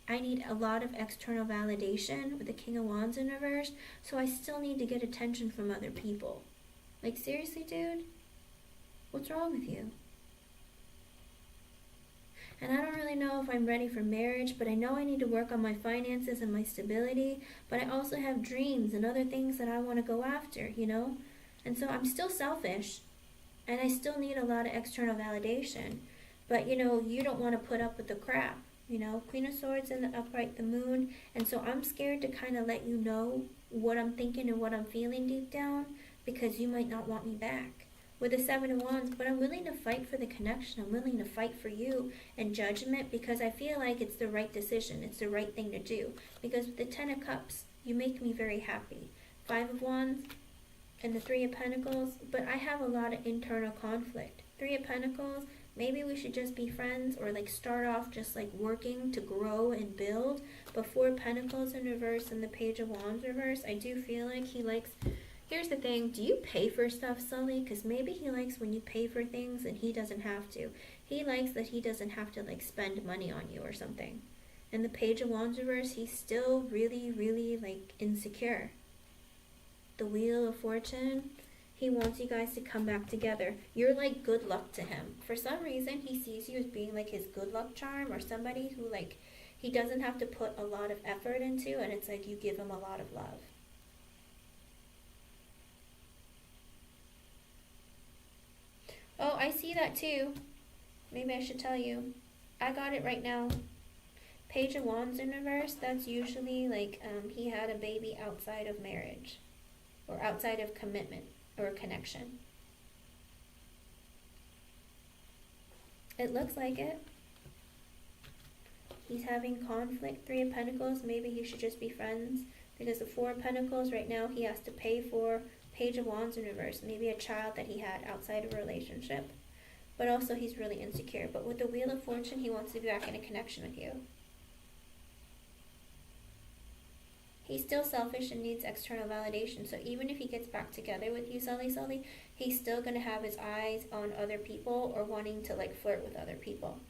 I need a lot of external validation with the King of Wands in reverse. So I still need to get attention from other people. Seriously, dude? What's wrong with you? And I don't really know if I'm ready for marriage, but I know I need to work on my finances and my stability. But I also have dreams and other things that I want to go after, And so I'm still selfish, and I still need a lot of external validation. But, you don't want to put up with the crap. Queen of Swords in the upright, the Moon. And so I'm scared to kind of let you know what I'm thinking and what I'm feeling deep down, because you might not want me back. With the 7 of Wands, but I'm willing to fight for the connection. I'm willing to fight for you and judgment, because I feel like it's the right decision. It's the right thing to do. Because with the 10 of Cups, you make me very happy. 5 of Wands, and the 3 of Pentacles, but I have a lot of internal conflict. 3 of Pentacles, maybe we should just be friends, or start off just working to grow and build. But 4 of Pentacles in reverse and the Page of Wands reverse, I do feel like he likes, here's the thing, do you pay for stuff, Sully? Because maybe he likes when you pay for things and he doesn't have to. He likes that he doesn't have to spend money on you or something. And the Page of Wands reverse, he's still really, really insecure. The Wheel of Fortune, he wants you guys to come back together. You're good luck to him. For some reason, he sees you as being his good luck charm, or somebody who he doesn't have to put a lot of effort into, and it's you give him a lot of love. Oh, I see that too. Maybe I should tell you. I got it right now. Page of Wands in reverse, that's usually he had a baby outside of marriage, or outside of commitment or connection. It looks like it. He's having conflict. 3 of Pentacles, maybe he should just be friends, because the 4 of Pentacles right now he has to pay for. Page of Wands in reverse, maybe a child that he had outside of a relationship. But also he's really insecure. But with the Wheel of Fortune, he wants to be back in a connection with you. He's still selfish and needs external validation. So even if he gets back together with you, Sully, he's still going to have his eyes on other people, or wanting to flirt with other people.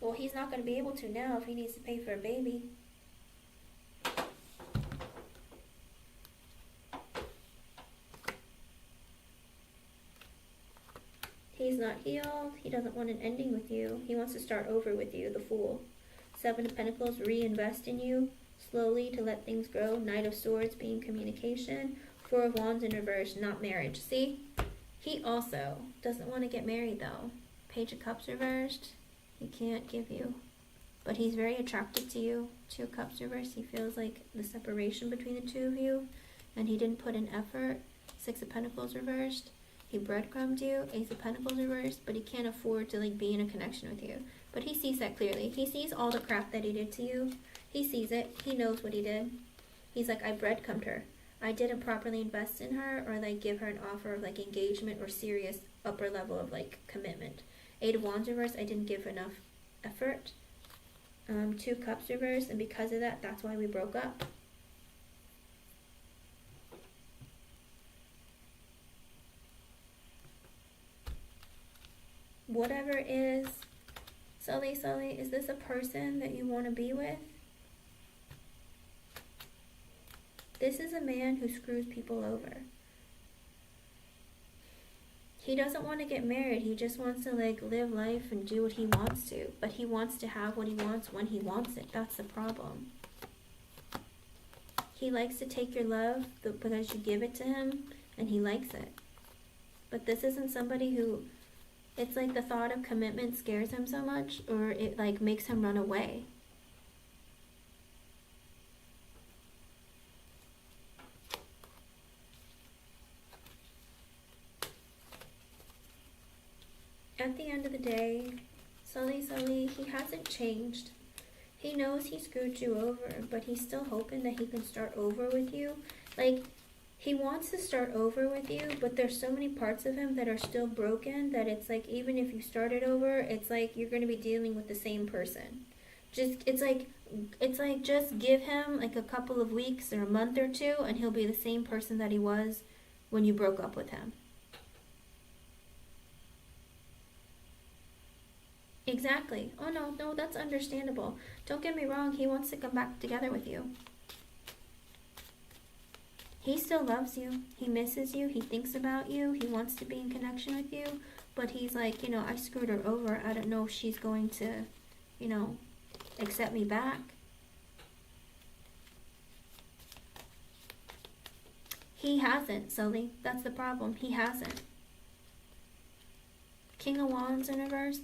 Well, he's not going to be able to now if he needs to pay for a baby. He's not healed. He doesn't want an ending with you. He wants to start over with you, the Fool. Seven of Pentacles, reinvest in you slowly to let things grow. Knight of Swords being communication. Four of Wands in reverse, not marriage. See? He also doesn't want to get married though. Page of Cups reversed. He can't give you. But he's very attracted to you. Two of Cups reversed. He feels like the separation between the two of you. And he didn't put in effort. Six of Pentacles reversed. He breadcrumbed you. Ace of Pentacles reversed. But he can't afford to like be in a connection with you. But he sees that clearly. He sees all the crap that he did to you. He sees it. He knows what he did. He's like, I breadcrumbed her. I didn't properly invest in her or like give her an offer of like engagement or serious upper level of like commitment. Eight of Wands reversed. I didn't give enough effort. Two Cups reversed. And because of that, that's why we broke up. Whatever is, Sully, is this a person that you want to be with? This is a man who screws people over. He doesn't want to get married. He just wants to like live life and do what he wants to. But he wants to have what he wants when he wants it. That's the problem. He likes to take your love because you give it to him and he likes it. But this isn't somebody who, it's like the thought of commitment scares him so much, or it like makes him run away. At the end of the day, Sully, he hasn't changed. He knows he screwed you over, but he's still hoping that he can start over with you. Like, he wants to start over with you, but there's so many parts of him that are still broken that it's like, even if you started over, it's like you're going to be dealing with the same person. It's like just give him like a couple of weeks or a month or two, and he'll be the same person that he was when you broke up with him. Exactly. Oh, no, that's understandable. Don't get me wrong. He wants to come back together with you. He still loves you. He misses you. He thinks about you. He wants to be in connection with you. But he's like, I screwed her over. I don't know if she's going to, accept me back. He hasn't, Sully. That's the problem. He hasn't. King of Wands in reverse.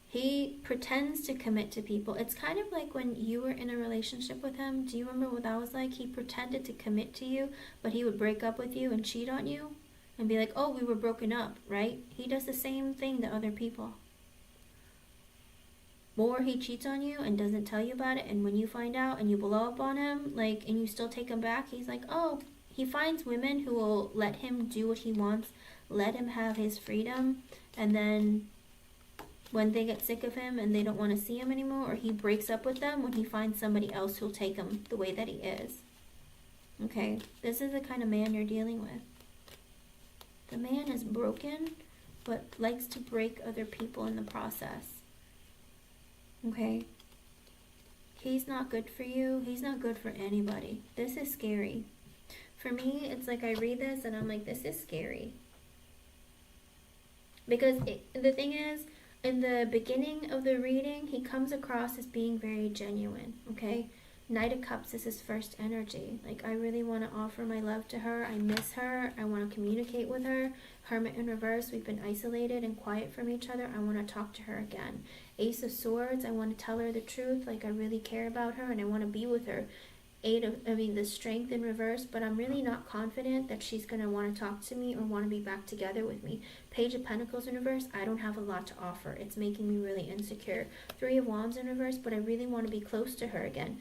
He pretends to commit to people. It's kind of like when you were in a relationship with him. Do you remember what that was like? He pretended to commit to you, but he would break up with you and cheat on you and be like, oh, we were broken up, right? He does the same thing to other people. Or he cheats on you and doesn't tell you about it, and when you find out and you blow up on him, and you still take him back, he's like, oh, he finds women who will let him do what he wants, let him have his freedom, and then when they get sick of him and they don't want to see him anymore, or he breaks up with them, when he finds somebody else who'll take him the way that he is. Okay, this is the kind of man you're dealing with. The man is broken, but likes to break other people in the process. Okay? He's not good for you. He's not good for anybody. This is scary. For me, it's like I read this and I'm like, this is scary. Because the thing is, in the beginning of the reading, he comes across as being very genuine, okay? Knight of Cups is his first energy. Like, I really want to offer my love to her. I miss her. I want to communicate with her. Hermit in reverse, we've been isolated and quiet from each other. I want to talk to her again. Ace of Swords, I want to tell her the truth. Like, I really care about her and I want to be with her. The Strength in reverse, but I'm really not confident that she's going to want to talk to me or want to be back together with me. Page of Pentacles in reverse, I don't have a lot to offer. It's making me really insecure. Three of Wands in reverse, but I really want to be close to her again.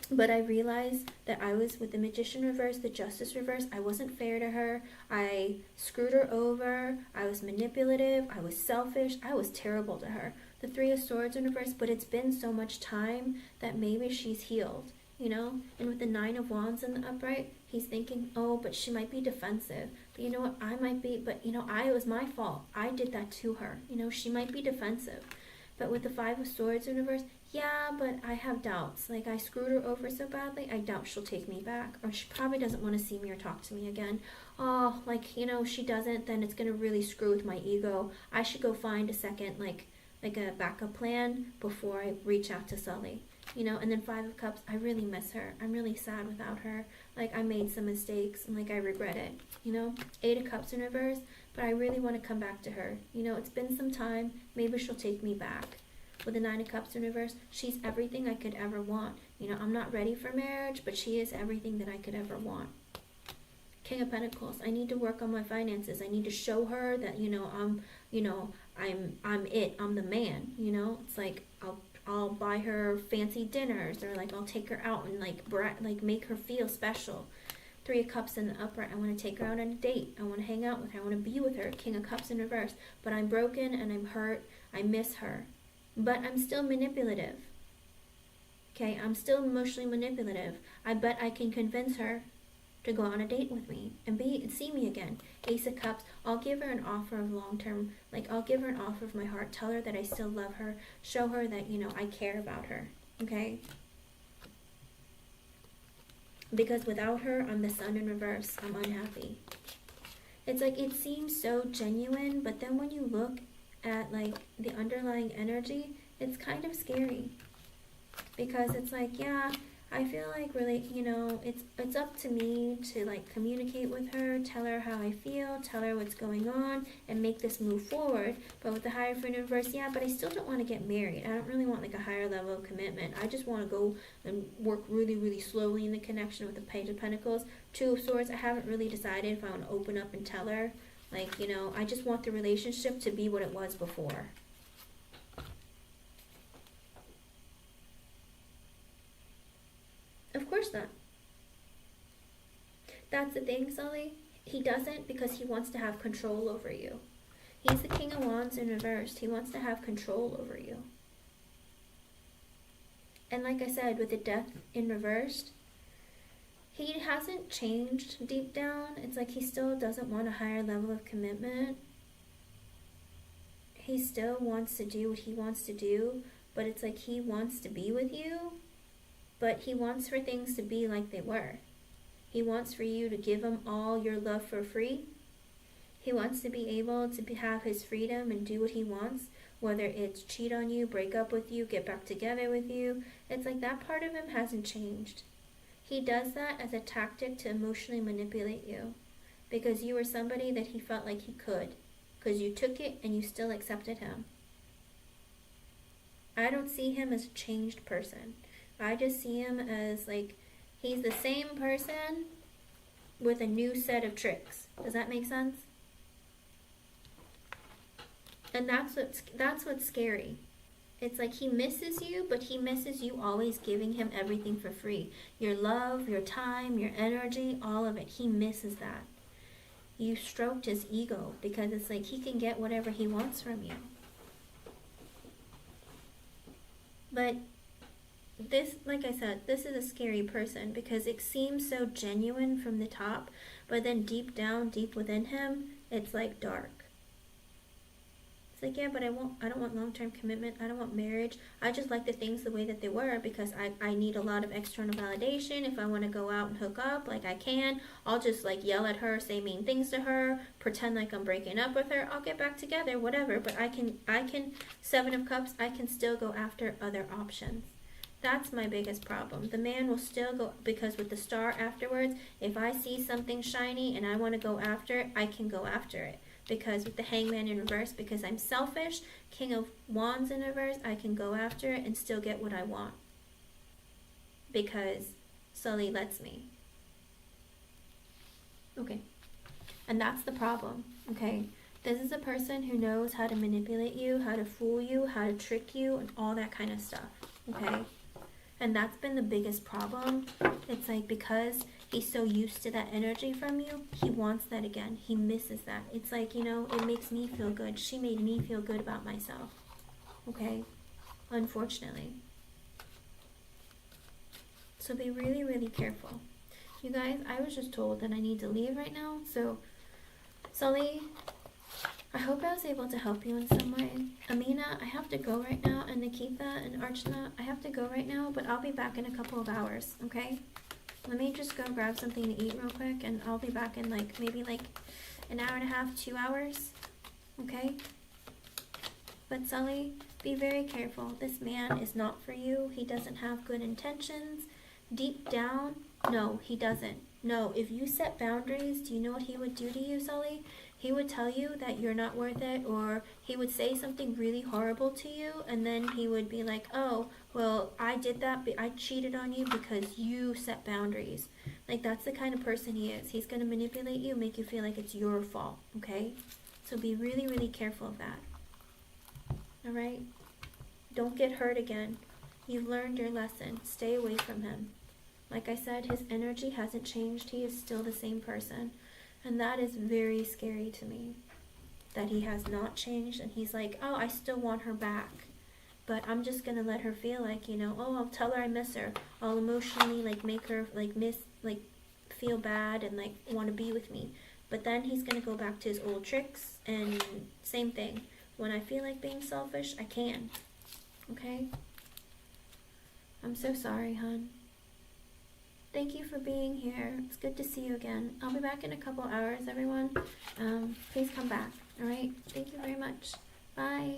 But I realized that I was with the Magician reverse, the Justice reverse. I wasn't fair to her. I screwed her over. I was manipulative. I was selfish. I was terrible to her. The Three of Swords in reverse, but it's been so much time that maybe she's healed. And with the Nine of Wands in the upright, he's thinking, oh, but she might be defensive. But you know what? I might be, but it was my fault. I did that to her. She might be defensive. But with the Five of Swords in reverse, yeah, but I have doubts. Like, I screwed her over so badly, I doubt she'll take me back. Or she probably doesn't want to see me or talk to me again. Oh, like, she doesn't, then it's going to really screw with my ego. I should go find a second, like a backup plan before I reach out to Sully. And then Five of Cups, I really miss her. I'm really sad without her. Like, I made some mistakes, and, like, I regret it. Eight of Cups in reverse, but I really want to come back to her. It's been some time. Maybe she'll take me back. With the Nine of Cups in reverse, she's everything I could ever want. I'm not ready for marriage, but she is everything that I could ever want. King of Pentacles, I need to work on my finances. I need to show her that, I'm the man. It's like I'll buy her fancy dinners, or like I'll take her out and like make her feel special. Three of Cups in the upright, I want to take her out on a date. I want to hang out with her. I want to be with her. King of Cups in reverse, but I'm broken and I'm hurt. I miss her. But I'm still manipulative. Okay, I'm still emotionally manipulative. I bet I can convince her to go on a date with me and see me again. Ace of Cups, I'll give her an offer of long-term, I'll give her an offer of my heart. Tell her that I still love her. Show her that, I care about her. Okay? Because without her, I'm the Sun in reverse. I'm unhappy. It's like, it seems so genuine, but then when you look at the underlying energy, it's kind of scary, because it's like, yeah, I feel like really, it's up to me to communicate with her, tell her how I feel, tell her what's going on, and make this move forward. But with the Hierophant in reverse, yeah, but I still don't want to get married. I don't really want a higher level of commitment. I just want to go and work really, really slowly in the connection with the Page of Pentacles. Two of Swords, I haven't really decided if I want to open up and tell her. I just want the relationship to be what it was before. Of course not. That's the thing, Sully. He doesn't, because he wants to have control over you. He's the King of Wands in reversed. He wants to have control over you. And like I said, with the Death in reversed, he hasn't changed deep down. It's like he still doesn't want a higher level of commitment. He still wants to do what he wants to do, but it's like he wants to be with you, but he wants for things to be like they were. He wants for you to give him all your love for free. He wants to be able to have his freedom and do what he wants, whether it's cheat on you, break up with you, get back together with you. It's like that part of him hasn't changed. He does that as a tactic to emotionally manipulate you, because you were somebody that he felt like he could, because you took it and you still accepted him. I don't see him as a changed person. I just see him as he's the same person with a new set of tricks. Does that make sense? And that's what's scary. It's like he misses you, but he misses you always giving him everything for free. Your love, your time, your energy, all of it. He misses that. You stroked his ego, because it's like he can get whatever he wants from you. But this, like I said, this is a scary person, because it seems so genuine from the top, but then deep down, deep within him, it's dark. It's like, yeah, but I don't want long-term commitment. I don't want marriage. I just like the things the way that they were, because I need a lot of external validation. If I want to go out and hook up, I can. I'll just yell at her, say mean things to her, pretend like I'm breaking up with her. I'll get back together, whatever. But I can, Seven of Cups, I can still go after other options. That's my biggest problem. The man will still go, because with the Star afterwards, if I see something shiny and I want to go after it, I can go after it. Because with the Hangman in reverse, because I'm selfish, King of Wands in reverse, I can go after it and still get what I want. Because Sully lets me. Okay. And that's the problem, okay? This is a person who knows how to manipulate you, how to fool you, how to trick you, and all that kind of stuff, okay? And that's been the biggest problem. It's because he's so used to that energy from you, he wants that again. He misses that. It's it makes me feel good. She made me feel good about myself. Okay? Unfortunately. So be really, really careful. You guys, I was just told that I need to leave right now. So, Sully, I hope I was able to help you in some way. Amina, I have to go right now, and Nikita and Archana, I have to go right now, but I'll be back in a couple of hours, okay? Let me just go grab something to eat real quick, and I'll be back in like maybe like an hour and a half, 2 hours, okay? But Sully, be very careful. This man is not for you. He doesn't have good intentions. Deep down, no, he doesn't. No, if you set boundaries, do you know what he would do to you, Sully? He would tell you that you're not worth it, or he would say something really horrible to you, and then he would be like, oh, well, I did that, but I cheated on you because you set boundaries. Like, that's the kind of person he is. He's going to manipulate you, make you feel like it's your fault, okay? So be really, really careful of that. Alright? Don't get hurt again. You've learned your lesson. Stay away from him. Like I said, his energy hasn't changed. He is still the same person. And that is very scary to me. That he has not changed, and he's like, oh, I still want her back. But I'm just gonna let her feel like, you know, oh, I'll tell her I miss her. I'll emotionally, like, make her, like, feel bad and, like, want to be with me. But then he's gonna go back to his old tricks, and same thing. When I feel like being selfish, I can. Okay? I'm so sorry, hon. Thank you for being here. It's good to see you again. I'll be back in a couple hours, everyone. Please come back. Alright? Thank you very much. Bye.